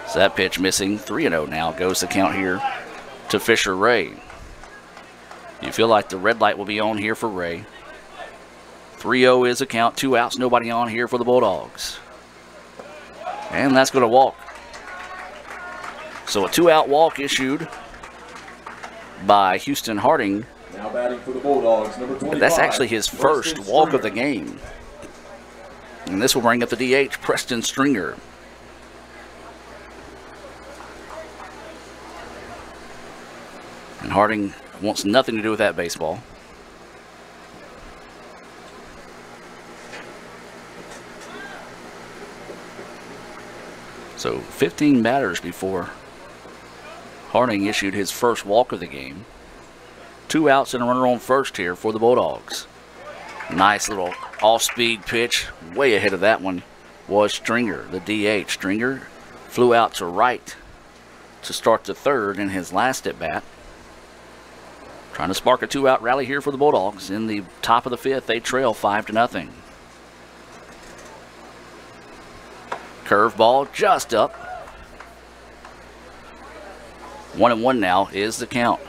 So that pitch missing, 3-0 now goes the count here to Fisher Ray. You feel like the red light will be on here for Ray. 3-0 is the count, 2 outs, nobody on here for the Bulldogs. And that's going to walk. So a 2-out walk issued by Houston Harding. Now batting for the Bulldogs, number 25. That's actually his first walk of the game. And this will bring up the DH, Preston Stringer. And Harding wants nothing to do with that baseball. So 15 batters before Harding issued his first walk of the game. 2 outs and a runner on first here for the Bulldogs. Nice little off-speed pitch. Way ahead of that one was Stringer, the DH. Stringer flew out to right to start the third in his last at-bat. Trying to spark a 2-out rally here for the Bulldogs. In the top of the 5th, they trail 5-0. Curveball just up. 1-1 now is the count.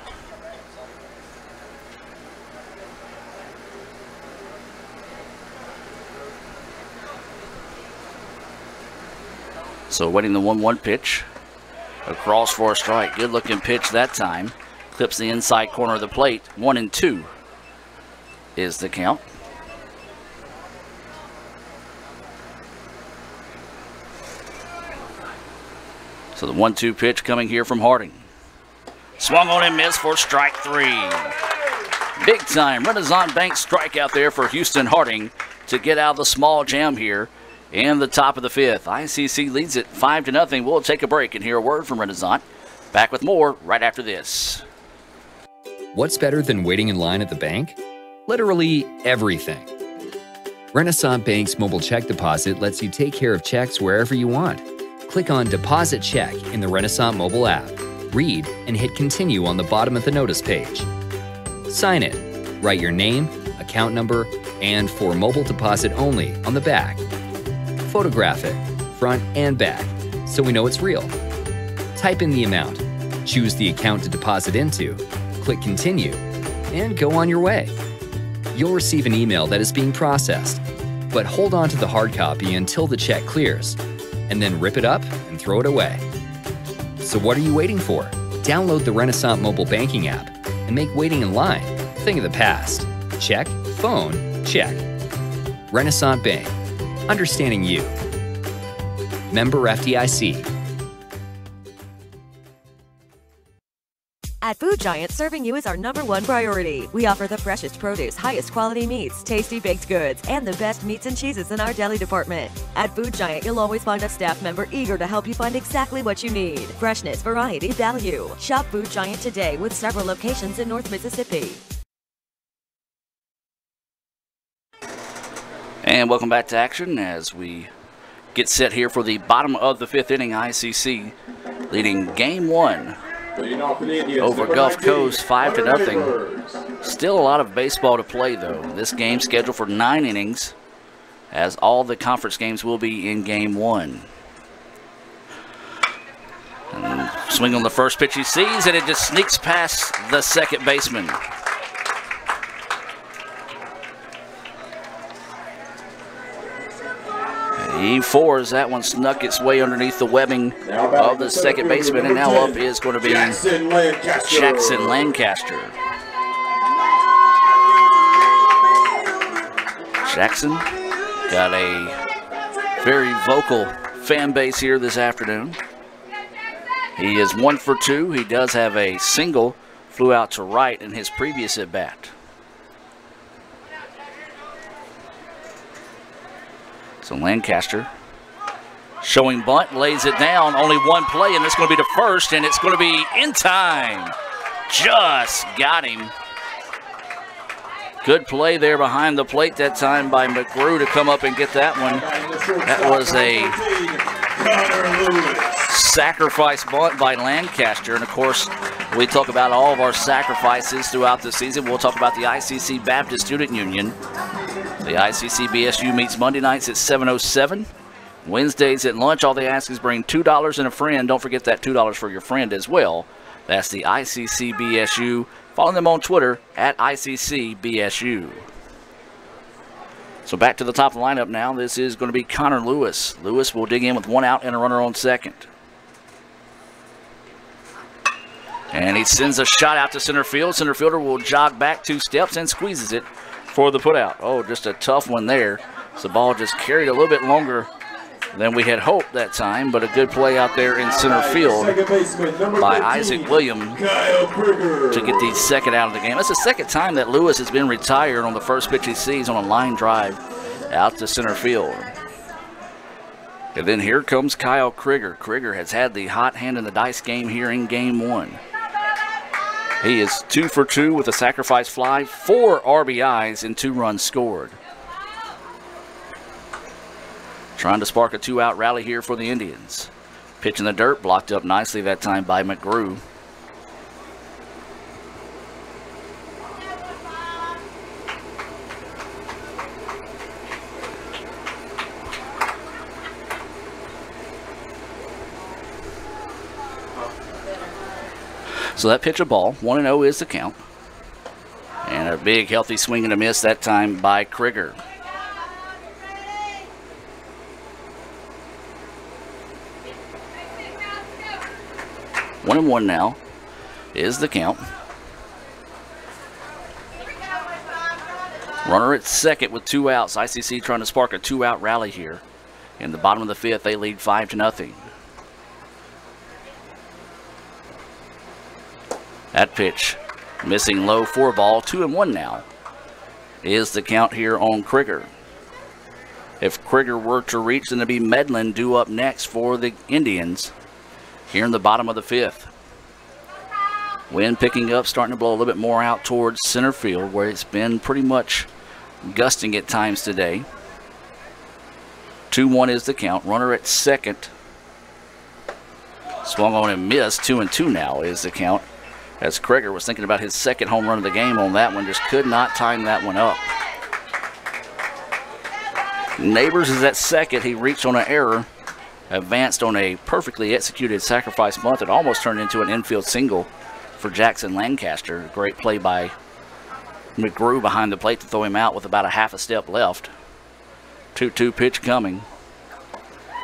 So waiting the 1-1 pitch Across for a strike. Good looking pitch that time. Clips the inside corner of the plate. 1-2 is the count. So the 1-2 pitch coming here from Harding. Swung on and missed for strike 3. Big time Renaissance Bank strikeout there for Houston Harding to get out of the small jam here in the top of the 5th. ICC leads it 5-0. We'll take a break and hear a word from Renaissance. Back with more right after this. What's better than waiting in line at the bank? Literally everything. Renaissance Bank's mobile check deposit lets you take care of checks wherever you want. Click on Deposit Check in the Renaissance mobile app. Read and hit Continue on the bottom of the notice page. Sign it. Write your name, account number, and for mobile deposit only on the back. Photograph it, front and back, so we know it's real. Type in the amount. Choose the account to deposit into. Click Continue, and go on your way. You'll receive an email that is being processed, but hold on to the hard copy until the check clears, and then rip it up and throw it away. So what are you waiting for? Download the Renaissance mobile banking app and make waiting in line a thing of the past. Check, phone, check. Renaissance Bank. Understanding you. Member FDIC. At Food Giant, serving you is our #1 priority. We offer the freshest produce, highest quality meats, tasty baked goods, and the best meats and cheeses in our deli department. At Food Giant, you'll always find a staff member eager to help you find exactly what you need. Freshness, variety, value. Shop Food Giant today with several locations in North Mississippi. And welcome back to action as we get set here for the bottom of the 5th inning. ICC leading game 1 over Gulf Coast 5-0. Still a lot of baseball to play though. This game scheduled for 9 innings as all the conference games will be in game 1. And swing on the first pitch he sees, and it just sneaks past the second baseman. He fours. That one snuck its way underneath the webbing of the second baseman, and now up is going to be Jackson Lancaster. Jackson got a very vocal fan base here this afternoon. He is 1 for 2. He does have a single, flew out to right in his previous at bat. So Lancaster showing bunt, lays it down, only one play, and it's going to be to first, and it's going to be in time. Just got him. Good play there behind the plate that time by McGrew to come up and get that one. That was a sacrifice bunt by Lancaster, and of course, we talk about all of our sacrifices throughout the season. We'll talk about the ICC Baptist Student Union. The ICC BSU meets Monday nights at 7:07. Wednesdays at lunch, all they ask is bring $2 and a friend. Don't forget that $2 for your friend as well. That's the ICC BSU. Follow them on Twitter at ICC BSU. So back to the top of the lineup now. This is going to be Connor Lewis. Lewis will dig in with 1 out and a runner on second. And he sends a shot out to center field. Center fielder will jog back 2 steps and squeezes it for the putout. Oh, just a tough one there. So the ball just carried a little bit longer than we had hoped that time, but a good play out there in center field by Isaac Williams to get the second out of the game. That's the second time that Lewis has been retired on the first pitch he sees on a line drive out to center field. And then here comes Kyle Krieger. Krieger has had the hot hand in the dice game here in game 1. He is 2 for 2 with a sacrifice fly, 4 RBIs, and 2 runs scored. Trying to spark a 2-out rally here for the Indians. Pitch in the dirt, blocked up nicely that time by McGrew. So that pitch a ball, 1-0 is the count. And a big healthy swing and a miss that time by Krieger. 1-1 now is the count. Runner at second with 2 outs. ICC trying to spark a 2-out rally here. In the bottom of the 5th, they lead 5-0. That pitch missing low, 4 ball, 2-1 now is the count here on Krieger. If Krieger were to reach, then it'd be Medlin due up next for the Indians here in the bottom of the 5th. Wind picking up, starting to blow a little bit more out towards center field, where it's been pretty much gusting at times today. 2-1 is the count. Runner at second. Swung on and missed. 2-2 now is the count, as Krieger was thinking about his second home run of the game on that one. Just could not time that one up. Neighbors is at second. He reached on an error. Advanced on a perfectly executed sacrifice bunt that almost turned into an infield single for Jackson Lancaster. Great play by McGrew behind the plate to throw him out with about a half a step left. 2-2 pitch coming.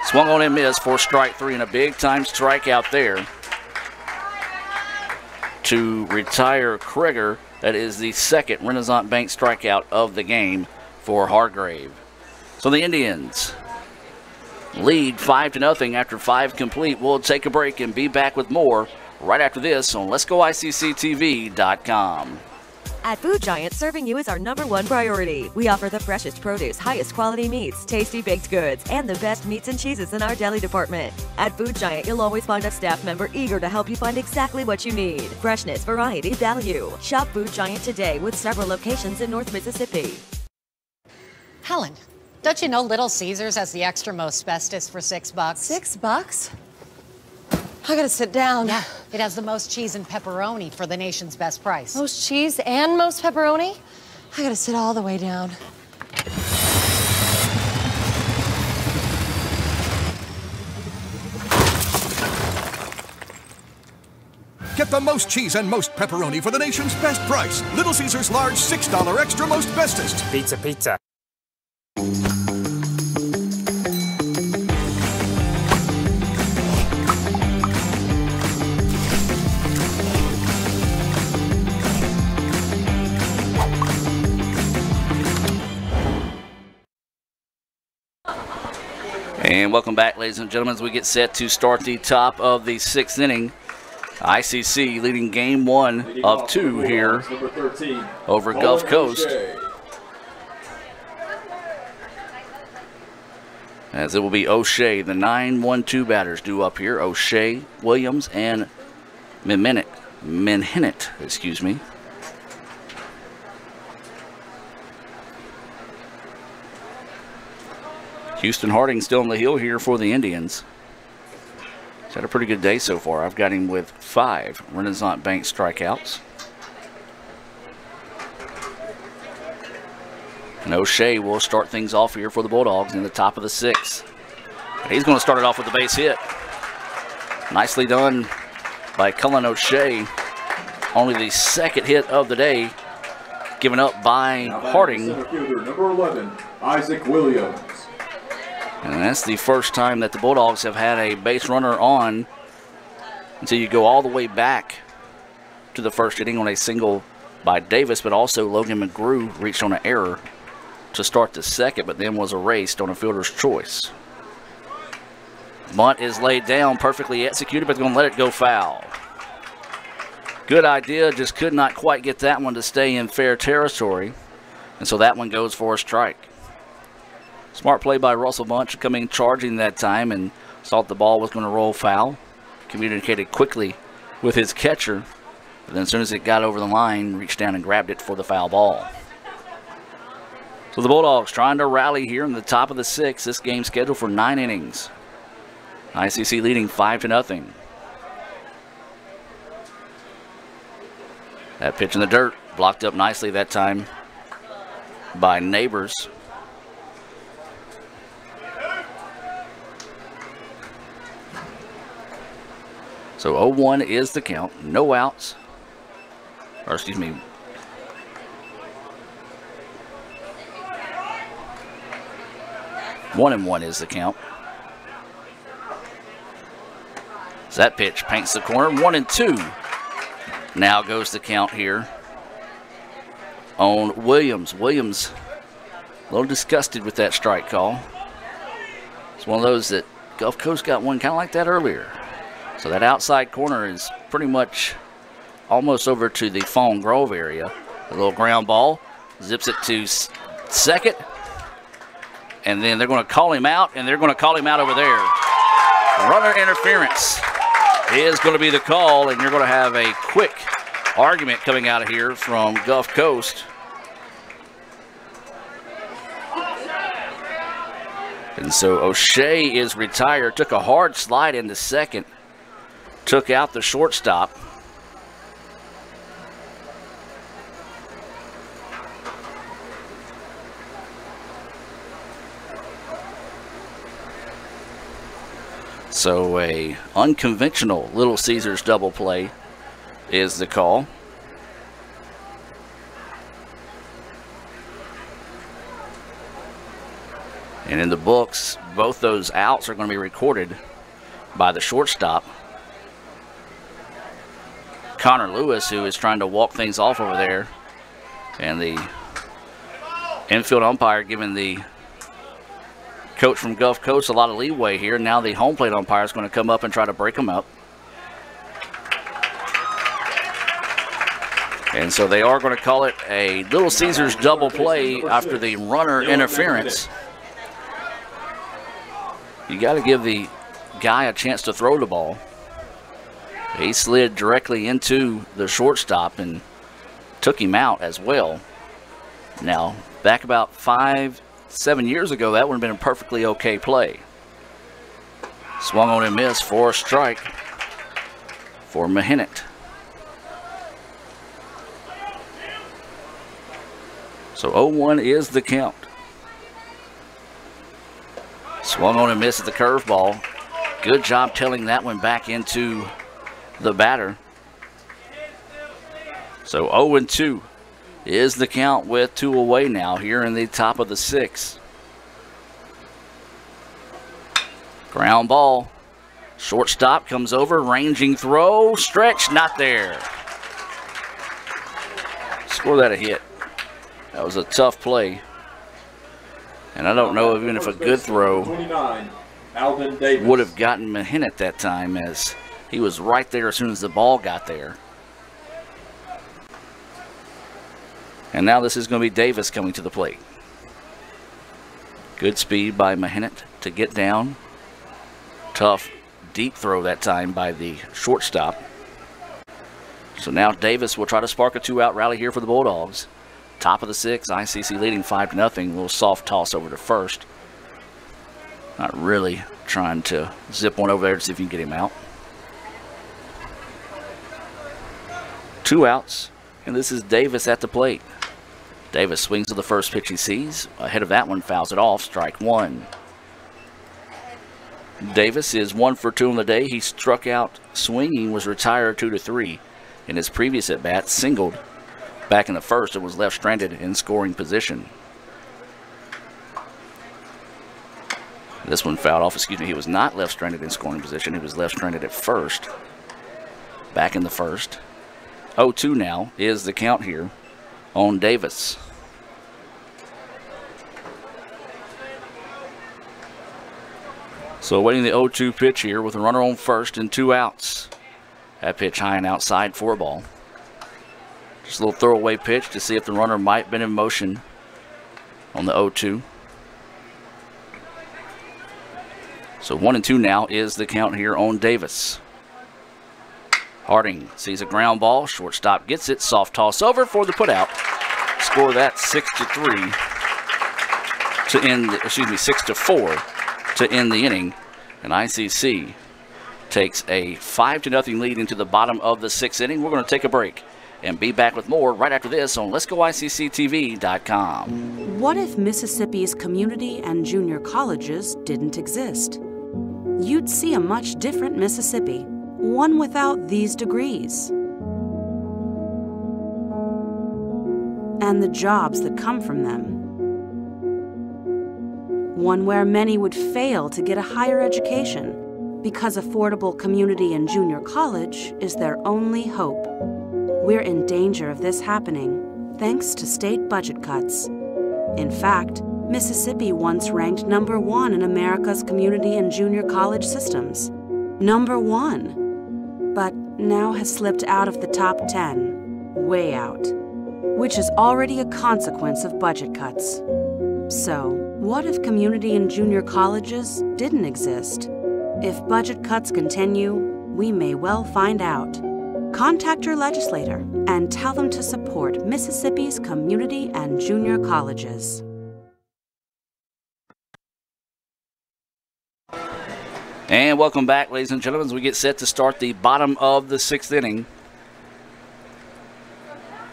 Swung on and missed for strike 3, and a big time strikeout there to retire Krieger. That is the second Renaissance Bank strikeout of the game for Hargrave. So the Indians lead 5-0 after 5 complete. We'll take a break and be back with more right after this on Let'sGoICCTV.com. At Food Giant, serving you is our #1 priority. We offer the freshest produce, highest quality meats, tasty baked goods, and the best meats and cheeses in our deli department. At Food Giant, you'll always find a staff member eager to help you find exactly what you need. Freshness, variety, value. Shop Food Giant today with several locations in North Mississippi. Helen, don't you know Little Caesars has the extra most bestest for $6? $6? I gotta sit down. Yeah, it has the most cheese and pepperoni for the nation's best price. Most cheese and most pepperoni? I gotta sit all the way down. Get the most cheese and most pepperoni for the nation's best price. Little Caesars large $6 extra most bestest. Pizza, pizza. And welcome back, ladies and gentlemen, as we get set to start the top of the 6th inning. ICC leading game 1 of 2 here over Gulf Coast. As it will be O'Shea, the 9-1-2 batters due up here. O'Shea, Williams, and Menhinnet, excuse me. Houston Harding still on the hill here for the Indians. He's had a pretty good day so far. I've got him with 5 Renaissance Bank strikeouts. And O'Shea will start things off here for the Bulldogs in the top of the 6th. He's going to start it off with a base hit. Nicely done by Cullen O'Shea. Only the 2nd hit of the day, given up by Harding. Center fielder, number 11, Isaac Williams. And that's the first time that the Bulldogs have had a base runner on until you go all the way back to the 1st inning on a single by Davis, but also Logan McGrew reached on an error to start the 2nd, but then was erased on a fielder's choice. Bunt is laid down, perfectly executed, but going to let it go foul. Good idea, just could not quite get that one to stay in fair territory, and so that one goes for a strike. Smart play by Russell Bunch, coming charging that time and thought the ball was going to roll foul. Communicated quickly with his catcher, but then as soon as it got over the line, reached down and grabbed it for the foul ball. So the Bulldogs trying to rally here in the top of the 6th. This game scheduled for 9 innings. ICC leading 5-0. That pitch in the dirt, blocked up nicely that time by Neighbors. So 0-1 is the count. No outs. Or excuse me. One and 1 is the count. So that pitch paints the corner. 1-2. Now goes the count here on Williams. Williams a little disgusted with that strike call. It's one of those that Gulf Coast got one kind of like that earlier. So that outside corner is pretty much almost over to the Fawn Grove area. A little ground ball. Zips it to second. And then they're going to call him out, and they're going to call him out over there. Runner interference is going to be the call, and you're going to have a quick argument coming out of here from Gulf Coast. And so O'Shea is retired, took a hard slide into second, took out the shortstop. So a unconventional Little Caesars double play is the call. And in the books, both those outs are going to be recorded by the shortstop, Connor Lewis, who is trying to walk things off over there. And the infield umpire giving the coach from Gulf Coast a lot of leeway here. Now the home plate umpire is going to come up and try to break them up. And so they are going to call it a Little Caesars double play after the runner interference. You got to give the guy a chance to throw the ball. He slid directly into the shortstop and took him out as well. Now, back about 5-7 years ago, that would have been a perfectly okay play. Swung on and missed for a strike for Mahinet. So 0-1 is the count. Swung on and missed at the curveball. Good job tailing that one back into the batter. So 0-2 is the count with 2 away now here in the top of the 6th. Ground ball. Shortstop comes over, ranging throw, stretch, not there. Score that a hit. That was a tough play. And I don't know even if a good throw would have gotten Mahinet that time, as he was right there as soon as the ball got there. And now this is going to be Davis coming to the plate. Good speed by Mahinet to get down. Tough deep throw that time by the shortstop. So now Davis will try to spark a 2-out rally here for the Bulldogs. Top of the 6th, ICC leading 5-0. A little soft toss over to first. Not really trying to zip one over there to see if you can get him out. 2 outs, and this is Davis at the plate. Davis swings to the first pitch he sees. Ahead of that one, fouls it off. Strike 1. Davis is 1 for 2 on the day. He struck out swinging, was retired 2-3. In his previous at-bat, singled back in the first and was left stranded in scoring position. This one fouled off. Excuse me, he was not left stranded in scoring position. He was left stranded at first. Back in the first. 0-2 now is the count here on Davis. So awaiting the 0-2 pitch here with a runner on first and 2 outs. That pitch high and outside for a ball. Just a little throwaway pitch to see if the runner might have been in motion on the 0-2. So 1-2 now is the count here on Davis. Harding sees a ground ball. Shortstop gets it. Soft toss over for the putout. Score that 6-3 to end, 6-4 to end the inning. And ICC takes a 5-0 lead into the bottom of the 6th inning. We're going to take a break and be back with more right after this on Let'sGoICCTV.com. What if Mississippi's community and junior colleges didn't exist? You'd see a much different Mississippi, one without these degrees. And the jobs that come from them. One where many would fail to get a higher education because affordable community and junior college is their only hope. We're in danger of this happening thanks to state budget cuts. In fact, Mississippi once ranked #1 in America's community and junior college systems. #1. But now has slipped out of the top 10, way out, which is already a consequence of budget cuts. So, what if community and junior colleges didn't exist? If budget cuts continue, we may well find out. Contact your legislator and tell them to support Mississippi's community and junior colleges. And welcome back, ladies and gentlemen, as we get set to start the bottom of the 6th inning.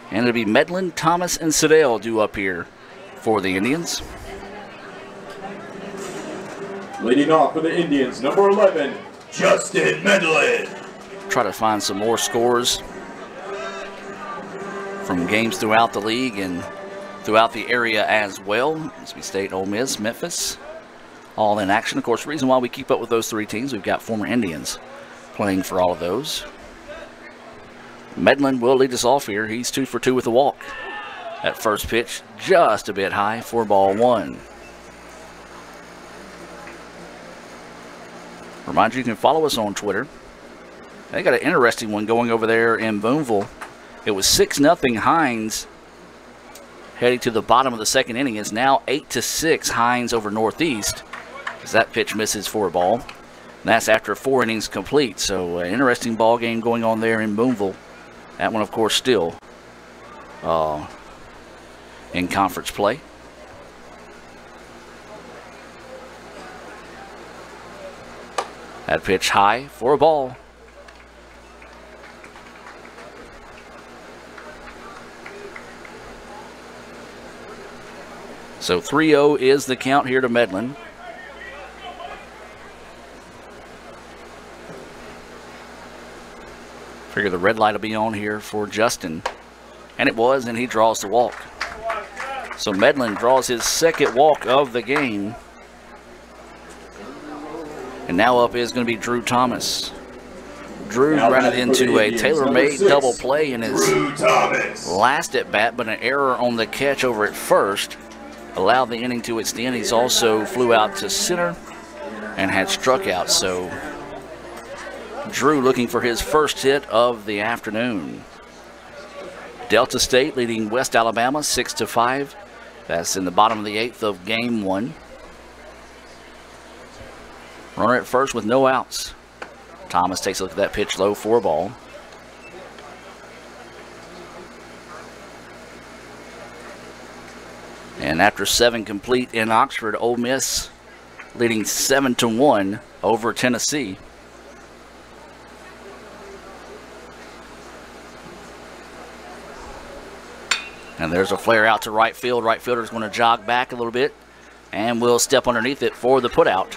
And it'll be Medlin, Thomas, and Siddell due up here for the Indians. Leading off for the Indians, number 11, Justin Medlin. Try to find some more scores from games throughout the league and throughout the area as well. Mississippi State, Ole Miss, Memphis, all in action. Of course, the reason why we keep up with those 3 teams, we've got former Indians playing for all of those. Medlin will lead us off here. He's 2 for 2 with a walk. That first pitch just a bit high for ball 1. Remind you can follow us on Twitter. They got an interesting one going over there in Boonville. It was 6-0 Hines heading to the bottom of the 2nd inning. It's now 8-6 Hines over Northeast as that pitch misses for a ball. And that's after 4 innings complete. So an interesting ball game going on there in Boonville. That one, of course, still in conference play. That pitch high for a ball. So 3-0 is the count here to Medlin. Figure the red light will be on here for Justin. And it was, and he draws the walk. So Medlin draws his 2nd walk of the game. And now up is going to be Drew Thomas. Drew ran it into a tailor-made double play in his last at-bat, but an error on the catch over at first allowed the inning to extend. He's also flew out to center and had struck out. So Drew looking for his first hit of the afternoon. Delta State leading West Alabama 6-5. That's in the bottom of the 8th of game 1. Runner at first with no outs. Thomas takes a look at that pitch low for a ball. And after 7 complete in Oxford, Ole Miss leading 7-1 over Tennessee. And there's a flare out to right field. Right fielder's going to jog back a little bit and will step underneath it for the putout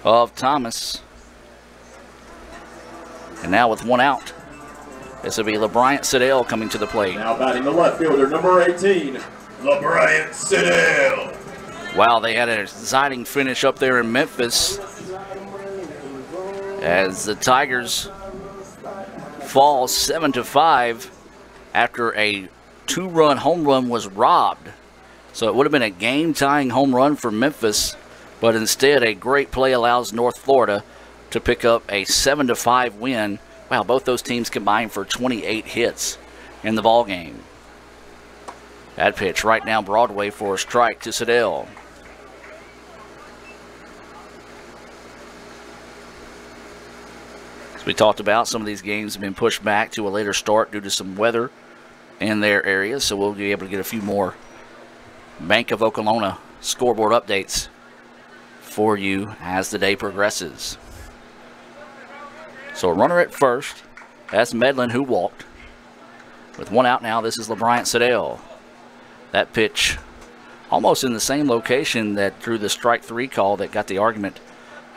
of Thomas. And now with 1 out, this will be LeBryant Siddell coming to the plate. Now batting the left fielder, number 18, LeBryant Siddell. Wow, they had an exciting finish up there in Memphis as the Tigers fall 7-5 after a 2-run home run was robbed. So it would have been a game-tying home run for Memphis, but instead a great play allows North Florida to pick up a 7-5 win. Wow, both those teams combined for 28 hits in the ball game. That pitch right now Broadway for a strike to Siddell. As we talked about, some of these games have been pushed back to a later start due to some weather in their areas, so we'll be able to get a few more Bank of Okolona scoreboard updates for you as the day progresses. So a runner at first. That's Medlin who walked. With 1 out now, this is LeBryant Siddell. That pitch almost in the same location that drew the strike 3 call that got the argument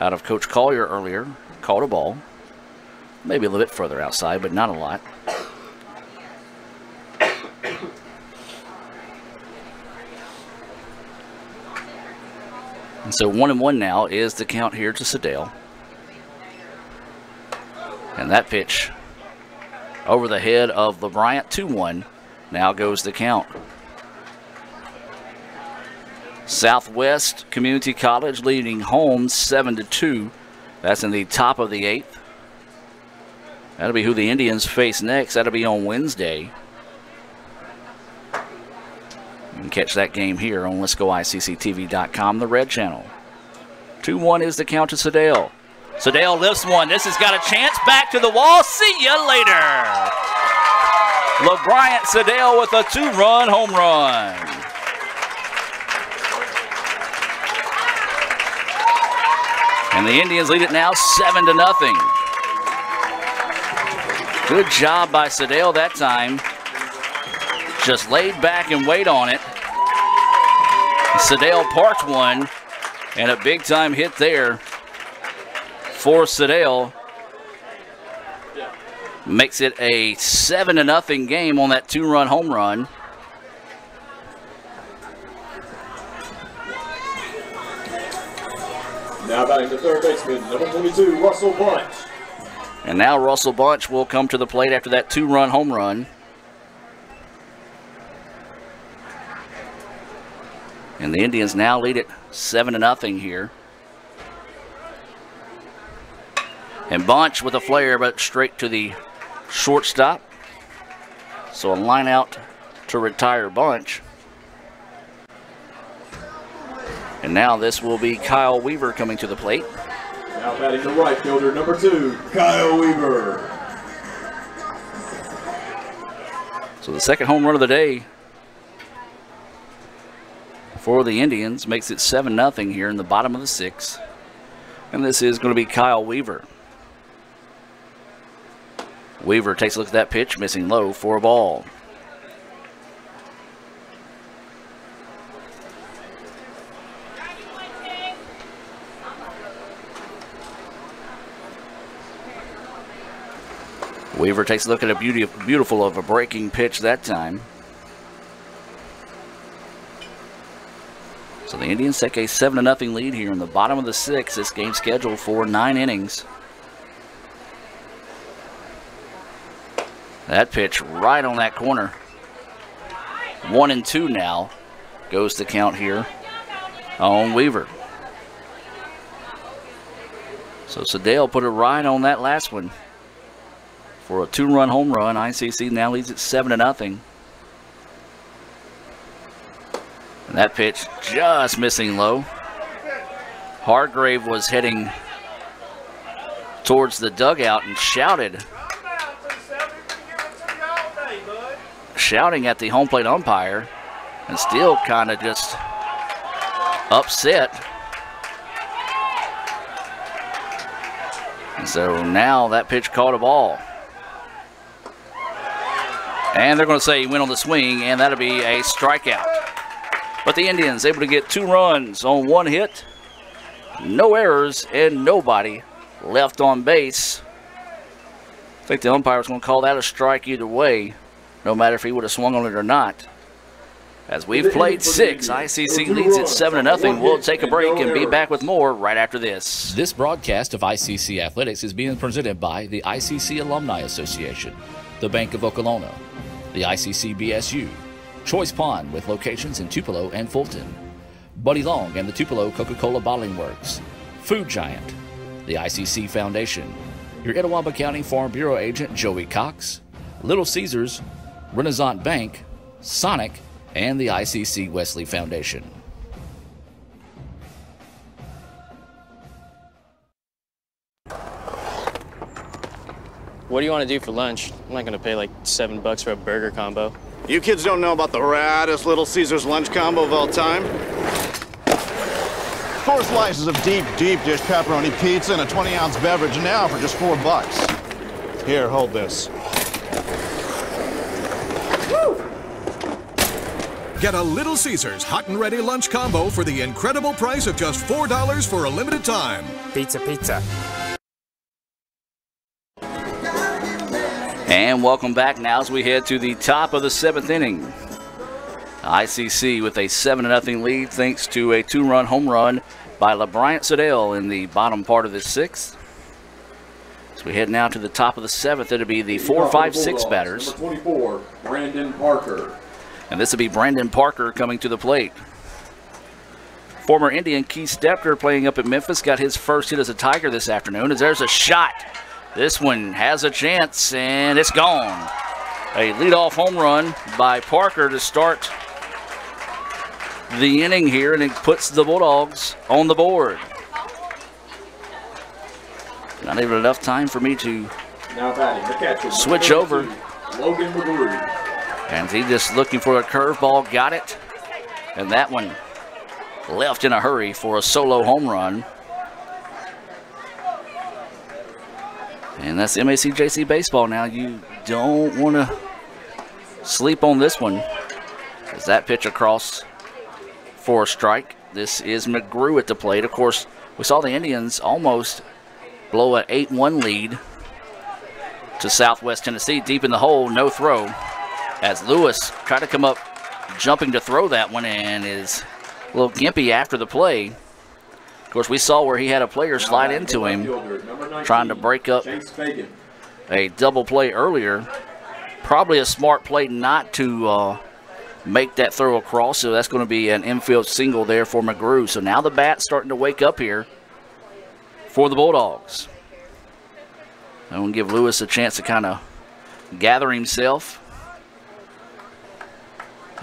out of Coach Collier earlier. Called a ball. Maybe a little bit further outside, but not a lot. So 1-1 now is the count here to Sedale. And that pitch over the head of LeBryant, 2-1. Now goes the count. Southwest Community College leading home 7-2. That's in the top of the 8th. That'll be who the Indians face next. That'll be on Wednesday. You can catch that game here on Let'sGoICCTV.com, the red channel. 2-1 is the count to Sedale. Sedale lifts one. This has got a chance. Back to the wall. See you later. LeBryant Sedale with a 2-run home run. And the Indians lead it now 7-0. Good job by Sedale that time. Just laid back and wait on it. Sedale parked one, and a big-time hit there for Sedale. Makes it a 7-0 game on that 2-run home run. Now batting the third baseman, number 22, Russell Bunch. And now Russell Bunch will come to the plate after that 2-run home run. And the Indians now lead it 7-0 here. And Bunch with a flare, but straight to the shortstop. So a line out to retire Bunch. And now this will be Kyle Weaver coming to the plate. Now batting the right fielder, number 2, Kyle Weaver. So the second home run of the day for the Indians makes it 7-0 here in the bottom of the 6th. And this is going to be Kyle Weaver. Weaver takes a look at that pitch, missing low for a ball. Weaver takes a look at a beautiful of a breaking pitch that time. So the Indians take a 7-0 lead here in the bottom of the 6th. This game scheduled for 9 innings. That pitch right on that corner. 1-2 now goes the count here on Weaver. So Sedale put it right on that last one for a 2-run home run. ICC now leads it 7-0. And that pitch just missing low. Hargrave was heading towards the dugout and shouting at the home plate umpire, and still kind of just upset. And so now that pitch caught a ball. And they're going to say he went on the swing, and that'll be a strikeout. But the Indians able to get 2 runs on 1 hit. No errors and nobody left on base. I think the umpire was going to call that a strike either way, no matter if he would have swung on it or not. As we've played 6, ICC leads it 7-0. We'll take a break and be back with more right after this. This broadcast of ICC Athletics is being presented by the ICC Alumni Association, the Bank of Okolona, the ICC BSU, Choice Pond with locations in Tupelo and Fulton, Buddy Long and the Tupelo Coca-Cola Bottling Works, Food Giant, the ICC Foundation, your Etowah County Farm Bureau agent Joey Cox, Little Caesars, Renaissance Bank, Sonic, and the ICC Wesley Foundation. What do you want to do for lunch? I'm not going to pay like $7 for a burger combo. You kids don't know about the raddest Little Caesars lunch combo of all time? 4 slices of deep dish pepperoni pizza and a 20-ounce beverage now for just $4. Here, hold this. Get a Little Caesars hot and ready lunch combo for the incredible price of just $4 for a limited time. Pizza, pizza. And welcome back now as we head to the top of the 7th inning. ICC with a 7-0 lead thanks to a 2-run home run by LeBryant Siddell in the bottom part of the 6th. As we head now to the top of the 7th, it'll be the 4, 5, 6 batters. Number 24, Brandon Parker. And this will be Brandon Parker coming to the plate. Former Indian Keith Stepner playing up at Memphis got his first hit as a Tiger this afternoon. As there's a shot. This one has a chance, and it's gone. A leadoff home run by Parker to start the inning here, and it puts the Bulldogs on the board. Not even enough time for me to now batting, the catcher, switch over. Logan McGrew. And he just looking for a curveball, got it. And that one left in a hurry for a solo home run. And that's MACJC baseball now. You don't want to sleep on this one. As that pitch across for a strike. This is McGrew at the plate. Of course, we saw the Indians almost blow an 8-1 lead to Southwest Tennessee. Deep in the hole, no throw. As Lewis tried to come up jumping to throw that one and is a little gimpy after the play. Of course, we saw where he had a player slide into him, trying to break up a double play earlier. Probably a smart play not to make that throw across, so that's going to be an infield single there for McGrew. So now the bat's starting to wake up here for the Bulldogs. I'm going to give Lewis a chance to kind of gather himself.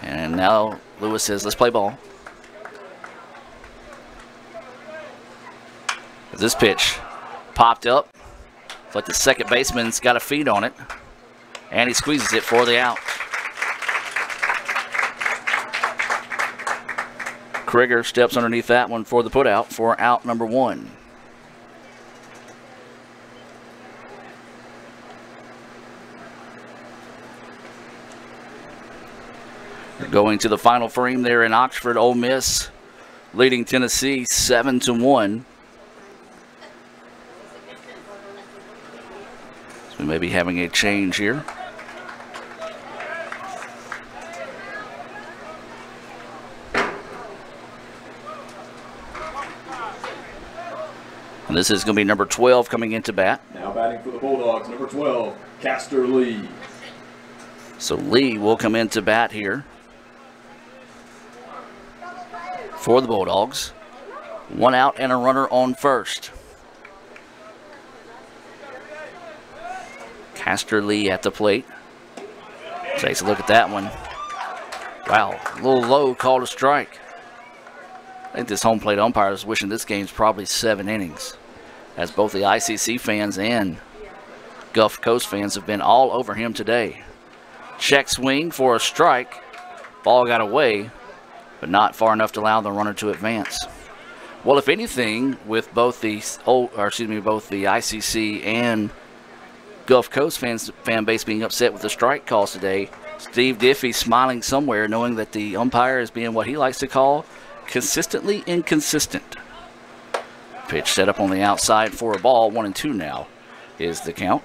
And now Lewis says, let's play ball. This pitch popped up. It's like the second baseman's got a feed on it. And he squeezes it for the out. Krieger steps underneath that one for the putout for out number 1. Going to the final frame there in Oxford, Ole Miss leading Tennessee 7-1. So we may be having a change here. And this is going to be number 12 coming into bat. Now batting for the Bulldogs, number 12, Castor Lee. So Lee will come into bat here for the Bulldogs. 1 out and a runner on first. Castor Lee at the plate. Takes a look at that one. Wow, a little low, called a strike. I think this home plate umpire is wishing this game's probably 7 innings, as both the ICC fans and Gulf Coast fans have been all over him today. Check swing for a strike. Ball got away, but not far enough to allow the runner to advance. Well, if anything, with both the ICC and Gulf Coast fan base being upset with the strike calls today, Steve Diffie smiling somewhere, knowing that the umpire is being what he likes to call consistently inconsistent. Pitch set up on the outside for a ball. 1-2 now is the count.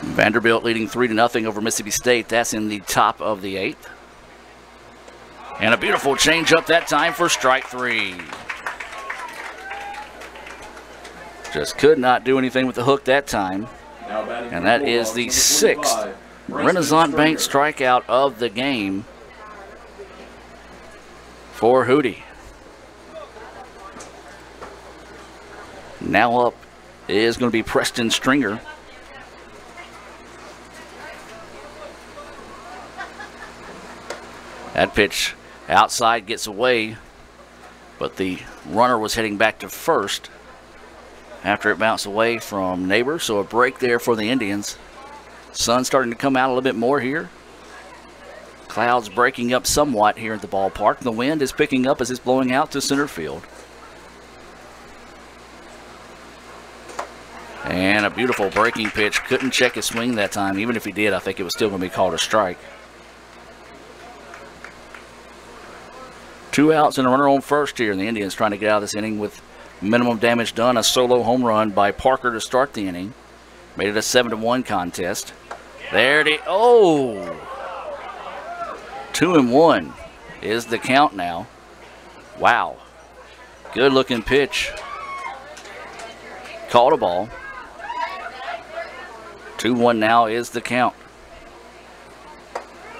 Vanderbilt leading 3-0 over Mississippi State. That's in the top of the 8th. And a beautiful changeup that time for strike 3. Just could not do anything with the hook that time. And that is the 6th Renaissance Bank strikeout of the game for Hootie. Now up is going to be Preston Stringer. That pitch outside gets away, but the runner was heading back to first after it bounced away from Neighbor, so a break there for the Indians. Sun starting to come out a little bit more here. Clouds breaking up somewhat here at the ballpark. The wind is picking up as it's blowing out to center field. And a beautiful breaking pitch. Couldn't check his swing that time. Even if he did, I think it was still going to be called a strike. 2 outs and a runner on first here, and the Indians trying to get out of this inning with minimum damage done. A solo home run by Parker to start the inning. Made it a 7-1 contest. There it is. Oh! 2-1 is the count now. Wow. Good looking pitch. Called a ball. 2-1 now is the count.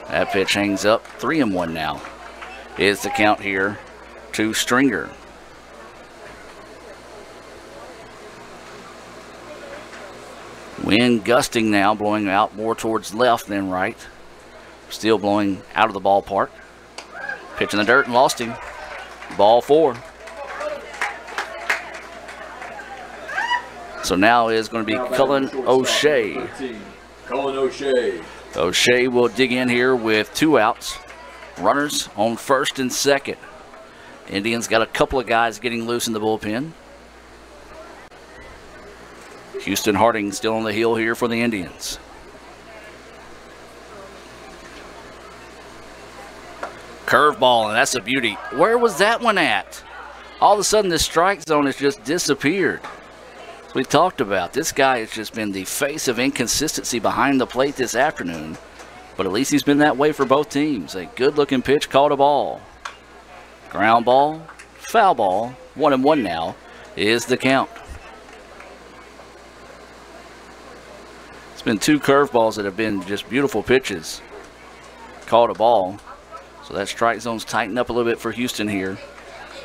That pitch hangs up. 3-1 now is the count here to Stringer. Wind gusting now, blowing out more towards left than right. Still blowing out of the ballpark. Pitch in the dirt and lost him. Ball 4. So now is going to be Cullen O'Shea. Cullen O'Shea. O'Shea will dig in here with 2 outs. Runners on first and second. Indians got a couple of guys getting loose in the bullpen. Houston Harding still on the hill here for the Indians. Curveball, and that's a beauty. Where was that one at? All of a sudden, this strike zone has just disappeared. As we talked about, this guy has just been the face of inconsistency behind the plate this afternoon. But at least he's been that way for both teams. A good-looking pitch, called a ball. Ground ball, foul ball. 1-1 now is the count. It's been 2 curveballs that have been just beautiful pitches. Called a ball. So that strike zone's tightened up a little bit for Houston here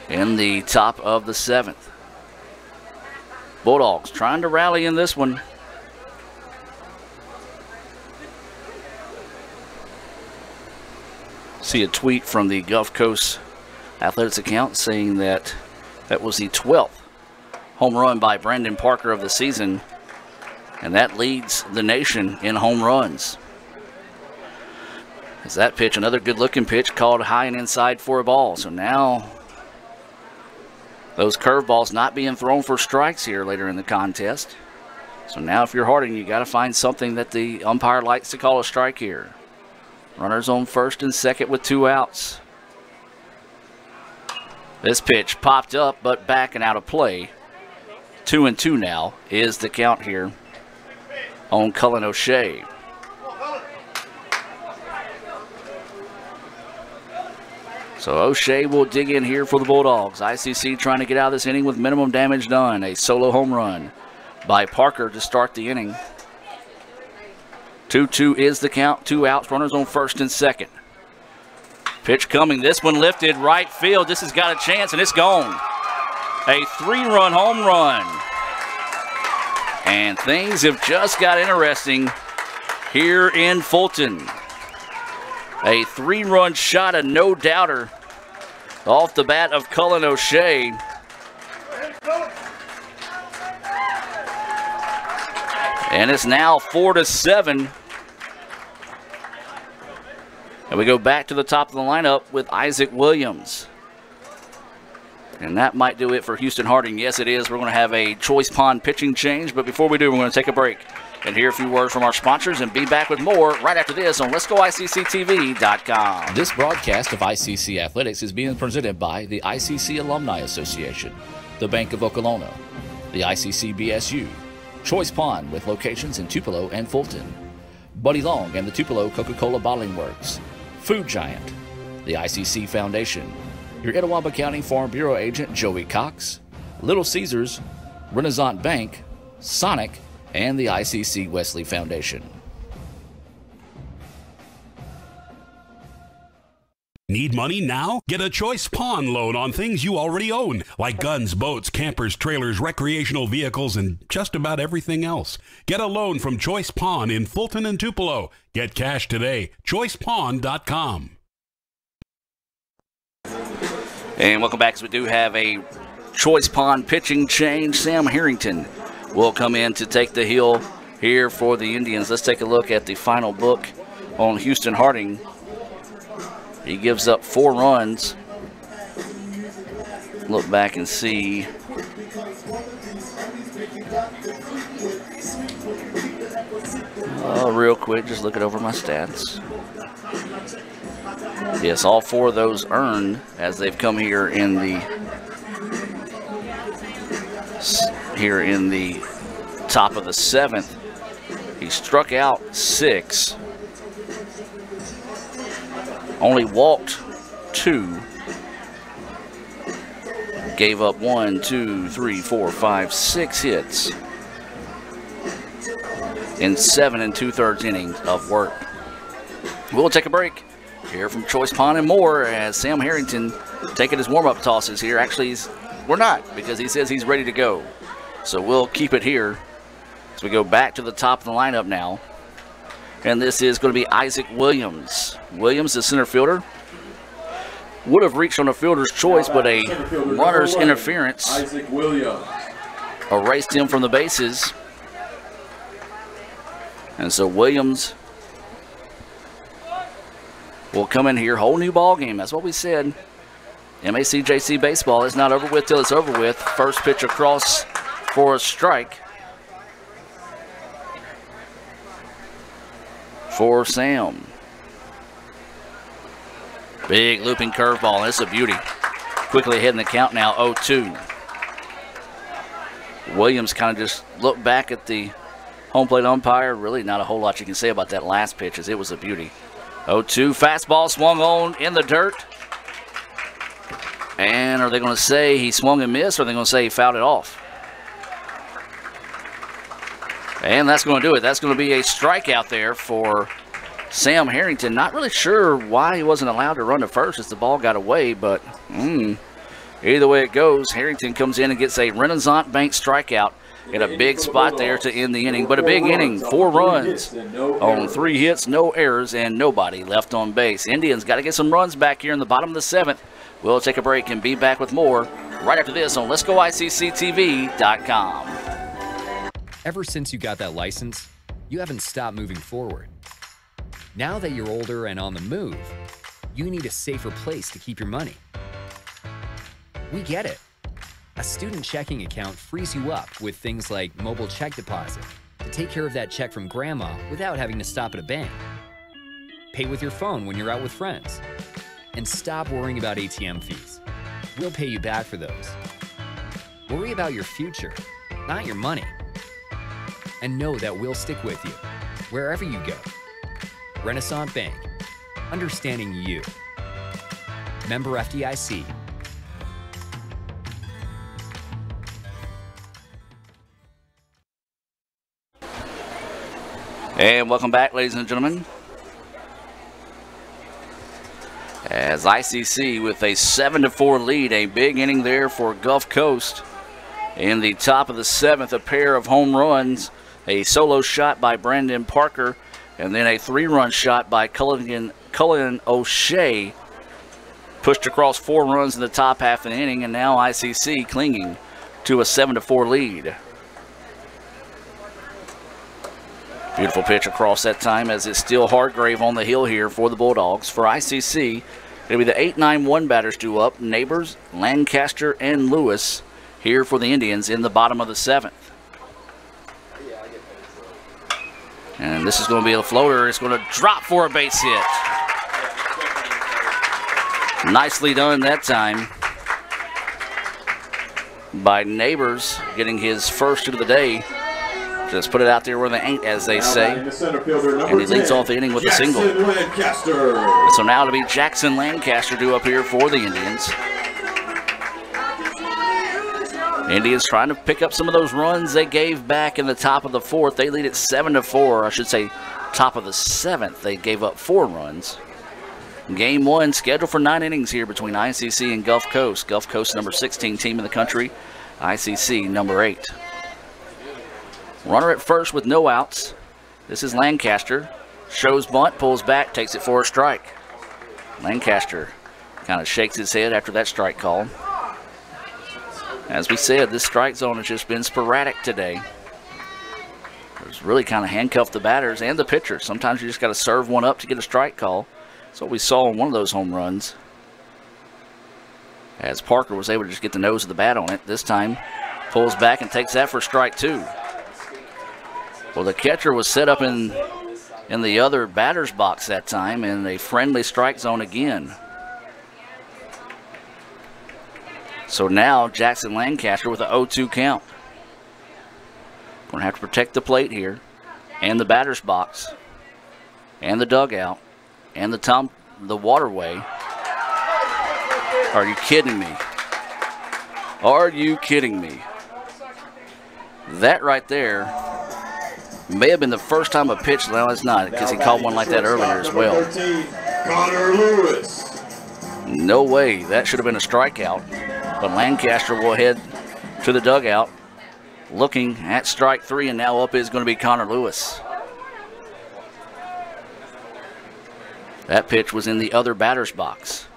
in the top of the 7th. Bulldogs trying to rally in this one. See a tweet from the Gulf Coast Athletics account saying that that was the 12th home run by Brandon Parker of the season. And that leads the nation in home runs. As that pitch, another good-looking pitch, called high and inside for a ball. So now those curveballs not being thrown for strikes here later in the contest. So now if you're Harding, you got to find something that the umpire likes to call a strike here. Runners on first and second with 2 outs. This pitch popped up, but back and out of play. 2-2 now is the count here on Cullen O'Shea. So O'Shea will dig in here for the Bulldogs. ICC trying to get out of this inning with minimum damage done. A solo home run by Parker to start the inning. 2-2 is the count. 2 outs. Runners on first and second. Pitch coming. This one lifted right field. This has got a chance, and it's gone. A 3-run home run. And things have just got interesting here in Fulton. A 3-run shot, a no-doubter off the bat of Cullen O'Shea. And it's now 4-7. And we go back to the top of the lineup with Isaac Williams. And that might do it for Houston Harding. Yes, it is. We're going to have a Choice Pond pitching change. But before we do, we're going to take a break and hear a few words from our sponsors and be back with more right after this on Let'sGoICCTV.com. This broadcast of ICC Athletics is being presented by the ICC Alumni Association, the Bank of Okolona, the ICC BSU, Choice Pond with locations in Tupelo and Fulton, Buddy Long and the Tupelo Coca-Cola Bottling Works, Food Giant, the ICC Foundation, your Etowah County Farm Bureau agent Joey Cox, Little Caesars, Renaissance Bank, Sonic, and the ICC Wesley Foundation. Need money now? Get a Choice Pawn loan on things you already own, like guns, boats, campers, trailers, recreational vehicles, and just about everything else. Get a loan from Choice Pawn in Fulton and Tupelo. Get cash today. ChoicePawn.com. And welcome back, as we do have a Choice Pond pitching change. Sam Harrington will come in to take the hill here for the Indians. Let's take a look at the final book on Houston Harding. He gives up 4 runs. Look back and see. Real quick, just looking over my stats. Yes, all 4 of those earned as they've come here in the top of the 7th. He struck out 6. Only walked 2. Gave up 1, 2, 3, 4, 5, 6 hits in 7 2/3 innings of work. We'll take a break. Hear from Choice Pond and more as Sam Harrington taking his warm-up tosses here. Actually, we're not, because he says he's ready to go. So we'll keep it here as we go back to the top of the lineup now. And this is going to be Isaac Williams. Williams, the center fielder, would have reached on a fielder's choice, but a runner's interference Isaac Williams erased him from the bases. And so Williams will come in here. Whole new ball game. That's what we said. MACJC baseball is not over with till it's over with. First pitch across for a strike for Sam. Big looping curveball. It's a beauty. Quickly ahead in the count now, 0-2. Williams kind of just looked back at the home plate umpire. Really not a whole lot you can say about that last pitch, as it was a beauty. 0-2, fastball swung on in the dirt. And are they going to say he swung and missed, or are they going to say he fouled it off? And that's going to do it. That's going to be a strikeout there for Sam Harrington. Not really sure why he wasn't allowed to run to first as the ball got away, but either way it goes, Harrington comes in and gets a Renaissance Bank strikeout in a big spot there to end the inning. But a big inning, 4 runs on 3 hits, no errors, and nobody left on base. Indians got to get some runs back here in the bottom of the 7th. We'll take a break and be back with more right after this on Let'sGoICCTV.com. Ever since you got that license, you haven't stopped moving forward. Now that you're older and on the move, you need a safer place to keep your money. We get it. A student checking account frees you up with things like mobile check deposit to take care of that check from grandma without having to stop at a bank. Pay with your phone when you're out with friends. And stop worrying about ATM fees. We'll pay you back for those. Worry about your future, not your money. And know that we'll stick with you wherever you go. Renaissance Bank, understanding you. Member FDIC. And welcome back, ladies and gentlemen. As ICC with a 7-4 lead, a big inning there for Gulf Coast. In the top of the 7th, a pair of home runs, a solo shot by Brandon Parker, and then a 3-run shot by Cullen O'Shea. Pushed across 4 runs in the top half of the inning, and now ICC clinging to a 7-4 lead. Beautiful pitch across that time, as it's still Hargrave on the hill here for the Bulldogs. For ICC, it'll be the 8-9-1 batters due up. Neighbors, Lancaster, and Lewis here for the Indians in the bottom of the 7th. And this is going to be a floater. It's going to drop for a base hit. Nicely done that time by Neighbors, getting his first hit of the day. Just put it out there where they ain't, as they say. And he leads off the inning with a single. So now it'll be Jackson Lancaster due up here for the Indians. Indians trying to pick up some of those runs they gave back in the top of the 4th. They lead it 7-4. I should say top of the 7th. They gave up 4 runs. Game 1 scheduled for 9 innings here between ICC and Gulf Coast. Gulf Coast number 16 team in the country. ICC number 8. Runner at first with no outs. This is Lancaster. Shows bunt, pulls back, takes it for a strike. Lancaster kind of shakes his head after that strike call. As we said, this strike zone has just been sporadic today. It's really kind of handcuffed the batters and the pitchers. Sometimes you just got to serve one up to get a strike call. That's what we saw in one of those home runs, as Parker was able to just get the nose of the bat on it. This time pulls back and takes that for strike 2. Well, the catcher was set up in the other batter's box that time in a friendly strike zone again. So now Jackson Lancaster with an 0-2 count. Going to have to protect the plate here. and the batter's box and the dugout and the waterway. Are you kidding me? Are you kidding me? That right there may have been the first time a pitch. No, it's not, because he called one like that earlier as well. 13, Connor Lewis. No way. That should have been a strikeout. But Lancaster will head to the dugout looking at strike 3, and now up is going to be Connor Lewis. That pitch was in the other batter's box.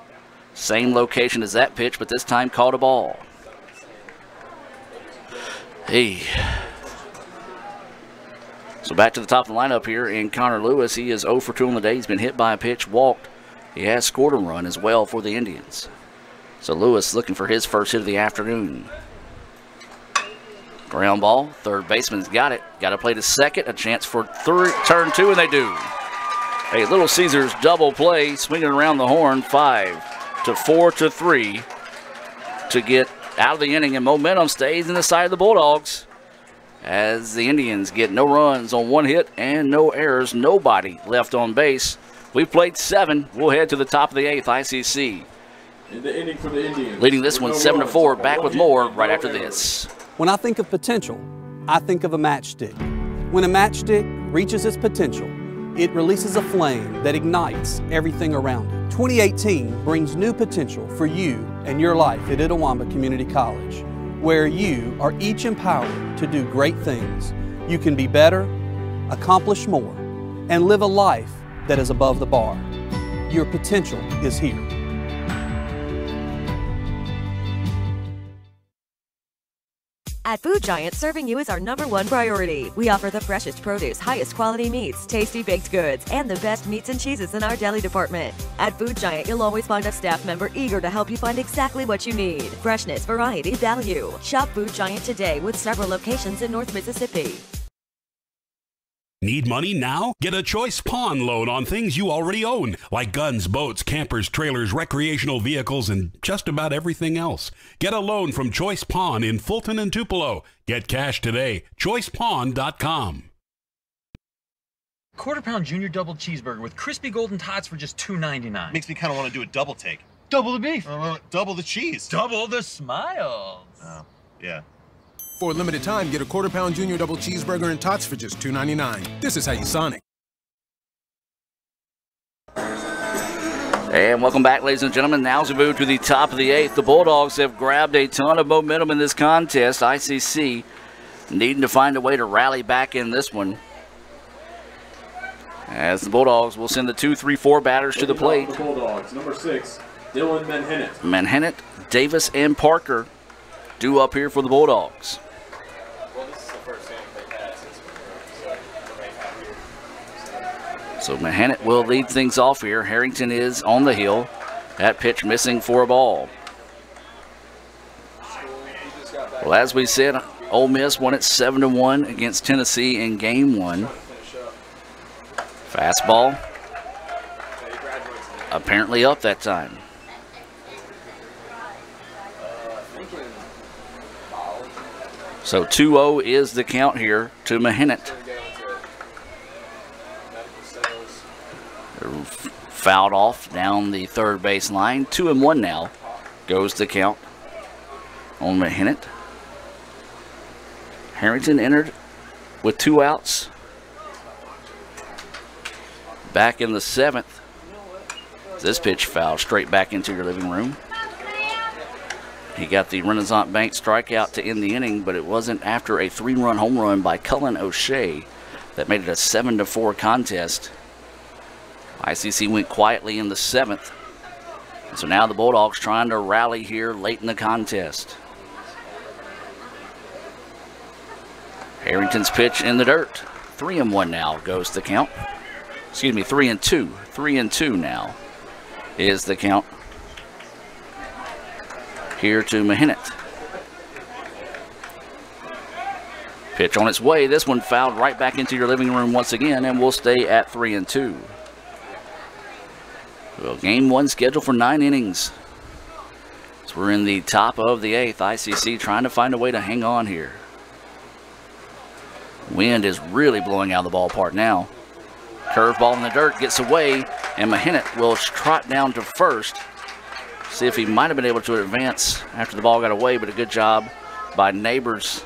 Same location as that pitch, but this time caught a ball. Hey. So back to the top of the lineup here, and Connor Lewis, he is 0 for 2 on the day. He's been hit by a pitch, walked. He has scored a run as well for the Indians. So Lewis looking for his first hit of the afternoon. Ground ball, third baseman's got it. Got to play to second, a chance for turn 2, and they do. A Little Caesars double play, swinging around the horn, 5 to 4 to 3 to get out of the inning, and momentum stays in the side of the Bulldogs as the Indians get no runs on 1 hit and no errors, nobody left on base. We've played 7. We'll head to the top of the 8th. ICC In the inning for the Indians. leading this one 7 to 4. Back with more right after this. When I think of potential, I think of a matchstick. When a matchstick reaches its potential, it releases a flame that ignites everything around it. 2018 brings new potential for you and your life at Itawamba Community College, where you are each empowered to do great things. You can be better, accomplish more, and live a life that is above the bar. Your potential is here. At Food Giant, serving you is our #1 priority. We offer the freshest produce, highest quality meats, tasty baked goods, and the best meats and cheeses in our deli department. At Food Giant, you'll always find a staff member eager to help you find exactly what you need. Freshness, variety, value. Shop Food Giant today with several locations in North Mississippi. Need money now? Get a Choice Pawn loan on things you already own, like guns, boats, campers, trailers, recreational vehicles, and just about everything else. Get a loan from Choice Pawn in Fulton and Tupelo. Get cash today. ChoicePawn.com. Quarter-pound junior double cheeseburger with crispy golden tots for just $2.99. Makes me kind of want to do a double take. Double the beef. Double the cheese. Double the smiles. Oh, yeah. For a limited time, get a quarter-pound junior double cheeseburger and tots for just $2.99. This is how you Sonic. And welcome back, ladies and gentlemen. Now as we move to the top of the 8th, the Bulldogs have grabbed a ton of momentum in this contest. ICC needing to find a way to rally back in this one, as the Bulldogs will send the 2, 3, 4 batters to the plate. The Bulldogs, number 6, Dylan Manhennett. Manhennett, Davis, and Parker due up here for the Bulldogs. So Manhennett will lead things off here. Harrington is on the hill. That pitch missing for a ball. Well, as we said, Ole Miss won it 7-1 against Tennessee in Game 1. Fastball apparently up that time. So 2-0 is the count here to Manhennett. Fouled off down the third base line. 2-1 now goes the count on Manhennett. Harrington entered with 2 outs. Back in the 7th. This pitch fouled straight back into your living room. He got the Renaissance Bank strikeout to end the inning, but it wasn't after a 3-run home run by Cullen O'Shea that made it a 7-4 contest. ICC went quietly in the 7th. So now the Bulldogs trying to rally here late in the contest. Harrington's pitch in the dirt. 3-1 now goes the count. Excuse me, 3-2. 3-2 now is the count here to Manhennett. Pitch on its way. This one fouled right back into your living room once again, and we'll stay at 3-2. Well, Game 1 scheduled for 9 innings. So we're in the top of the 8th. ICC trying to find a way to hang on here. Wind is really blowing out of the ballpark now. Curveball in the dirt, gets away, and Mahinet will trot down to first. See if he might have been able to advance after the ball got away, but a good job by Neighbors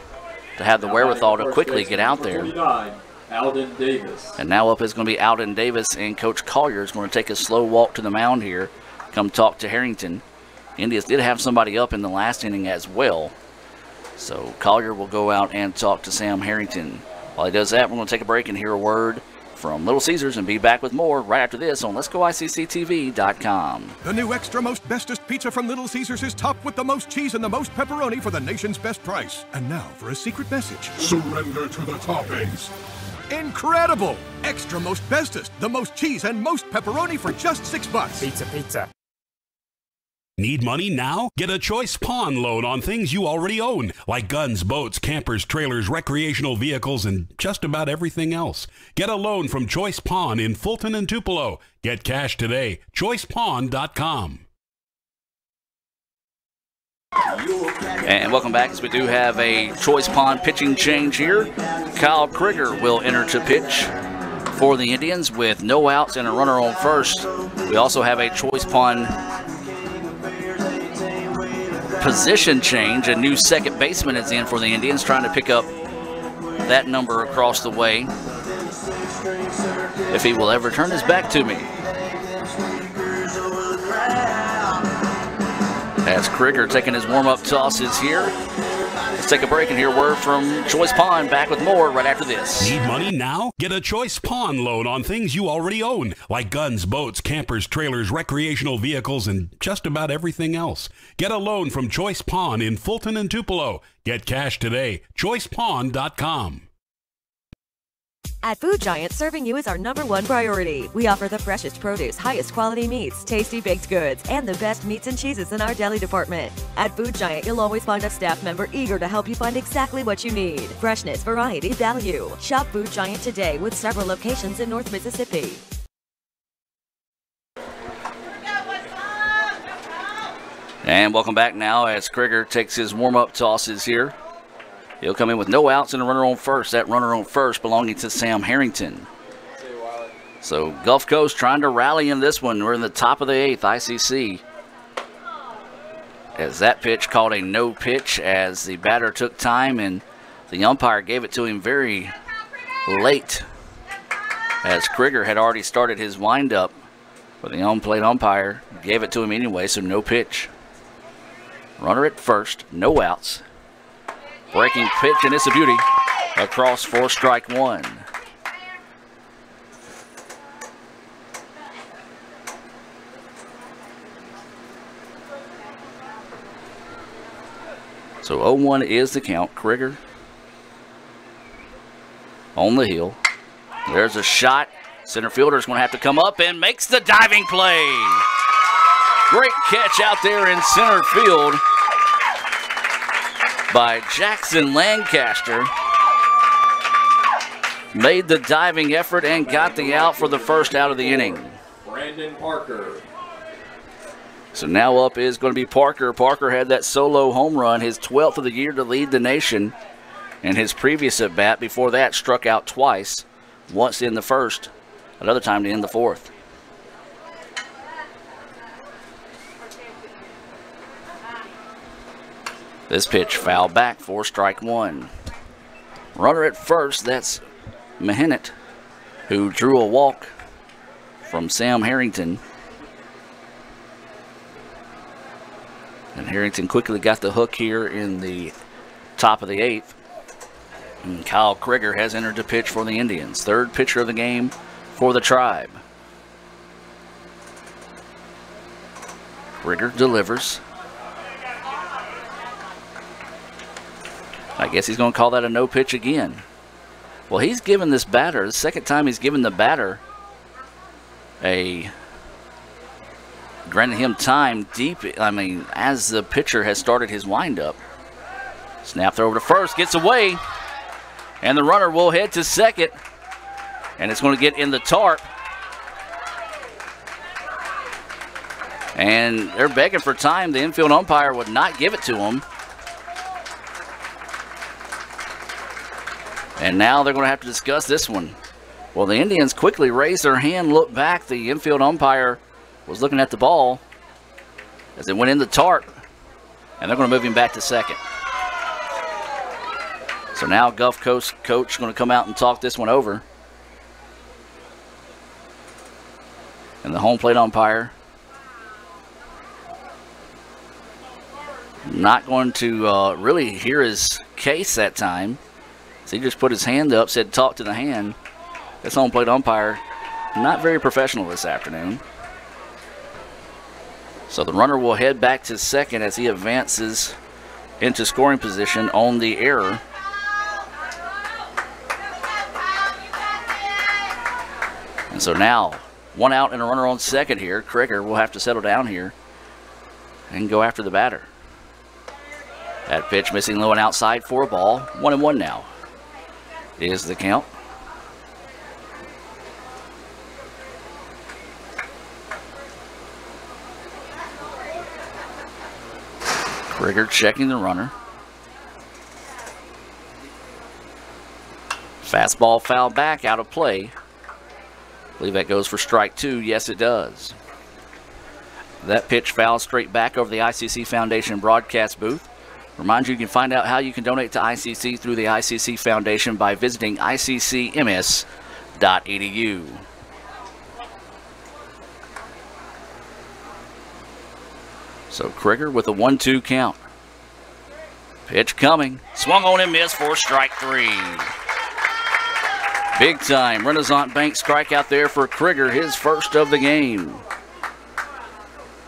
to have the wherewithal to quickly get out there. Alden Davis. And now up is going to be Alden Davis, and Coach Collier is going to take a slow walk to the mound here, come talk to Harrington. Indians did have somebody up in the last inning as well. So Collier will go out and talk to Sam Harrington. While he does that, we're going to take a break and hear a word from Little Caesars and be back with more right after this on Let'sGoICCTV.com. The new extra most bestest pizza from Little Caesars is topped with the most cheese and the most pepperoni for the nation's best price. And now for a secret message. Surrender to the toppings. Incredible! Extra most bestest, the most cheese and most pepperoni for just $6. Pizza. Need money now? Get a Choice Pawn loan on things you already own, like guns, boats, campers, trailers, recreational vehicles, and just about everything else. Get a loan from Choice Pawn in Fulton and Tupelo. Get cash today. ChoicePawn.com. And welcome back, as we do have a Choice Pawn pitching change here. Kyle Krieger will enter to pitch for the Indians with no outs and a runner on first. We also have a Choice Pawn position change. A new second baseman is in for the Indians, trying to pick up that number across the way. If he will ever turn his back to me. As Krieger taking his warm-up tosses here. Let's take a break and hear word from Choice Pawn. Back with more right after this. Need money now? Get a Choice Pawn loan on things you already own, like guns, boats, campers, trailers, recreational vehicles, and just about everything else. Get a loan from Choice Pawn in Fulton and Tupelo. Get cash today. ChoicePawn.com. At Food Giant, serving you is our #1 priority. We offer the freshest produce, highest quality meats, tasty baked goods, and the best meats and cheeses in our deli department. At Food Giant, you'll always find a staff member eager to help you find exactly what you need. Freshness, variety, value. Shop Food Giant today with several locations in North Mississippi. And welcome back now as Krieger takes his warm-up tosses here. He'll come in with no outs and a runner on first. That runner on first belonging to Sam Harrington. So Gulf Coast trying to rally in this one. We're in the top of the 8th, ICC. As that pitch called a no pitch, as the batter took time and the umpire gave it to him very late, as Krieger had already started his windup, but the on-plate umpire gave it to him anyway, so no pitch. Runner at first, no outs. Breaking pitch, and it's a beauty. Across for strike one. So 0-1 is the count. Krieger on the hill. There's a shot. Center fielder's going to have to come up and makes the diving play. Great catch out there in center field by Jackson Lancaster. Made the diving effort and got the out for the first out of the inning. Brandon Parker. So now up is going to be Parker. Parker had that solo home run, his 12th of the year to lead the nation. And his previous at bat before that struck out twice. Once in the first, another time to end the fourth. This pitch fouled back for strike one. Runner at first, that's Mahinet, who drew a walk from Sam Harrington. And Harrington quickly got the hook here in the top of the 8th. And Kyle Krieger has entered to pitch for the Indians. Third pitcher of the game for the Tribe. Krieger delivers. I guess he's going to call that a no pitch again. Well, he's given this batter, the second time he's given the batter granted him time deep, as the pitcher has started his windup. Snap throw over to first, gets away, and the runner will head to second, and it's going to get in the tarp. And they're begging for time. The infield umpire would not give it to him. And now they're going to have to discuss this one. Well, the Indians quickly raised their hand, looked back. The infield umpire was looking at the ball as it went in the tarp, and they're going to move him back to second. So now Gulf Coast coach going to come out and talk this one over. And the home plate umpire not going to really hear his case that time. So he just put his hand up, said talk to the hand. This home plate umpire, not very professional this afternoon. So the runner will head back to second as he advances into scoring position on the error. And so now, one out and a runner on second here. Krieger will have to settle down here and go after the batter. That pitch missing low and outside for a ball. 1-1 now is the count. Krieger checking the runner. Fastball foul back, out of play. I believe that goes for strike 2. Yes, it does. That pitch foul straight back over the ICC Foundation broadcast booth. Remind you can find out how you can donate to ICC through the ICC Foundation by visiting iccms.edu. So Krieger with a 1-2 count. Pitch coming. Swung on and missed for strike 3. Big time Renaissance Bank strikeout there for Krieger, his first of the game.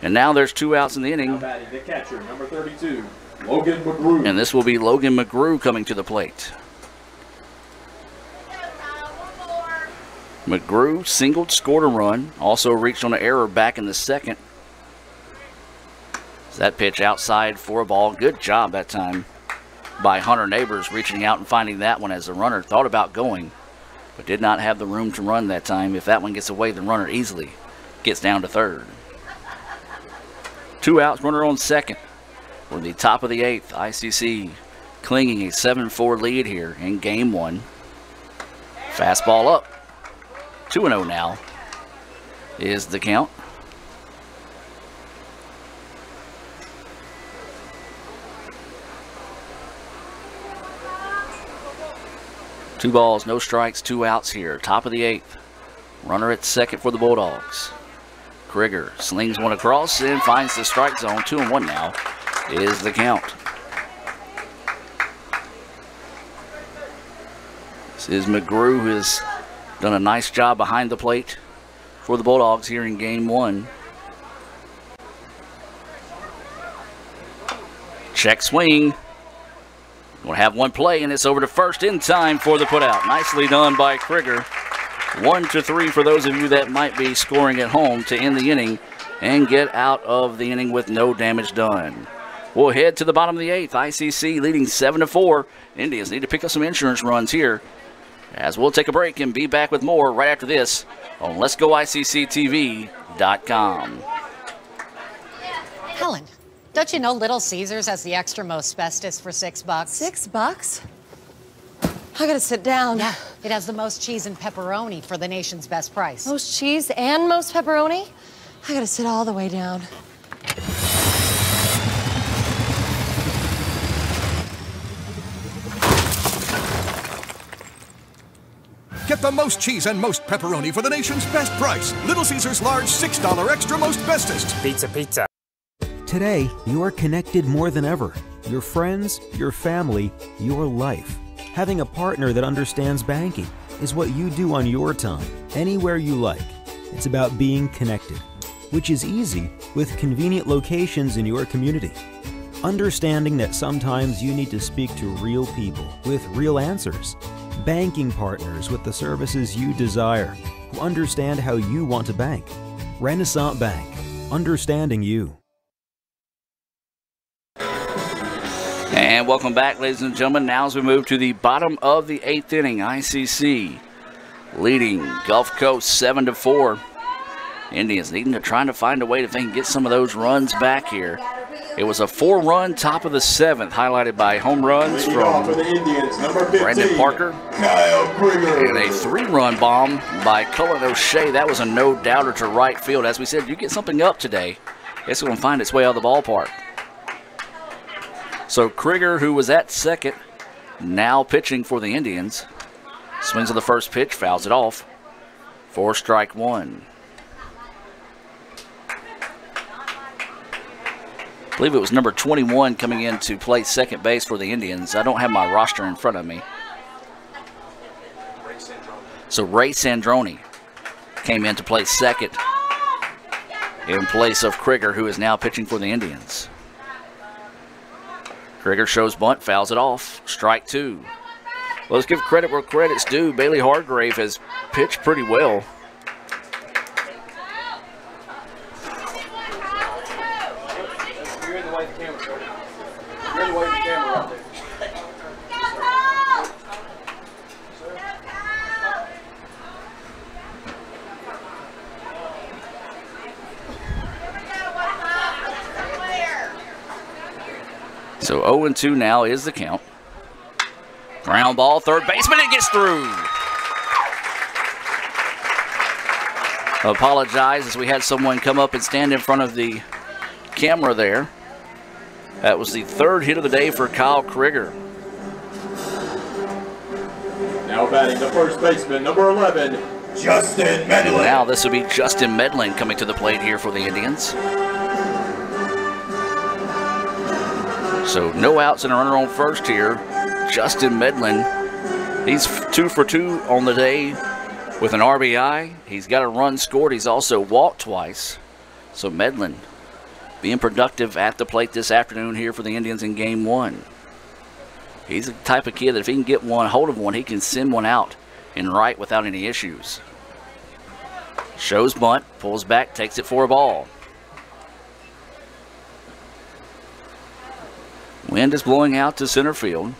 And now there's 2 outs in the inning. Now batting the catcher, number 32, Logan McGrew. And this will be Logan McGrew coming to the plate. McGrew singled, scored a run, also reached on an error back in the second. That pitch outside for a ball. Good job that time by Hunter Neighbors, reaching out and finding that one as the runner thought about going, but did not have the room to run that time. If that one gets away, the runner easily gets down to third. 2 outs, runner on second. We're in the top of the 8th. ICC clinging a 7-4 lead here in game 1. Fastball up. 2-0 now is the count. Two balls, no strikes, 2 outs here. Top of the 8th. Runner at second for the Bulldogs. Krieger slings one across and finds the strike zone. 2-1 now is the count. This is McGrew, who has done a nice job behind the plate for the Bulldogs here in game 1. Check swing. We'll have one play, and it's over to first in time for the putout. Nicely done by Krieger. 1-3 for those of you that might be scoring at home to end the inning and get out of the inning with no damage done. We'll head to the bottom of the 8th. ICC leading 7-4. Indians need to pick up some insurance runs here, as we'll take a break and be back with more right after this on Let'sGoICCTV.com. Helen, don't you know Little Caesars has the extra most bestest for $6? $6? I gotta sit down. Yeah, it has the most cheese and pepperoni for the nation's best price. Most cheese and most pepperoni? I gotta sit all the way down. Get the most cheese and most pepperoni for the nation's best price. Little Caesars large $6 extra most bestest. Pizza, pizza. Today, you are connected more than ever. Your friends, your family, your life. Having a partner that understands banking is what you do on your time, anywhere you like. It's about being connected, which is easy with convenient locations in your community. Understanding that sometimes you need to speak to real people with real answers. Banking partners with the services you desire, who understand how you want to bank. Renaissance Bank, understanding you. And welcome back, ladies and gentlemen. Now as we move to the bottom of the 8th inning, ICC leading Gulf Coast 7-4. Indians needing to try to find a way if they can get some of those runs back here. It was a 4-run top of the 7th, highlighted by home runs from Brandon Parker. And a 3-run bomb by Cullen O'Shea. That was a no-doubter to right field. As we said, you get something up today, it's going to find its way out of the ballpark. So Krieger, who was at second, now pitching for the Indians. Swings on the first pitch, fouls it off for strike 1. I believe it was number 21 coming in to play second base for the Indians. I don't have my roster in front of me. So Ray Sandroni came in to play second in place of Krieger, who is now pitching for the Indians. Krieger shows bunt, fouls it off. Strike 2. Well, let's give credit where credit's due. Bailey Hargrave has pitched pretty well. So 0-2 now is the count. Ground ball, third baseman, it gets through. Apologize as we had someone come up and stand in front of the camera there. That was the 3rd hit of the day for Kyle Krieger. Now batting the first baseman, number 11, Justin Medlin. And now this will be Justin Medlin coming to the plate here for the Indians. So no outs and a runner on first here. Justin Medlin, he's 2 for 2 on the day with an RBI. He's got a run scored. He's also walked twice. So Medlin being productive at the plate this afternoon here for the Indians in game 1. He's the type of kid that if he can get hold of one, he can send one out in right without any issues. Shows bunt, pulls back, takes it for a ball. Wind is blowing out to center field.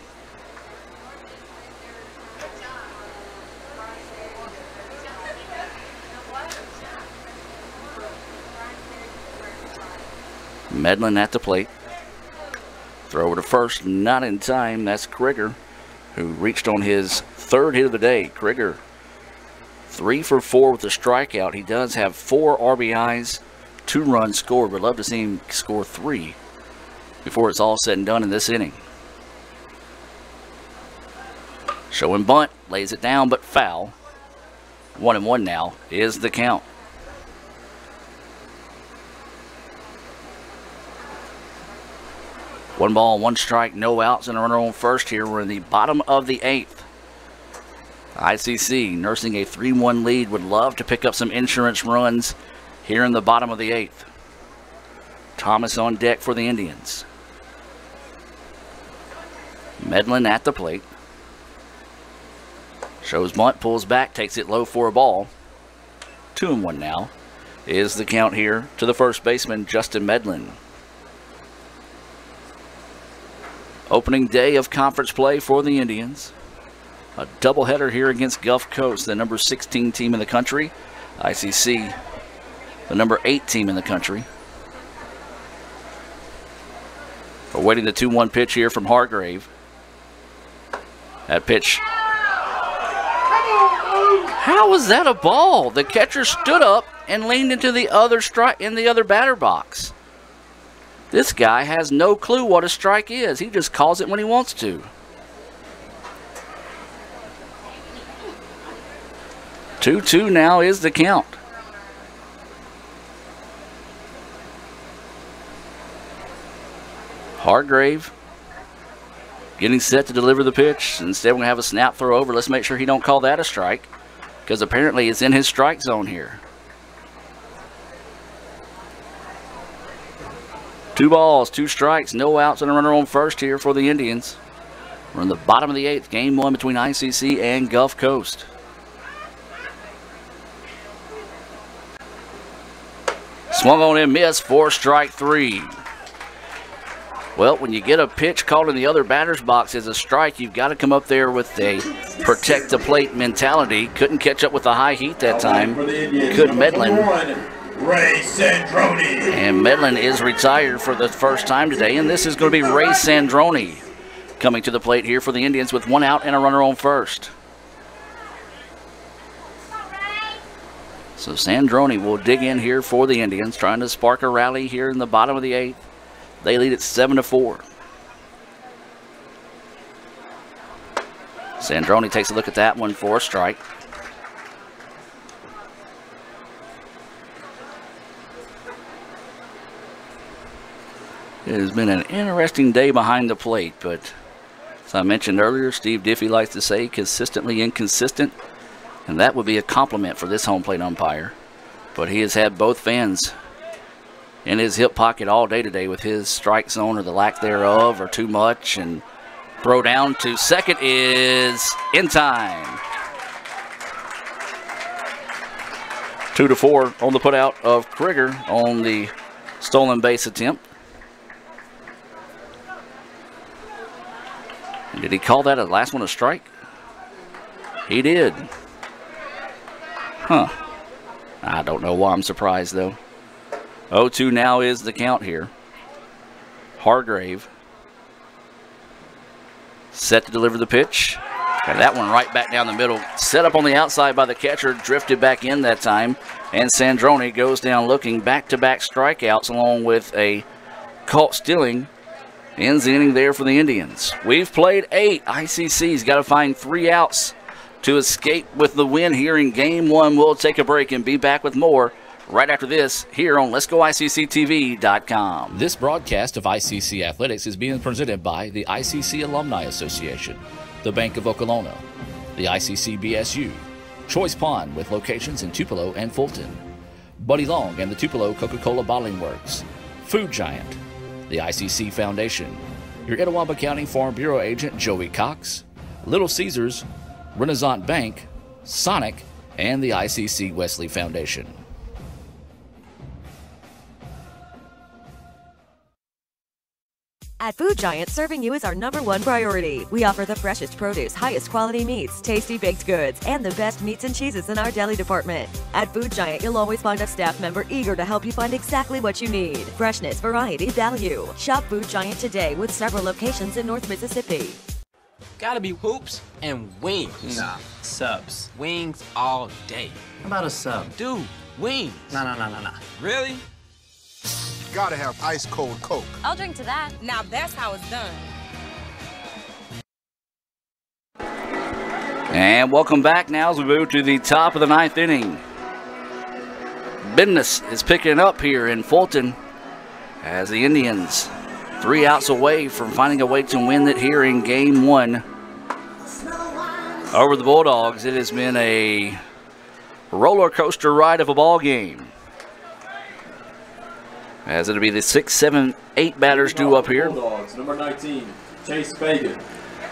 Medlin at the plate. Throw over to first, not in time. That's Krieger, who reached on his 3rd hit of the day. Krieger, 3 for 4 with a strikeout. He does have 4 RBIs, 2 runs scored. We'd love to see him score 3 before it's all said and done in this inning. Showing bunt, lays it down, but foul. 1-1 now is the count. One ball, 1 strike, no outs, and a runner on first here. We're in the bottom of the 8th. ICC nursing a 3-1 lead. Would love to pick up some insurance runs here in the bottom of the 8th. Thomas on deck for the Indians. Medlin at the plate. Shows bunt, pulls back, takes it low for a ball. 2-1 now is the count here to the first baseman, Justin Medlin. Opening day of conference play for the Indians. A doubleheader here against Gulf Coast, the number 16 team in the country. ICC, the number 8 team in the country. Awaiting the 2-1 pitch here from Hargrave. That pitch. How was that a ball? The catcher stood up and leaned into the other strike in the other batter box. This guy has no clue what a strike is. He just calls it when he wants to. 2-2 now is the count. Hargrave getting set to deliver the pitch. Instead, we're going to have a snap throw over. Let's make sure he don't call that a strike, because apparently it's in his strike zone here. 2 balls, 2 strikes, no outs, and a runner on first here for the Indians. We're in the bottom of the 8th, game 1 between ICC and Gulf Coast. Swung on and missed for strike 3. Well, when you get a pitch called in the other batter's box as a strike, you've got to come up there with a protect the plate mentality. Couldn't catch up with the high heat that time. Could Medlin. Ray Sandroni. And Medlin is retired for the first time today, and this is going to be Ray Sandroni coming to the plate here for the Indians with 1 out and a runner on first. So Sandroni will dig in here for the Indians, trying to spark a rally here in the bottom of the 8th. They lead at 7-4. Sandroni takes a look at that one for a strike. It has been an interesting day behind the plate, but as I mentioned earlier, Steve Diffie likes to say consistently inconsistent, and that would be a compliment for this home plate umpire. But he has had both fans in his hip pocket all day today with his strike zone or the lack thereof or too much, and throw down to second is in time. 2-4 on the putout of Krieger on the stolen base attempt. And did he call that a last one a strike? He did. Huh. I don't know why I'm surprised though. 0-2 now is the count here. Hargrave set to deliver the pitch. And that one right back down the middle. Set up on the outside by the catcher. Drifted back in that time. And Sandroni goes down looking. Back-to-back strikeouts along with a caught stealing. Ends the inning there for the Indians. We've played 8. ICC's got to find 3 outs to escape with the win here in Game 1. We'll take a break and be back with more right after this here on Let'sGoICCTV.com. This broadcast of ICC Athletics is being presented by the ICC Alumni Association, the Bank of Okolona, the ICC BSU, Choice Pond with locations in Tupelo and Fulton, Buddy Long and the Tupelo Coca-Cola Bottling Works, Food Giant, the ICC Foundation, your Etowah County Farm Bureau agent Joey Cox, Little Caesars, Renaissance Bank, Sonic, and the ICC Wesley Foundation. At Food Giant, serving you is our #1 priority. We offer the freshest produce, highest quality meats, tasty baked goods, and the best meats and cheeses in our deli department. At Food Giant, you'll always find a staff member eager to help you find exactly what you need. Freshness, variety, value. Shop Food Giant today with several locations in North Mississippi. Gotta be hoops and wings. Nah, subs. Wings all day. How about a sub? Dude, wings. Nah. Really? Gotta have ice cold Coke. I'll drink to that. Now that's how it's done. And welcome back now as we move to the top of the 9th inning. Business is picking up here in Fulton as the Indians 3 outs away from finding a way to win it here in Game 1 over the Bulldogs. It has been a roller coaster ride of a ball game, as it'll be the 6, 7, 8 batters due up here. Bulldogs, number 19, Chase Fagan.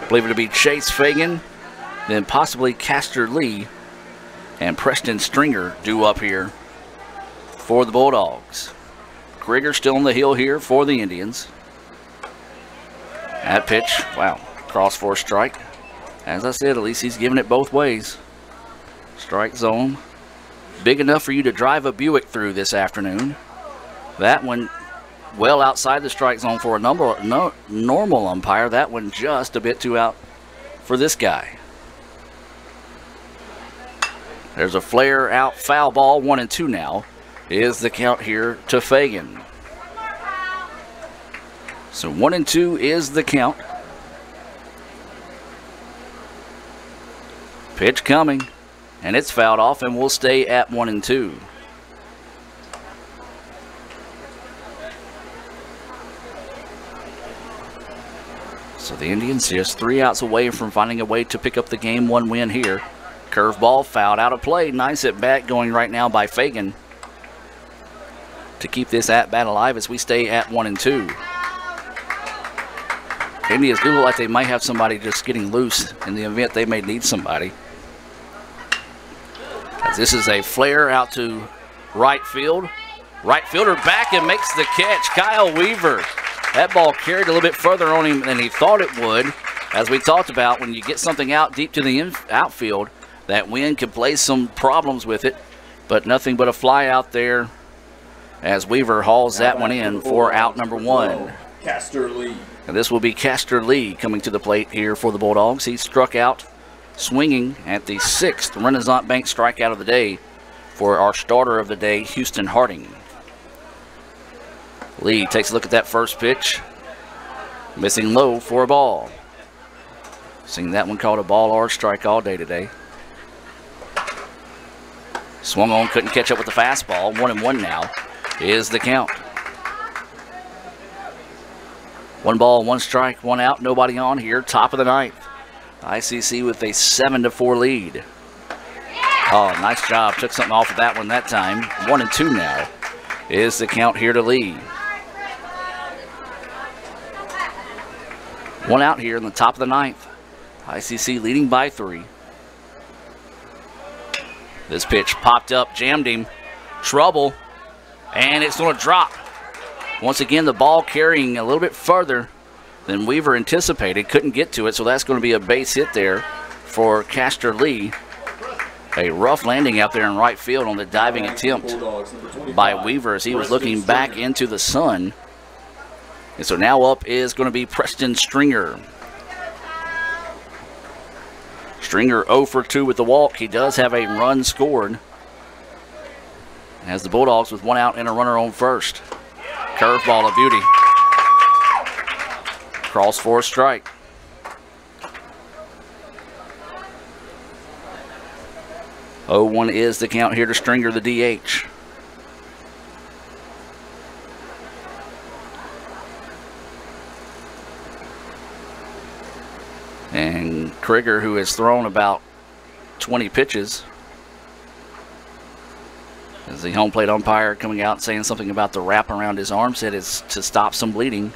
I believe it'll be Chase Fagan, then possibly Castor Lee, and Preston Stringer due up here for the Bulldogs. Krieger still on the hill here for the Indians. That pitch, wow, cross for a strike. As I said, at least he's giving it both ways. Strike zone, big enough for you to drive a Buick through this afternoon. That one well outside the strike zone for a normal umpire. That one just a bit too out for this guy. There's a flare out foul ball. 1-2 now is the count here to Fagan. So 1-2 is the count. Pitch coming, and it's fouled off, and we'll stay at 1-2. So the Indians just 3 outs away from finding a way to pick up the Game 1 win here. Curveball fouled out of play. Nice at bat going right now by Fagan to keep this at bat alive as we stay at 1-2. Indians do look like they might have somebody just getting loose in the event they may need somebody. As this is a flare out to right field. Right fielder back and makes the catch. Kyle Weaver. That ball carried a little bit further on him than he thought it would. As we talked about, when you get something out deep to the outfield, that wind can play some problems with it. But nothing but a fly out there as Weaver hauls that one in for out number 1. Castor Lee. And this will be Castor Lee coming to the plate here for the Bulldogs. He struck out swinging at the 6th Renaissance Bank strikeout of the day for our starter of the day, Houston Harding. Lee takes a look at that first pitch. Missing low for a ball. Seeing that one called a ball or a strike all day today. Swung on, couldn't catch up with the fastball. 1-1 now is the count. 1 ball, 1 strike, 1 out, nobody on here. Top of the 9th. ICC with a 7-4 lead. Oh, nice job. Took something off of that one that time. 1-2 now is the count here to Lee. 1 out here in the top of the 9th. ICC leading by 3. This pitch popped up, jammed him. Trouble. And it's going to drop. Once again, the ball carrying a little bit further than Weaver anticipated. Couldn't get to it, so that's going to be a base hit there for Castor Lee. A rough landing out there in right field on the diving attempt by Weaver as he was looking back into the sun. And so now up is going to be Preston Stringer. Stringer 0 for 2 with the walk. He does have a run scored. As the Bulldogs with 1 out and a runner on first. Curveball of beauty. Cross for a strike. Oh, 1 is the count here to Stringer, the DH. And Krieger, who has thrown about 20 pitches, as the home plate umpire coming out saying something about the wrap around his arm, said it's to stop some bleeding.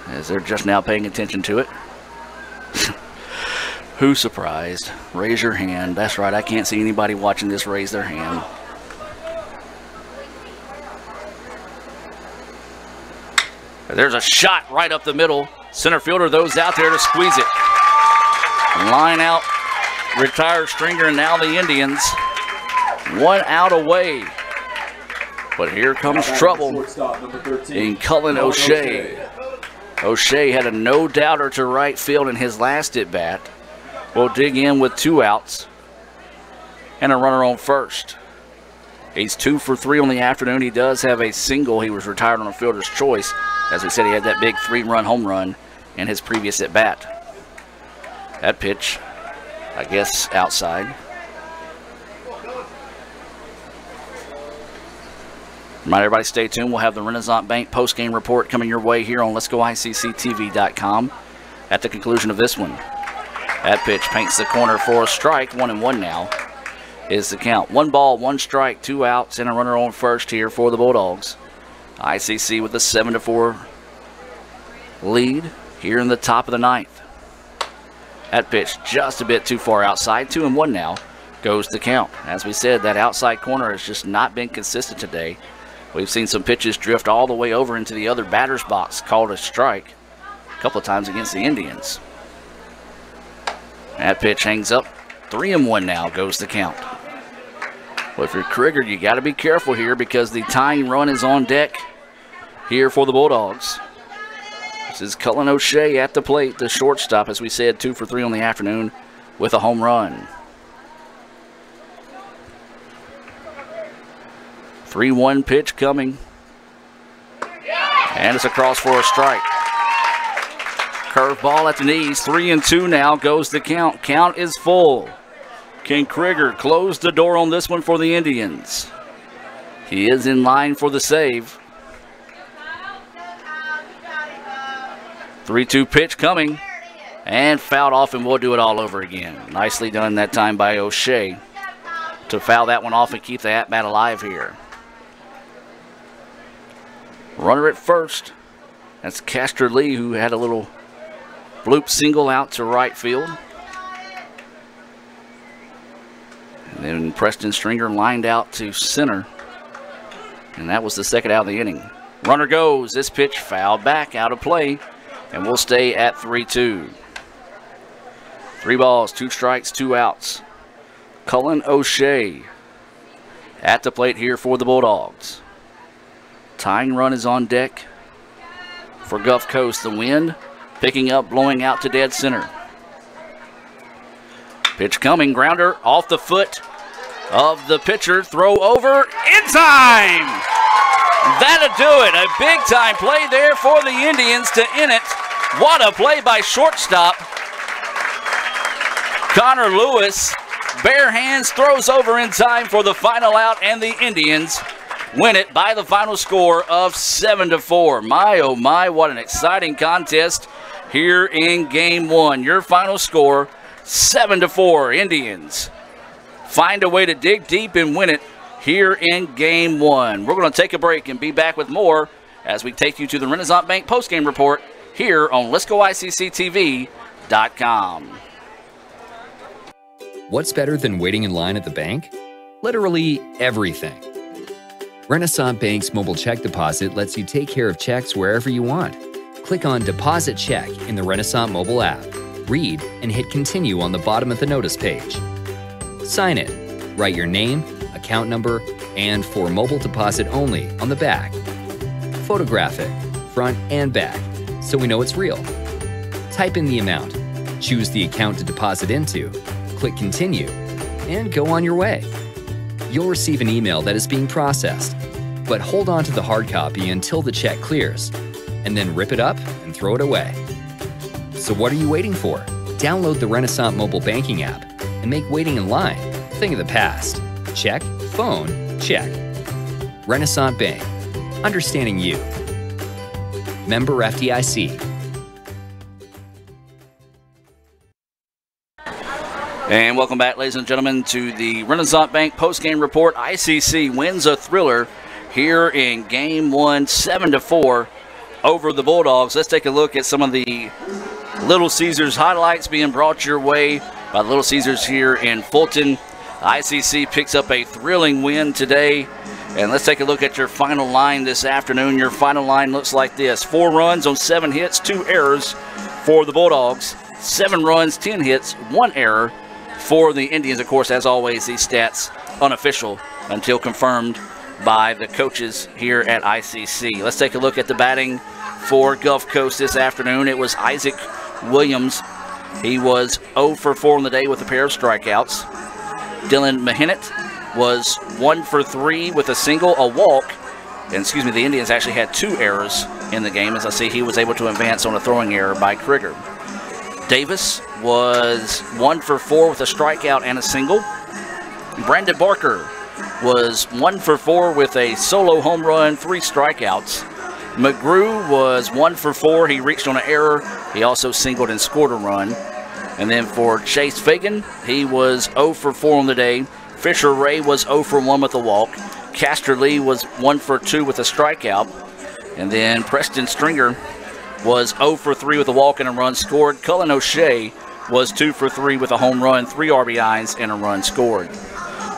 As they're just now paying attention to it. Who's surprised? Raise your hand. That's right, I can't see anybody watching this raise their hand. There's a shot right up the middle. Center fielder, those out there to squeeze it. Line out, retired Stringer, and now the Indians 1 out away. But here comes trouble in Cullen O'Shea. O'Shea had a no-doubter to right field in his last at-bat. Will dig in with 2 outs and a runner on first. He's 2 for 3 on the afternoon. He does have a single. He was retired on a fielder's choice. As we said, he had that big 3-run home run in his previous at-bat. That pitch, I guess, outside. Remind everybody, stay tuned. We'll have the Renaissance Bank post-game report coming your way here on Let'sGoICCTV.com at the conclusion of this one. That pitch paints the corner for a strike. 1-1 now is the count. 1 ball, 1 strike, 2 outs, and a runner on first here for the Bulldogs. ICC with a 7-4 lead here in the top of the 9th. That pitch just a bit too far outside. 2-1 now goes the count. As we said, that outside corner has just not been consistent today. We've seen some pitches drift all the way over into the other batter's box, called a strike a couple of times against the Indians. That pitch hangs up. 3-1 now goes the count. Well, if you're Krieger, you got to be careful here because the tying run is on deck here for the Bulldogs. This is Cullen O'Shea at the plate, the shortstop, as we said, 2 for 3 on the afternoon with a home run. 3-1 pitch coming. And it's across for a strike. Curveball at the knees. 3-2 now goes the count. Count is full. Can Krieger close the door on this one for the Indians? He is in line for the save. 3-2 pitch coming. And fouled off, and we'll do it all over again. Nicely done that time by O'Shea to foul that one off and keep the at-bat alive here. Runner at first. That's Castor Lee, who had a little bloop single out to right field. And then Preston Stringer lined out to center. And that was the second out of the inning. Runner goes. This pitch fouled back, out of play. And we'll stay at 3-2. 3 balls, 2 strikes, 2 outs. Cullen O'Shea at the plate here for the Bulldogs. Tying run is on deck for Gulf Coast. The wind picking up, blowing out to dead center. Pitch coming, grounder off the foot of the pitcher. Throw over in time. That'll do it. A big-time play there for the Indians to end it. What a play by shortstop. Connor Lewis, bare hands, throws over in time for the final out, and the Indians win it by the final score of 7-4. My, oh my, what an exciting contest here in Game 1. Your final score, 7-4. Indians find a way to dig deep and win it here in Game 1. We're going to take a break and be back with more as we take you to the Renaissance Bank postgame report here on Let'sGoICCTV.com. What's better than waiting in line at the bank? Literally everything. Renaissance Bank's mobile check deposit lets you take care of checks wherever you want. Click on Deposit Check in the Renaissance mobile app. Read and hit Continue on the bottom of the notice page. Sign it. Write your name, account number, and for mobile deposit only on the back. Photograph it, front and back, so we know it's real. Type in the amount. Choose the account to deposit into. Click Continue, and go on your way. You'll receive an email that is being processed, but hold on to the hard copy until the check clears, and then rip it up and throw it away. So what are you waiting for? Download the Renaissance mobile banking app and make waiting in line a thing of the past. Check, phone, check. Renaissance Bank, understanding you. Member FDIC. And welcome back, ladies and gentlemen, to the Renaissance Bank postgame report. ICC wins a thriller here in Game 1, 7-4 over the Bulldogs. Let's take a look at some of the Little Caesars highlights being brought your way by the Little Caesars here in Fulton. ICC picks up a thrilling win today. And let's take a look at your final line this afternoon. Your final line looks like this. 4 runs on 7 hits, 2 errors for the Bulldogs. 7 runs, 10 hits, 1 error for the Indians. Of course, as always, these stats unofficial until confirmed by the coaches here at ICC. Let's take a look at the batting for Gulf Coast this afternoon. It was Isaac Williams. He was 0 for 4 on the day with a pair of strikeouts. Dylan Mahinet was 1 for 3 with a single, a walk. And the Indians actually had 2 errors in the game. As I see, he was able to advance on a throwing error by Krieger. Davis was 1 for 4 with a strikeout and a single. Brandon Barker was 1 for 4 with a solo home run, 3 strikeouts. McGrew was 1 for 4. He reached on an error. He also singled and scored a run. And then for Chase Fagan, he was 0 for 4 on the day. Fisher Ray was 0 for 1 with a walk. Castor Lee was 1 for 2 with a strikeout. And then Preston Stringer was 0 for 3 with a walk and a run scored. Cullen O'Shea was 2 for 3 with a home run, 3 RBIs, and a run scored.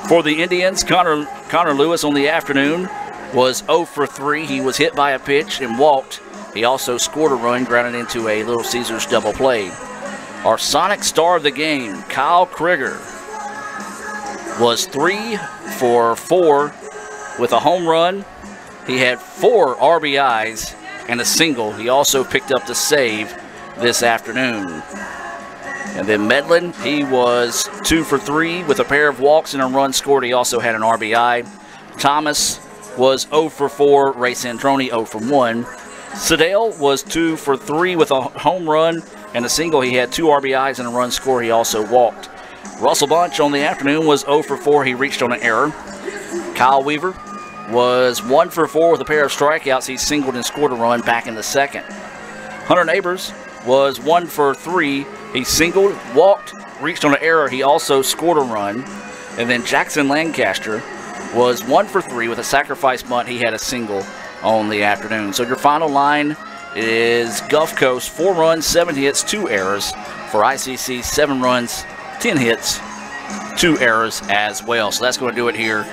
For the Indians, Connor Lewis on the afternoon was 0 for 3. He was hit by a pitch and walked. He also scored a run, grounded into a Little Caesars double play. Our Sonic star of the game, Kyle Krieger, was 3 for 4 with a home run. He had 4 RBIs and a single. He also picked up the save this afternoon. And then Medlin, he was 2 for 3 with a pair of walks and a run scored. He also had an RBI. Thomas was 0 for 4. Ray Santroni 0 for 1. Sedale was 2 for 3 with a home run and a single. He had 2 RBIs and a run score. He also walked. Russell Bunch on the afternoon was 0 for 4. He reached on an error. Kyle Weaver was 1 for 4 with a pair of strikeouts. He singled and scored a run back in the second. Hunter Neighbors was 1 for 3. He singled, walked, reached on an error. He also scored a run. And then Jackson Lancaster was 1 for 3 with a sacrifice bunt. He had a single on the afternoon. So your final line is Gulf Coast, 4 runs, 7 hits, 2 errors. For ICC, 7 runs, 10 hits, 2 errors as well. So that's going to do it here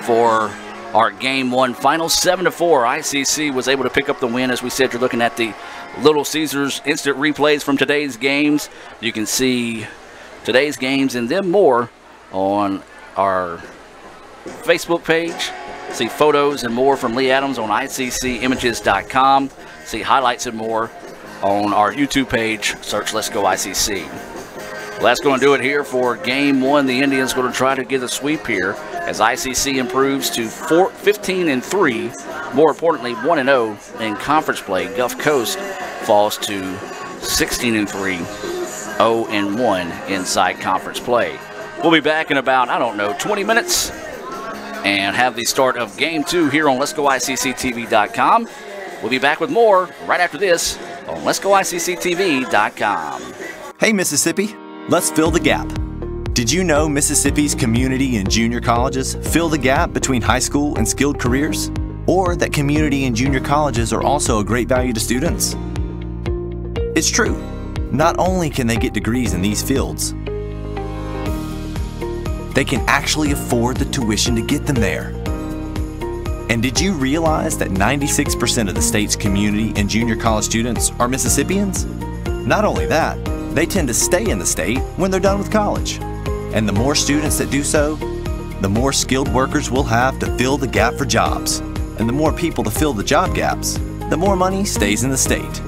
for our Game 1 final. 7-4. ICC was able to pick up the win. As we said, you're looking at the Little Caesars instant replays from today's games. You can see today's games and then more on our Facebook page. See photos and more from Lee Adams on ICCimages.com. See highlights and more on our YouTube page. Search Let's Go ICC. Well, that's going to do it here for Game 1. The Indians going to try to get a sweep here as ICC improves to 15-3. More importantly, 1-0 in conference play. Gulf Coast falls to 16-3, 0-1 inside conference play. We'll be back in about, 20 minutes and have the start of Game 2 here on Let'sGoICCTV.com. We'll be back with more right after this on Let'sGoICCTV.com. Hey, Mississippi, let's fill the gap. Did you know Mississippi's community and junior colleges fill the gap between high school and skilled careers? Or that community and junior colleges are also a great value to students? It's true. Not only can they get degrees in these fields, they can actually afford the tuition to get them there. And did you realize that 96% of the state's community and junior college students are Mississippians? Not only that, they tend to stay in the state when they're done with college. And the more students that do so, the more skilled workers we'll have to fill the gap for jobs. And the more people to fill the job gaps, the more money stays in the state.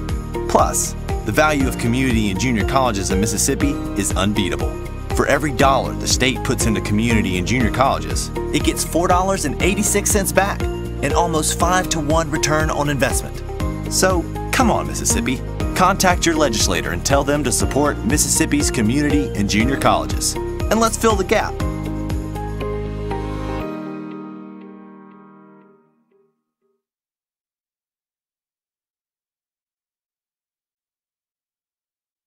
Plus, the value of community and junior colleges in Mississippi is unbeatable. For every dollar the state puts into community and junior colleges, it gets $4.86 back, an almost 5-to-1 return on investment. So, come on, Mississippi. Contact your legislator and tell them to support Mississippi's community and junior colleges. And let's fill the gap.